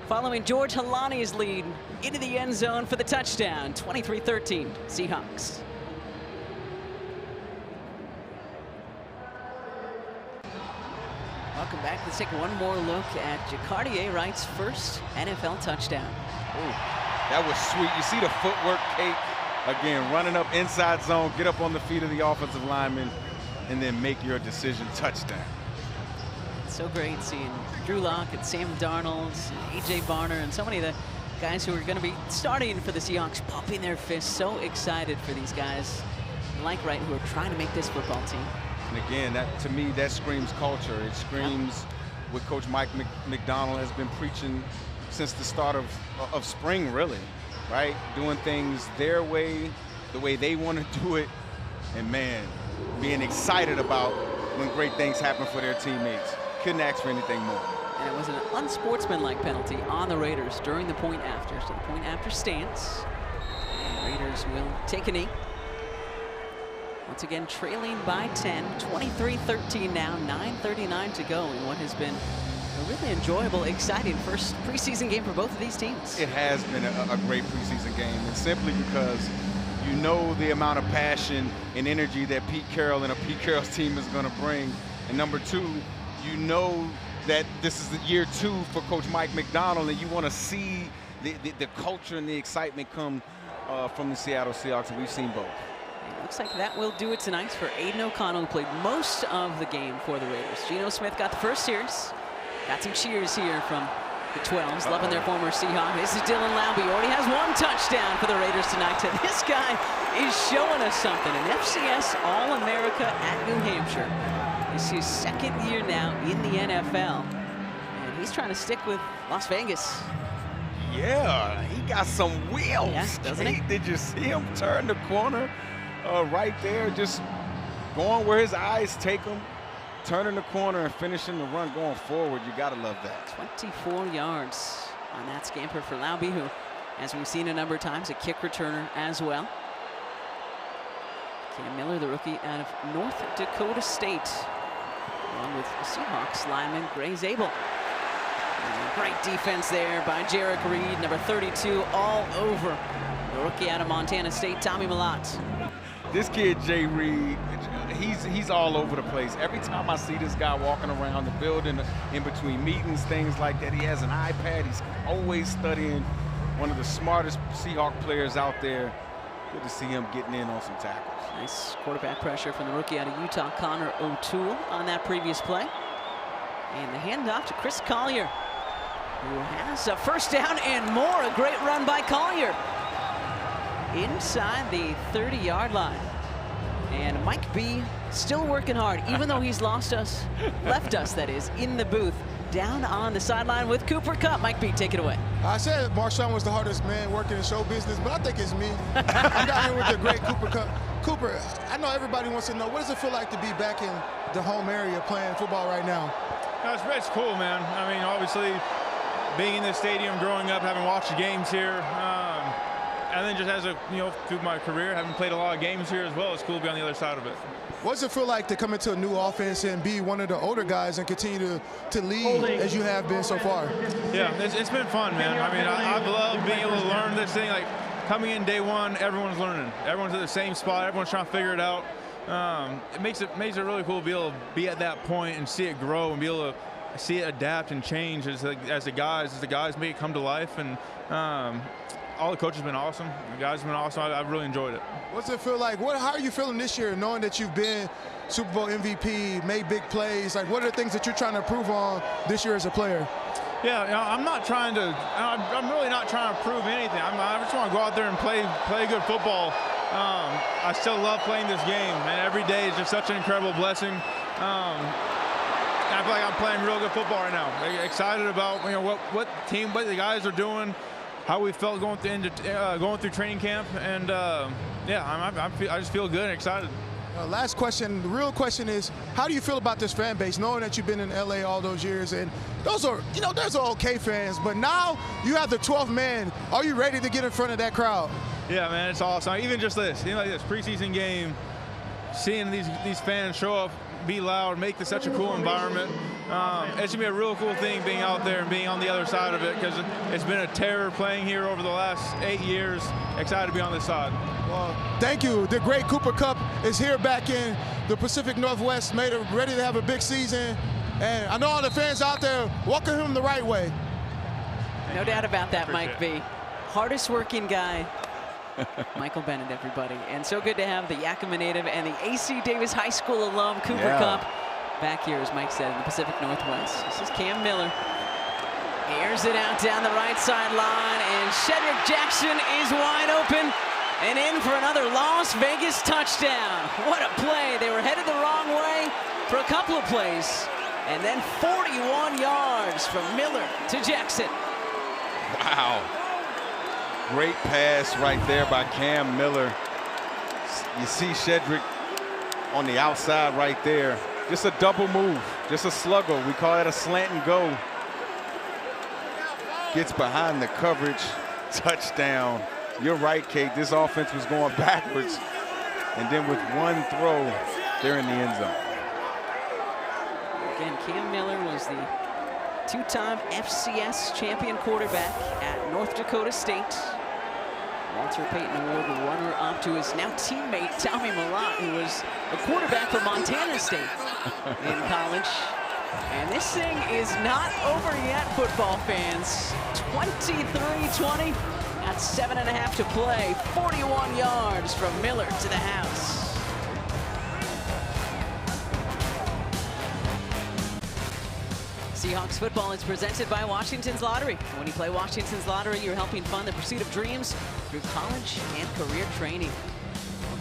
following George Halani's lead into the end zone for the touchdown. 23-13, Seahawks. Welcome back. Let's take one more look at Jacardier Wright's first NFL touchdown. Ooh. That was sweet. You see the footwork, Kate. Again, running up inside zone, get up on the feet of the offensive lineman, and then make your decision touchdown. It's so great seeing Drew Lock and Sam Darnold, A.J. Barner, and so many of the guys who are going to be starting for the Seahawks pumping their fists, so excited for these guys like Wright who are trying to make this football team. And again, that to me, that screams culture. It screams what Coach Mike McDonald has been preaching since the start of spring, really, right? Doing things their way, the way they want to do it, and man, being excited about when great things happen for their teammates. Couldn't ask for anything more. And it was an unsportsmanlike penalty on the Raiders during the point after. So the point after stance. And Raiders will take a knee. Once again, trailing by 10, 23-13 now, 9:39 to go in what has been a really enjoyable, exciting first preseason game for both of these teams. It has been a great preseason game, and simply because you know the amount of passion and energy that Pete Carroll and a Pete Carroll's team is going to bring. And number two, you know that this is the year 2 for Coach Mike Macdonald, and you want to see the culture and the excitement come from the Seattle Seahawks, and we've seen both. It looks like that will do it tonight for Aiden O'Connell, who played most of the game for the Raiders. Geno Smith got the first series. Got some cheers here from the 12s, loving their former Seahawk. This is Dylan Laube, already has 1 touchdown for the Raiders tonight. This guy is showing us something. An FCS All-America at New Hampshire. This is his 2nd year now in the NFL. And he's trying to stick with Las Vegas. Yeah, he got some wheels. Yeah, doesn't he? Did you see him turn the corner right there? Just going where his eyes take him, turning the corner and finishing the run going forward. You got to love that. 24 yards on that scamper for Laube, who, as we've seen a number of times, a kick returner as well. Cam Miller, the rookie out of North Dakota State, along with the Seahawks lineman Gray Zabel. Great defense there by Jarek Reed, number 32, all over the rookie out of Montana State, Tommy Mellott. This kid, Jay Reed, he's all over the place. Every time I see this guy walking around the building, in between meetings, things like that, he has an iPad. He's always studying. One of the smartest Seahawk players out there. Good to see him getting in on some tackles. Nice quarterback pressure from the rookie out of Utah, Connor O'Toole, on that previous play. And the handoff to Chris Collier, who has a first down and more. A great run by Collier inside the 30-yard line. And Mike B still working hard, even though he's left us, that is, in the booth, down on the sideline with Cooper Kupp. Mike B, take it away. I said Marshawn was the hardest man working in show business, but I think it's me. I'm down here with the great Cooper Kupp. Cooper, I know everybody wants to know, what does it feel like to be back in the home area playing football right now? No, it's cool, man. I mean, obviously, being in this stadium, growing up, having watched the games here, and then just as a, through my career, having played a lot of games here as well, it's cool to be on the other side of it. What does it feel like to come into a new offense and be one of the older guys and continue to lead as you have been so far? Yeah, it's been fun, man. I mean, I've loved being able to learn this thing. Like, coming in day one, everyone's learning. Everyone's at the same spot. Everyone's trying to figure it out. It makes it really cool to be able to be at that point and see it grow and be able to see it adapt and change as the guys make it come to life. And all the coaches have been awesome. The guys have been awesome. I've really enjoyed it. What's it feel like? How are you feeling this year, knowing that you've been Super Bowl MVP, made big plays? Like, what are the things that you're trying to improve on this year as a player? Yeah, I'm really not trying to prove anything. I just want to go out there and play good football. I still love playing this game, and every day is just such an incredible blessing. I feel like I'm playing real good football right now. Excited about what the guys are doing, how we felt going through training camp, and I just feel good and excited. Last question, the real question is, how do you feel about this fan base, knowing that you've been in LA all those years, and those are okay fans, but now you have the 12th man. Are you ready to get in front of that crowd? Yeah, man, it's awesome. Even just this, like this preseason game, seeing these fans show up, be loud, make this such a cool environment. It's gonna be a real cool thing being out there and being on the other side of it, because it's been a terror playing here over the last 8 years. Excited to be on this side. Well, thank you. The great Cooper Kupp is here back in the Pacific Northwest, ready to have a big season. And I know all the fans out there welcome him the right way. No doubt about that, Mike B. Hardest working guy. Michael Bennett, everybody. And so good to have the Yakima native and the A.C. Davis High School alum, Cooper Kupp, back here, as Mike said, in the Pacific Northwest. This is Cam Miller. Airs it out down the right sideline, and Shedrick Jackson is wide open and in for another Las Vegas touchdown. What a play. They were headed the wrong way for a couple of plays, and then 41 yards from Miller to Jackson. Wow. Great pass right there by Cam Miller. You see Shedrick on the outside right there. Just a double move, just a slugger. We call it a slant and go. Gets behind the coverage, touchdown. You're right, Kate, this offense was going backwards. And then with one throw, they're in the end zone. Again, Cam Miller was the two-time FCS champion quarterback at North Dakota State. Walter Payton Award runner-up to his now teammate Tommy Mellott, who was a quarterback for Montana State in college. And this thing is not over yet, football fans. 23-20, at 7.5 to play. 41 yards from Miller to the house. Seahawks football is presented by Washington's Lottery. When you play Washington's Lottery, you're helping fund the pursuit of dreams through college and career training.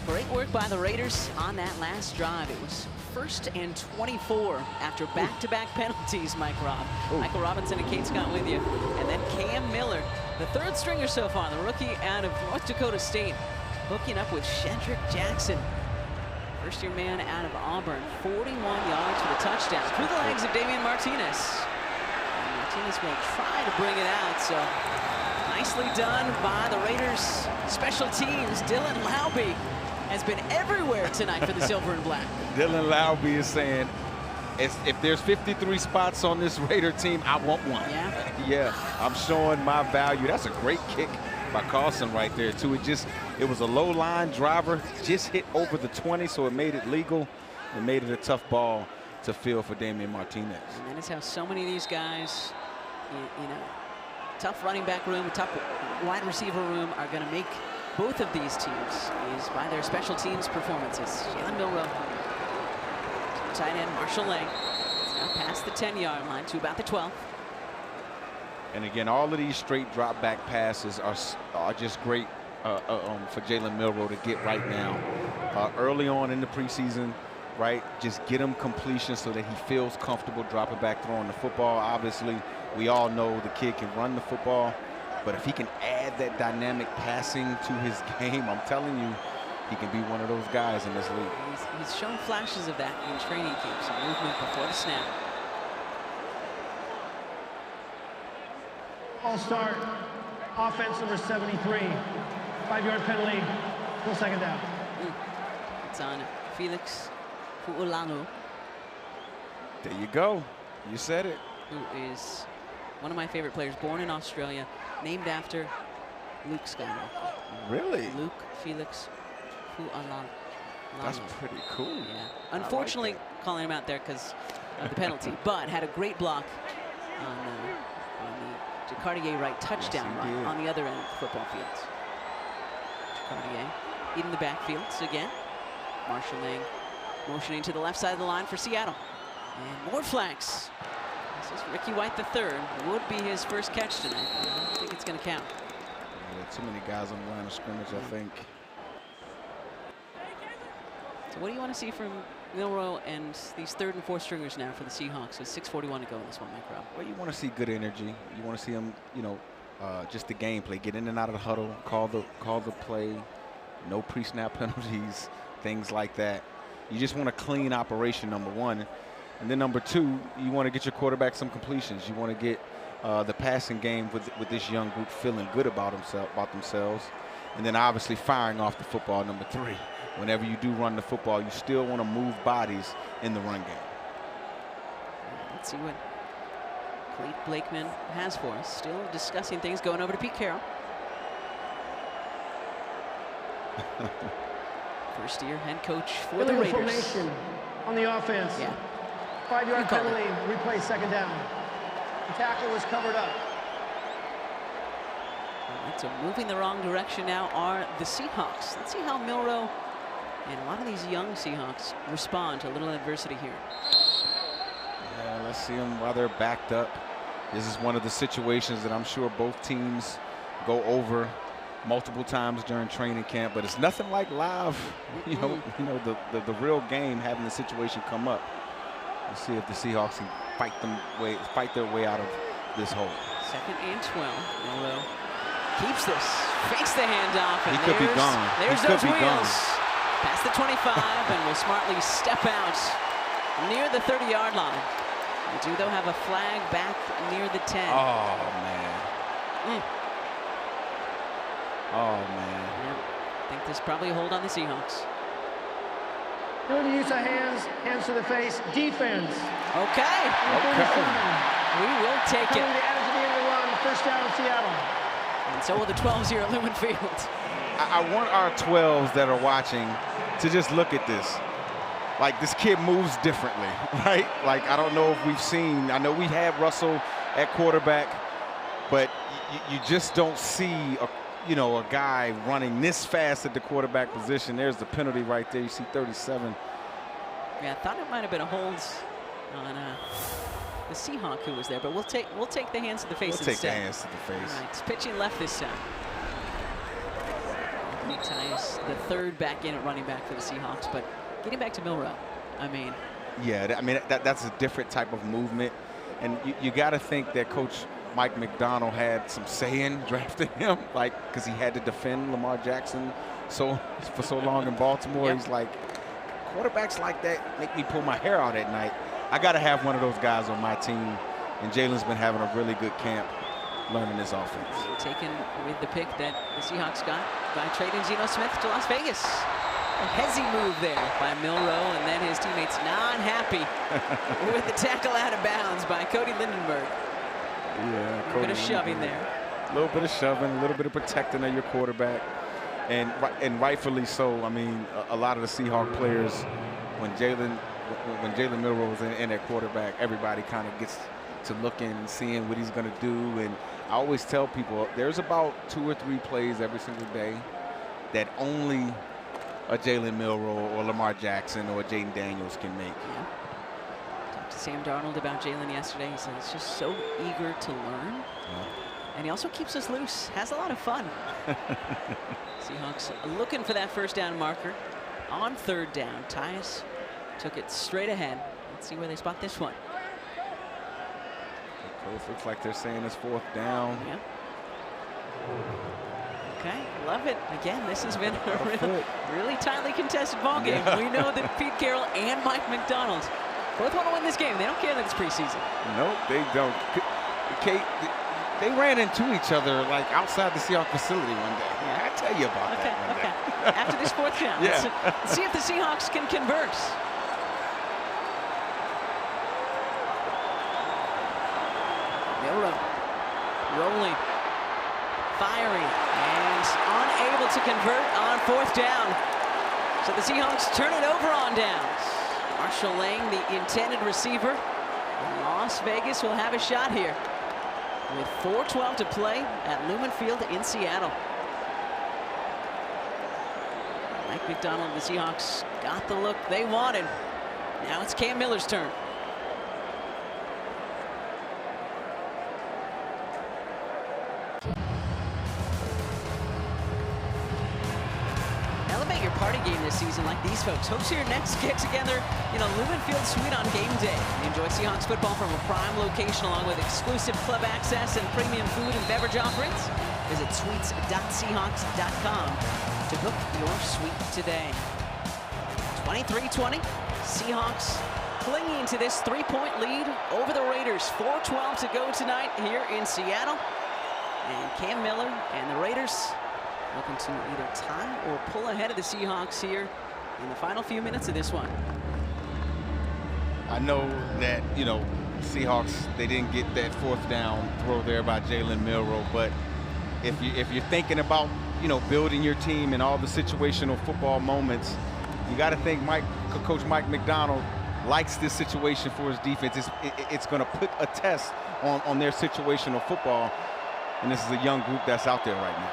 Great work by the Raiders on that last drive. It was 1st and 24 after back-to-back penalties, Mike Robb. Michael Robinson and Kate Scott with you. And then Cam Miller, the third stringer so far, the rookie out of North Dakota State, hooking up with Shedrick Jackson. First-year man out of Auburn, 41 yards for the touchdown through the legs of Damian Martinez. And Martinez will try to bring it out, so nicely done by the Raiders special teams. Dylan Laube has been everywhere tonight for the Silver and Black. Dylan Laube is saying, if there's 53 spots on this Raider team, I want one. Yeah. Yeah, I'm showing my value. That's a great kick by Carlson right there, too. It was a low-line driver, just hit over the 20, so it made it legal. It made it a tough ball to field for Damian Martinez. And that is how so many of these guys, you know, tough running back room, tough wide receiver room are going to make both of these teams is by their special teams performances. Jalen Milroe, tight end Marshall Lang, now past the 10-yard line to about the 12. And again, all of these straight drop back passes are just great for Jalen Milroe to get right now. Early on in the preseason, right? Just get him completion so that he feels comfortable dropping back, throwing the football. Obviously, we all know the kid can run the football, but if he can add that dynamic passing to his game, I'm telling you, he can be one of those guys in this league. He's shown flashes of that in training camp, some movement before the snap. All start, offense number 73. 5-yard penalty, full second down. It's on Felix Fu'ulanu. There you go. You said it. Who is one of my favorite players, born in Australia, named after Luke Skywalker. Really? Luke Felix Fu'ulanu. That's pretty cool. Yeah. Unfortunately, calling him out there because of the penalty, but had a great block on the Cartier right touchdown run on the other end of the football field. Cartier in the backfield again. Marshall Lang motioning to the left side of the line for Seattle. And more flags. This is Ricky White III. Would be his first catch tonight. I don't think it's going to count. Yeah, too many guys on the line of scrimmage, I think. So what do you want to see from Milroe and these third and fourth stringers now for the Seahawks with 6:41 to go in this one, Mike Robb? Well, you want to see good energy. You want to see them, you know, just the gameplay, get in and out of the huddle, call the play, no pre-snap penalties, things like that. You just want a clean operation, number one. And then number two, you want to get your quarterback some completions. You want to get the passing game with this young group feeling good about themselves. And then obviously firing off the football, number three. Whenever you do run the football, you still want to move bodies in the run game. Let's see what Clayton Blakeman has for us. Still discussing things, going over to Pete Carroll. First-year head coach for the Raiders. Formation on the offense. Yeah. 5-yard penalty, replay second down. The tackle was covered up. All right, so moving the wrong direction now are the Seahawks. Let's see how Milroe and a lot of these young Seahawks respond to a little adversity here. Yeah, let's see them while they're backed up. This is one of the situations that I'm sure both teams go over multiple times during training camp, but it's nothing like live, you know, the real game, having the situation come up. Let's see if the Seahawks can fight their way out of this hole. 2nd and 12. Milroe keeps this, fakes the handoff, and he could be gone. There's those wheels. Past the 25 and will smartly step out near the 30-yard line. We do, though, have a flag back near the 10. Oh, man. Oh, man. Yep. I think there's probably a hold on the Seahawks. Doing the use of hands to the face, defense. Okay. We will take it. Coming to add to the end of the run, first down in Seattle. And so will the 12s here at Lumen Field. I want our 12s that are watching to just look at this. Like, this kid moves differently, right? Like, I don't know if we've seen, I know we had Russell at quarterback, but you just don't see a guy running this fast at the quarterback position. There's the penalty right there. You see 37. Yeah, I thought it might have been a hold on the Seahawk who was there, but we'll take the hands to the face instead. We'll take the hands to the face. All right, it's pitching left this time. He ties the third back in at running back for the Seahawks, but getting back to Milroe, I mean. Yeah, I mean, that's a different type of movement. And you got to think that Coach Mike McDonald had some say in drafting him, like, because he had to defend Lamar Jackson for so long in Baltimore. Yep. He's like, quarterbacks like that make me pull my hair out at night. I got to have one of those guys on my team, and Jalen's been having a really good camp learning this offense. Taken with the pick that the Seahawks got by trading Geno Smith to Las Vegas. A hezzy move there by Milroe, and then his teammates not happy with the tackle out of bounds by Cody Lindenberg. Yeah, a little bit of shoving there. A little bit of shoving, a little bit of protecting of your quarterback, and rightfully so. I mean, a lot of the Seahawk players, when Jalen Milroe is in at quarterback, everybody kind of gets to looking and seeing what he's going to do. And I always tell people there's about 2 or 3 plays every single day that only a Jalen Milroe or Lamar Jackson or Jaden Daniels can make. Yeah. Talked to Sam Darnold about Jalen yesterday. He said he's just so eager to learn. Yeah. And he also keeps us loose, has a lot of fun. Seahawks looking for that first down marker on 3rd down. Tyus took it straight ahead. Let's see where they spot this one. Both looks like they're saying it's 4th down. Yeah. Okay, love it. Again, this has been a really tightly contested ball game. Yeah. We know that Pete Carroll and Mike McDonald both want to win this game. They don't care that it's preseason. Nope, they don't. Kate, they ran into each other like outside the Seahawks facility one day. Yeah, I tell you about that one day. After this 4th down, let's see if the Seahawks can convert. Milroe rolling, firing, and unable to convert on 4th down. So the Seahawks turn it over on downs. Marshall Lang, the intended receiver. And Las Vegas will have a shot here with 4:12 to play at Lumen Field in Seattle. Mike McDonald and the Seahawks got the look they wanted. Now it's Cam Miller's turn. Elevate your party game this season like these folks. Host your next get together in a Lumen Field suite on game day. Enjoy Seahawks football from a prime location along with exclusive club access and premium food and beverage offerings. Visit suites.seahawks.com to book your suite today. 23-20, Seahawks clinging to this 3-point lead over the Raiders. 4:12 to go tonight here in Seattle. And Cam Miller and the Raiders looking to either tie or pull ahead of the Seahawks here in the final few minutes of this one. I know that, Seahawks, they didn't get that 4th down throw there by Jalen Milroe, but if you're thinking about, building your team and all the situational football moments, you got to think Coach Mike McDonald likes this situation for his defense. It's going to put a test on their situational football, and this is a young group that's out there right now.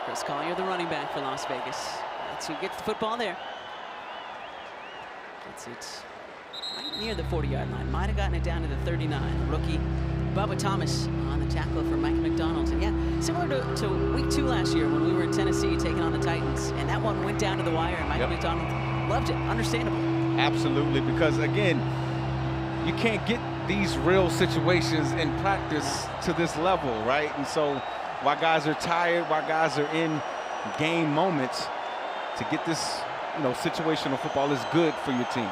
Chris Collier, the running back for Las Vegas. That's who gets the football there. Gets it right near the 40-yard line. Might have gotten it down to the 39. Rookie Bubba Thomas on the tackle for Mike McDonald. And yeah, similar to week 2 last year when we were in Tennessee taking on the Titans. And that one went down to the wire, and Mike McDonald loved it. Understandable. Absolutely, because again, you can't get these real situations in practice to this level, right? And so while guys are tired, while guys are in game moments, to get this, situational football is good for your team.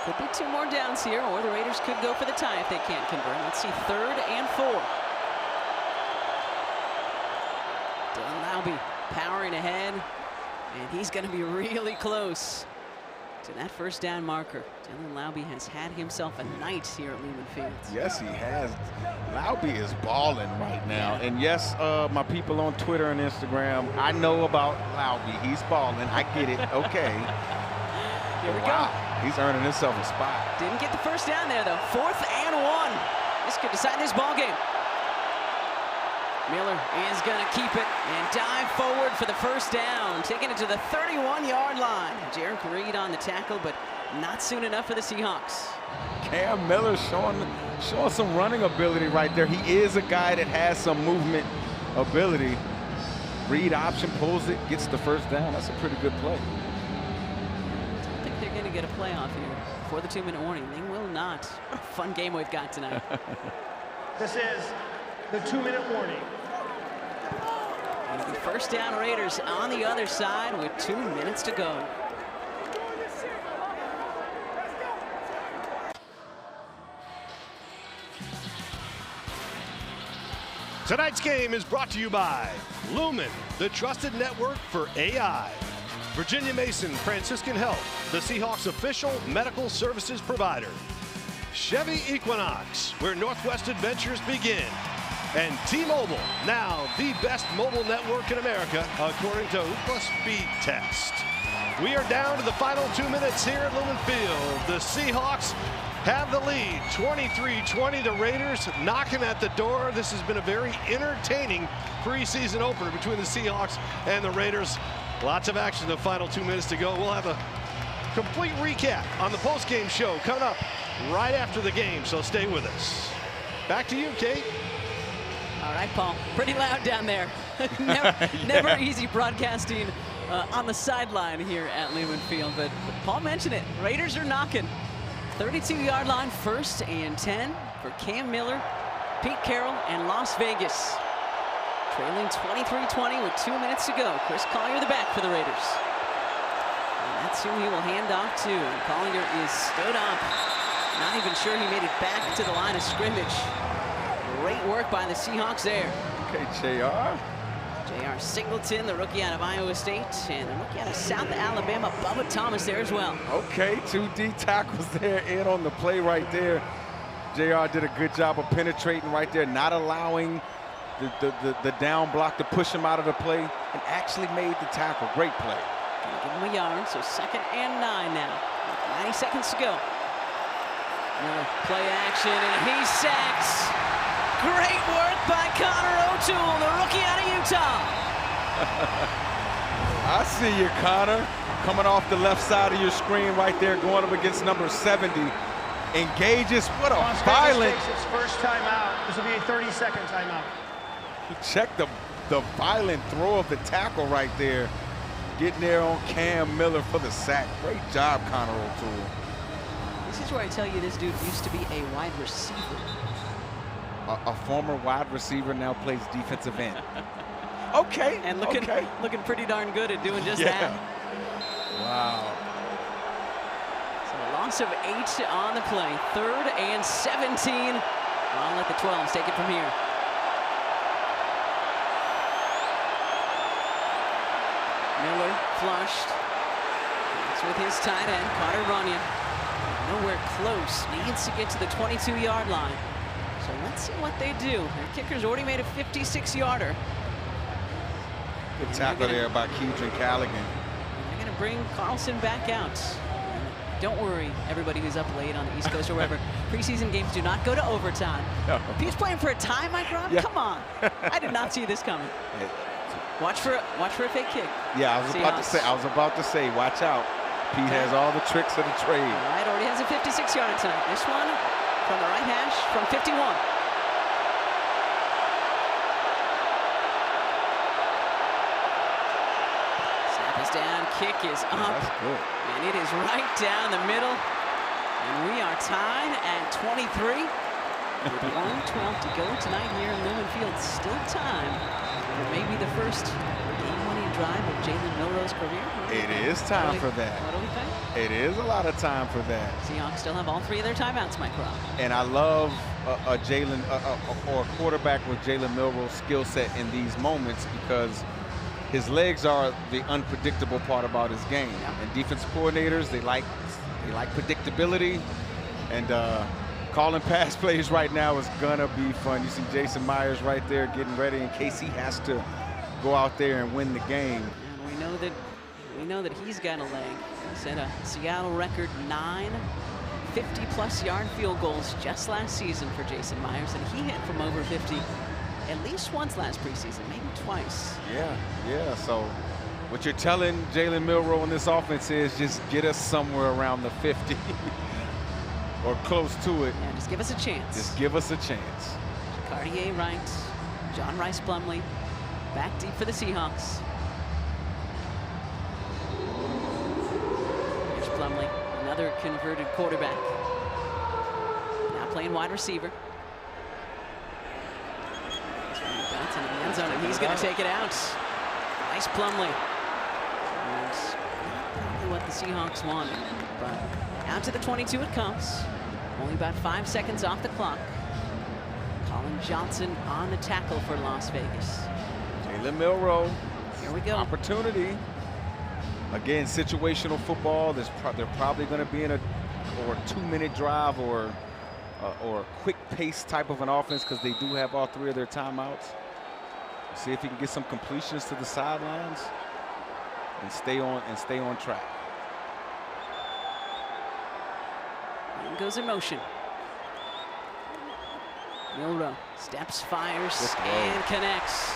Could be 2 more downs here, or the Raiders could go for the tie if they can't convert. Let's see, 3rd and 4. Dylan Laube powering ahead, and he's going to be really close to that first down marker. Dylan Laube has had himself a night here at Lumen Fields. Yes, he has. Laube is balling right now. And yes, my people on Twitter and Instagram, I know about Laube. He's balling. I get it. Okay. Here we Wow. go. He's earning himself a spot. Didn't get the first down there, though. 4th and 1. This could decide this ball game. Miller is going to keep it and dive forward for the first down, taking it to the 31-yard line. Jarek Reed on the tackle, but not soon enough for the Seahawks. Cam Miller showing some running ability right there. He is a guy that has some movement ability. Reed option, pulls it, gets the first down. That's a pretty good play. I don't think they're going to get a playoff here before the 2-minute warning. They will not. What a fun game we've got tonight. This is the 2-minute warning. It'll be first down Raiders on the other side with 2 minutes to go. Tonight's game is brought to you by Lumen, the trusted network for AI. Virginia Mason Franciscan Health, the Seahawks official medical services provider. Chevy Equinox, where Northwest adventures begin. And T-Mobile, now the best mobile network in America, according to Ookla Speed Test. We are down to the final 2 minutes here at Lumen Field. The Seahawks have the lead, 23-20. The Raiders knocking at the door. This has been a very entertaining preseason opener between the Seahawks and the Raiders. Lots of action in the final 2 minutes to go. We'll have a complete recap on the post-game show coming up right after the game, so stay with us. Back to you, Kate. All right, Paul. Pretty loud down there. Never easy broadcasting on the sideline here at Lumen Field, but Paul mentioned it. Raiders are knocking. 32-yard line, 1st and 10 for Cam Miller, Pete Carroll, and Las Vegas. Trailing 23-20 with 2 minutes to go. Chris Collier the back for the Raiders. And that's who he will hand off to. And Collier is stood up. Not even sure he made it back to the line of scrimmage. Great work by the Seahawks there. Okay, JR. J.R. Singleton, the rookie out of Iowa State, and the rookie out of South Alabama, Bubba Thomas there as well. Okay, 2 D tackles there in on the play right there. JR did a good job of penetrating right there, not allowing the down block to push him out of the play, and actually made the tackle. Great play. Gonna give him a yard, so 2nd and 9 now. 90 seconds to go. Miller, play action, and he sacks. Great work by Connor O'Toole, the rookie out of Utah. I see you, Connor. Coming off the left side of your screen right there, going up against number 70. Engages, what a violent. Takes its first timeout. This will be a 30-second timeout. Check the violent throw of the tackle right there. Getting there on Cam Miller for the sack. Great job, Connor O'Toole. This is where I tell you this dude used to be a wide receiver. A former wide receiver now plays defensive end. Okay. And looking pretty darn good at doing just that. Wow. So a loss of 8 on the play. 3rd and 17. I'll let the 12s take it from here. Miller flushed. It's with his tight end, Carter Runyon. Nowhere close. Needs to get to the 22-yard line. So let's see what they do. Their kicker's already made a 56-yarder. Good tackle there by Keedron Callaghan. They're going to bring Carlson back out. Don't worry, everybody who's up late on the East Coast or wherever. Preseason games do not go to overtime. No. He's playing for a tie, Mike Rob? Yeah. Come on. I did not see this coming. Watch for a fake kick. Yeah, I was about to say, watch out. Pete has all the tricks of the trade. All right, already has a 56-yarder tonight. This one from the right hash from 51. Snap is down, kick is up. That's good. And it is right down the middle. And we are tied at 23. With 1:12 to go tonight here in Lumen Field. Still time for maybe the first game-winning drive of Jalen Milroe's career. It is time for that. What do we think? It is a lot of time for that. Seahawks still have all 3 of their timeouts, Mike Rob. And I love a Jalen or a quarterback with Jalen Milroe's skill set in these moments, because his legs are the unpredictable part about his game. And defensive coordinators, they like predictability. And calling pass plays right now is gonna be fun. You see Jason Myers right there getting ready in case he has to go out there and win the game. And we know that he's got a leg. He set a Seattle record 9 50-plus yard field goals just last season for Jason Myers, and he hit from over 50 at least once last preseason, maybe twice. Yeah. So what you're telling Jalen Milroe in this offense is just get us somewhere around the 50 or close to it. Yeah, just give us a chance. Just give us a chance. Cartier right, John Rice Plumlee back deep for the Seahawks. Here's Plumlee, another converted quarterback. Now playing wide receiver. Bounce into the end zone, and he's going to take it out. Nice Plumlee. And not probably what the Seahawks wanted, but out to the 22 it comes. Only about 5 seconds off the clock. Colin Johnson on the tackle for Las Vegas. Jalen Milroe. Here we go. Opportunity. Again, situational football. They're probably going to be in a 2-minute drive or a quick pace type of an offense because they do have all 3 of their timeouts. See if he can get some completions to the sidelines and stay on track. And goes in motion. Milroe steps, fires, and connects.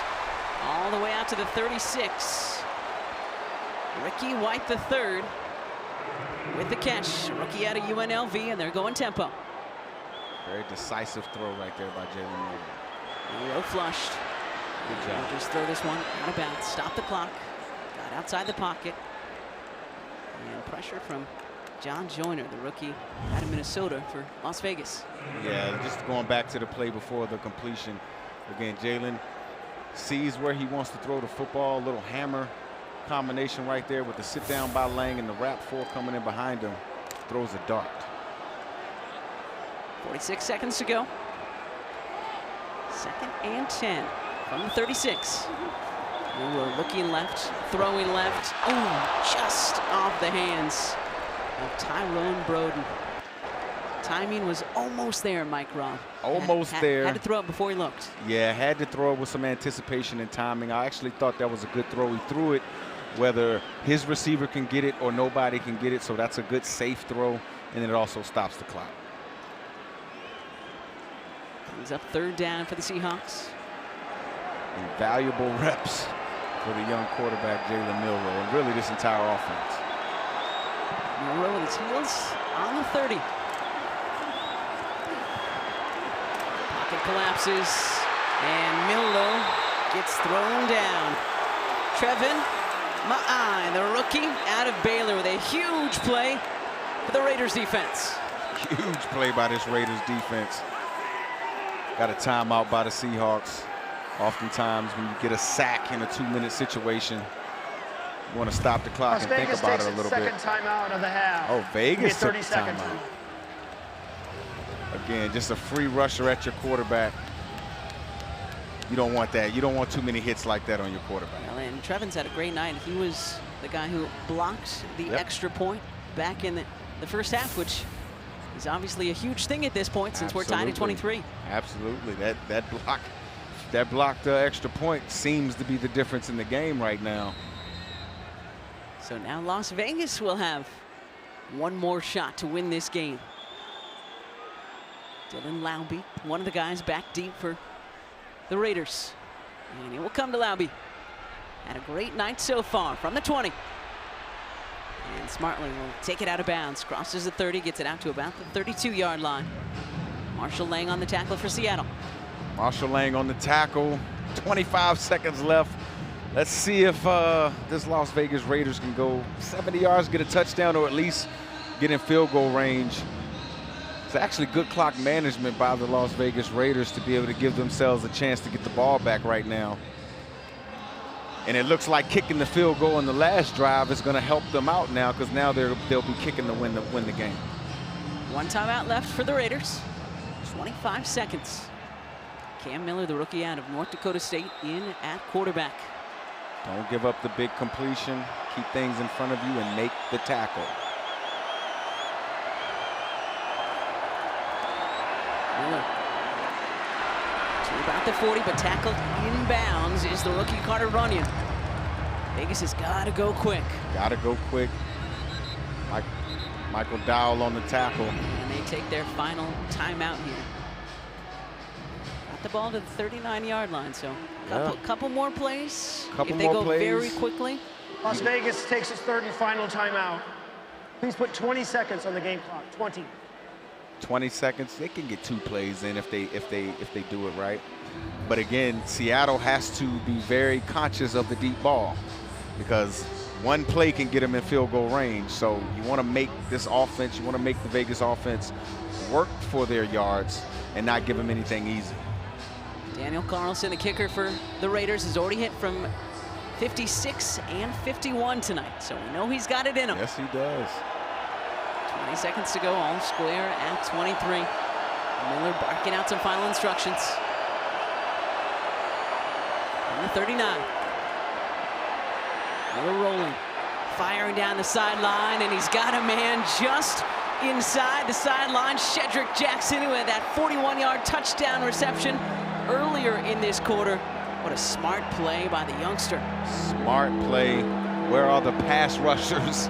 All the way out to the 36. Ricky White III with the catch. Rookie out of UNLV, and they're going tempo. Very decisive throw right there by Jalen Milroe. Milroe flushed. Good job. Just throw this one out of bounds. Stop the clock. Got outside the pocket. And pressure from John Joyner, the rookie out of Minnesota for Las Vegas. Yeah, just going back to the play before the completion. Again, Jalen sees where he wants to throw the football. A little hammer combination right there with the sit down by Lang and the wrap 4 coming in behind him. Throws a dart. 46 seconds to go. 2nd and 10 from the 36. Milroe looking left, throwing left. Oh, just off the hands of Tyrone Broden. Timing was almost there, Mike Robb. Almost there. Had to throw it before he looked. Yeah, had to throw it with some anticipation and timing. I actually thought that was a good throw. He threw it whether his receiver can get it or nobody can get it, so that's a good safe throw, and it also stops the clock. He's up 3rd down for the Seahawks. Invaluable reps for the young quarterback, Jalen Milroe, and really this entire offense. Milroe with his heels on the 30. Pocket collapses, and Milroe gets thrown down. Trevin Ma'ai, the rookie out of Baylor, with a huge play for the Raiders defense. Huge play by this Raiders defense. Got a timeout by the Seahawks. Oftentimes when you get a sack in a 2-minute situation, you want to stop the clock and think about it a little bit. Second timeout of the half. Oh, Vegas took 30 the seconds. timeout. Again, just a free rusher at your quarterback. You don't want that. You don't want too many hits like that on your quarterback. Well, and Trevin's had a great night. He was the guy who blocked the extra point back in the first half, which is obviously a huge thing at this point since we're tied at 23. Absolutely. That blocked extra point seems to be the difference in the game right now. So now Las Vegas will have one more shot to win this game. Dylan Laube, one of the guys back deep for the Raiders. And it will come to Laube. Had a great night so far from the 20. And Smartly will take it out of bounds. Crosses the 30, gets it out to about the 32-yard line. Marshall Lang on the tackle for Seattle. Marshall Lang on the tackle. 25 seconds left. Let's see if this Las Vegas Raiders can go 70 yards, get a touchdown, or at least get in field goal range. It's actually good clock management by the Las Vegas Raiders to be able to give themselves a chance to get the ball back right now. And it looks like kicking the field goal in the last drive is going to help them out now, because now they'll be kicking to win the game. One timeout left for the Raiders. 25 seconds. Cam Miller, the rookie out of North Dakota State, in at quarterback. Don't give up the big completion. Keep things in front of you and make the tackle. Miller to about the 40, but tackled inbounds is the rookie Carter Runyon. Vegas has got to go quick. Got to go quick. Michael Dowell on the tackle. And they take their final timeout here. Got the ball to the 39-yard line, so couple more plays. If they go very quickly. Las Vegas takes its third and final timeout. Please put 20 seconds on the game clock. 20. 20 seconds. They can get 2 plays in if they do it right. But again, Seattle has to be very conscious of the deep ball, because one play can get them in field goal range. So you want to make this offense, you want to make the Vegas offense work for their yards and not give them anything easy. Daniel Carlson, the kicker for the Raiders, has already hit from 56 and 51 tonight. So we know he's got it in him. Yes, he does. 20 seconds to go, all square at 23. Miller barking out some final instructions. On the 39. Miller rolling, firing down the sideline, and he's got a man just inside the sideline. Shedrick Jackson with that 41-yard touchdown reception earlier in this quarter. What a smart play by the youngster. Smart play. Where are the pass rushers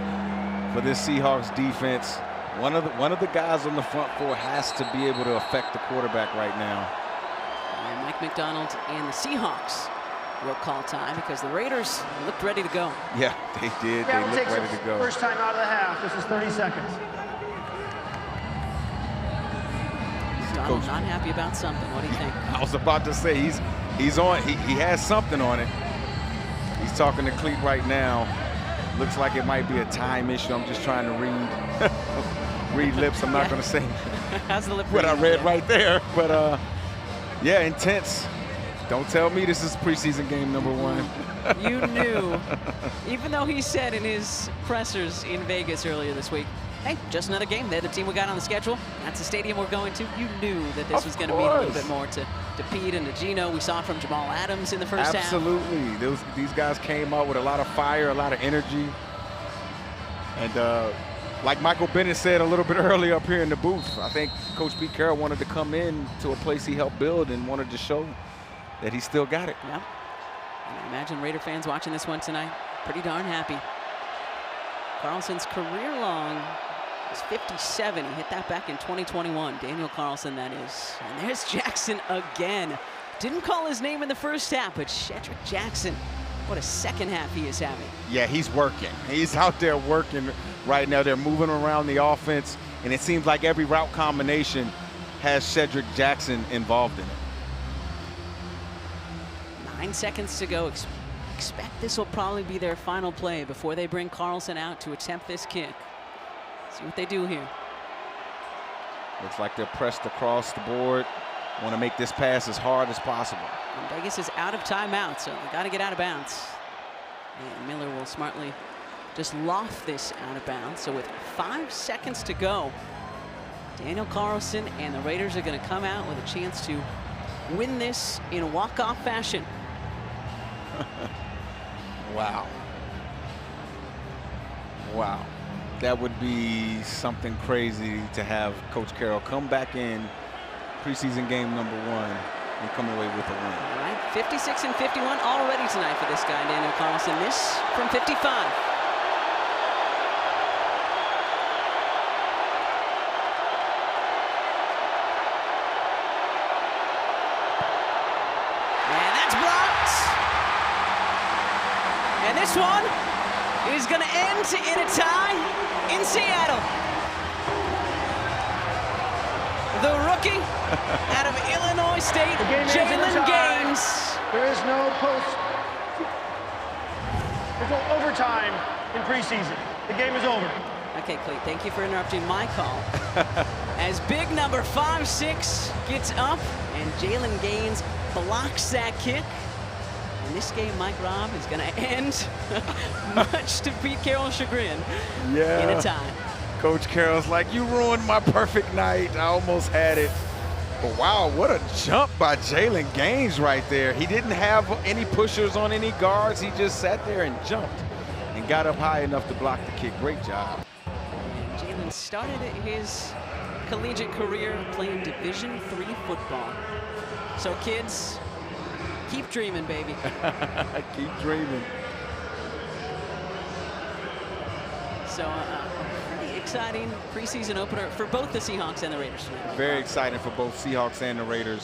for this Seahawks defense? One of the guys on the front four has to be able to affect the quarterback right now. And Mike McDonald and the Seahawks will call time, because the Raiders looked ready to go. Yeah, they did. They looked ready to go. First time out of the half. This is 30 seconds. McDonald not happy about something. What do you think? I was about to say he's on. He has something on it. He's talking to Cleat right now. Looks like it might be a time issue. I'm just trying to read lips. I'm not going to say How's the lip what I read there? right there. But yeah, intense. Don't tell me this is preseason game number 1. You knew, even though he said in his pressers in Vegas earlier this week, hey, just another game. They're the team we got on the schedule. That's the stadium we're going to. You knew that this was going to mean a little bit more to Pete and to Gino. We saw it from Jamal Adams in the first half. Absolutely. These guys came out with a lot of fire, a lot of energy. And like Michael Bennett said a little bit earlier up here in the booth, I think Coach Pete Carroll wanted to come in to a place he helped build and wanted to show that he still got it. Yeah. And I imagine Raider fans watching this one tonight pretty darn happy. Carlson's career long is 57. He hit that back in 2021. Daniel Carlson, that is. And there's Jackson again. Didn't call his name in the first half, but Shedrick Jackson, what a second half he is having. Yeah, he's working. He's out there working right now. They're moving around the offense, and it seems like every route combination has Shedrick Jackson involved in it. 9 seconds to go. Expect this will probably be their final play before they bring Carlson out to attempt this kick. See what they do here. Looks like they're pressed across the board. Want to make this pass as hard as possible. And Vegas is out of timeout, so they got to get out of bounds. And Miller will smartly just loft this out of bounds. So with 5 seconds to go, Daniel Carlson and the Raiders are going to come out with a chance to win this in walk-off fashion. Wow. Wow. That would be something crazy to have Coach Carroll come back in preseason game number 1 and come away with a win. All right, 56 and 51 already tonight for this guy, Daniel Carlson. This from 55. This one is going to end in a tie in Seattle. The rookie out of Illinois State, Jalen Gaines. There is no there's no overtime in preseason. The game is over. Okay, Cleet, thank you for interrupting my call. As big number 5'6" gets up and Jalen Gaines blocks that kick. And this game, Mike Robb, is going to end, much to Pete Carroll's chagrin, in a tie. Coach Carroll's like, you ruined my perfect night. I almost had it. But wow, what a jump by Jalen Gaines right there. He didn't have any pushers on any guards. He just sat there and jumped and got up high enough to block the kick. Great job. And Jalen started his collegiate career playing Division III football. So kids, keep dreaming, baby. Keep dreaming. So a pretty exciting preseason opener for both the Seahawks and the Raiders tonight. Very exciting for both Seahawks and the Raiders.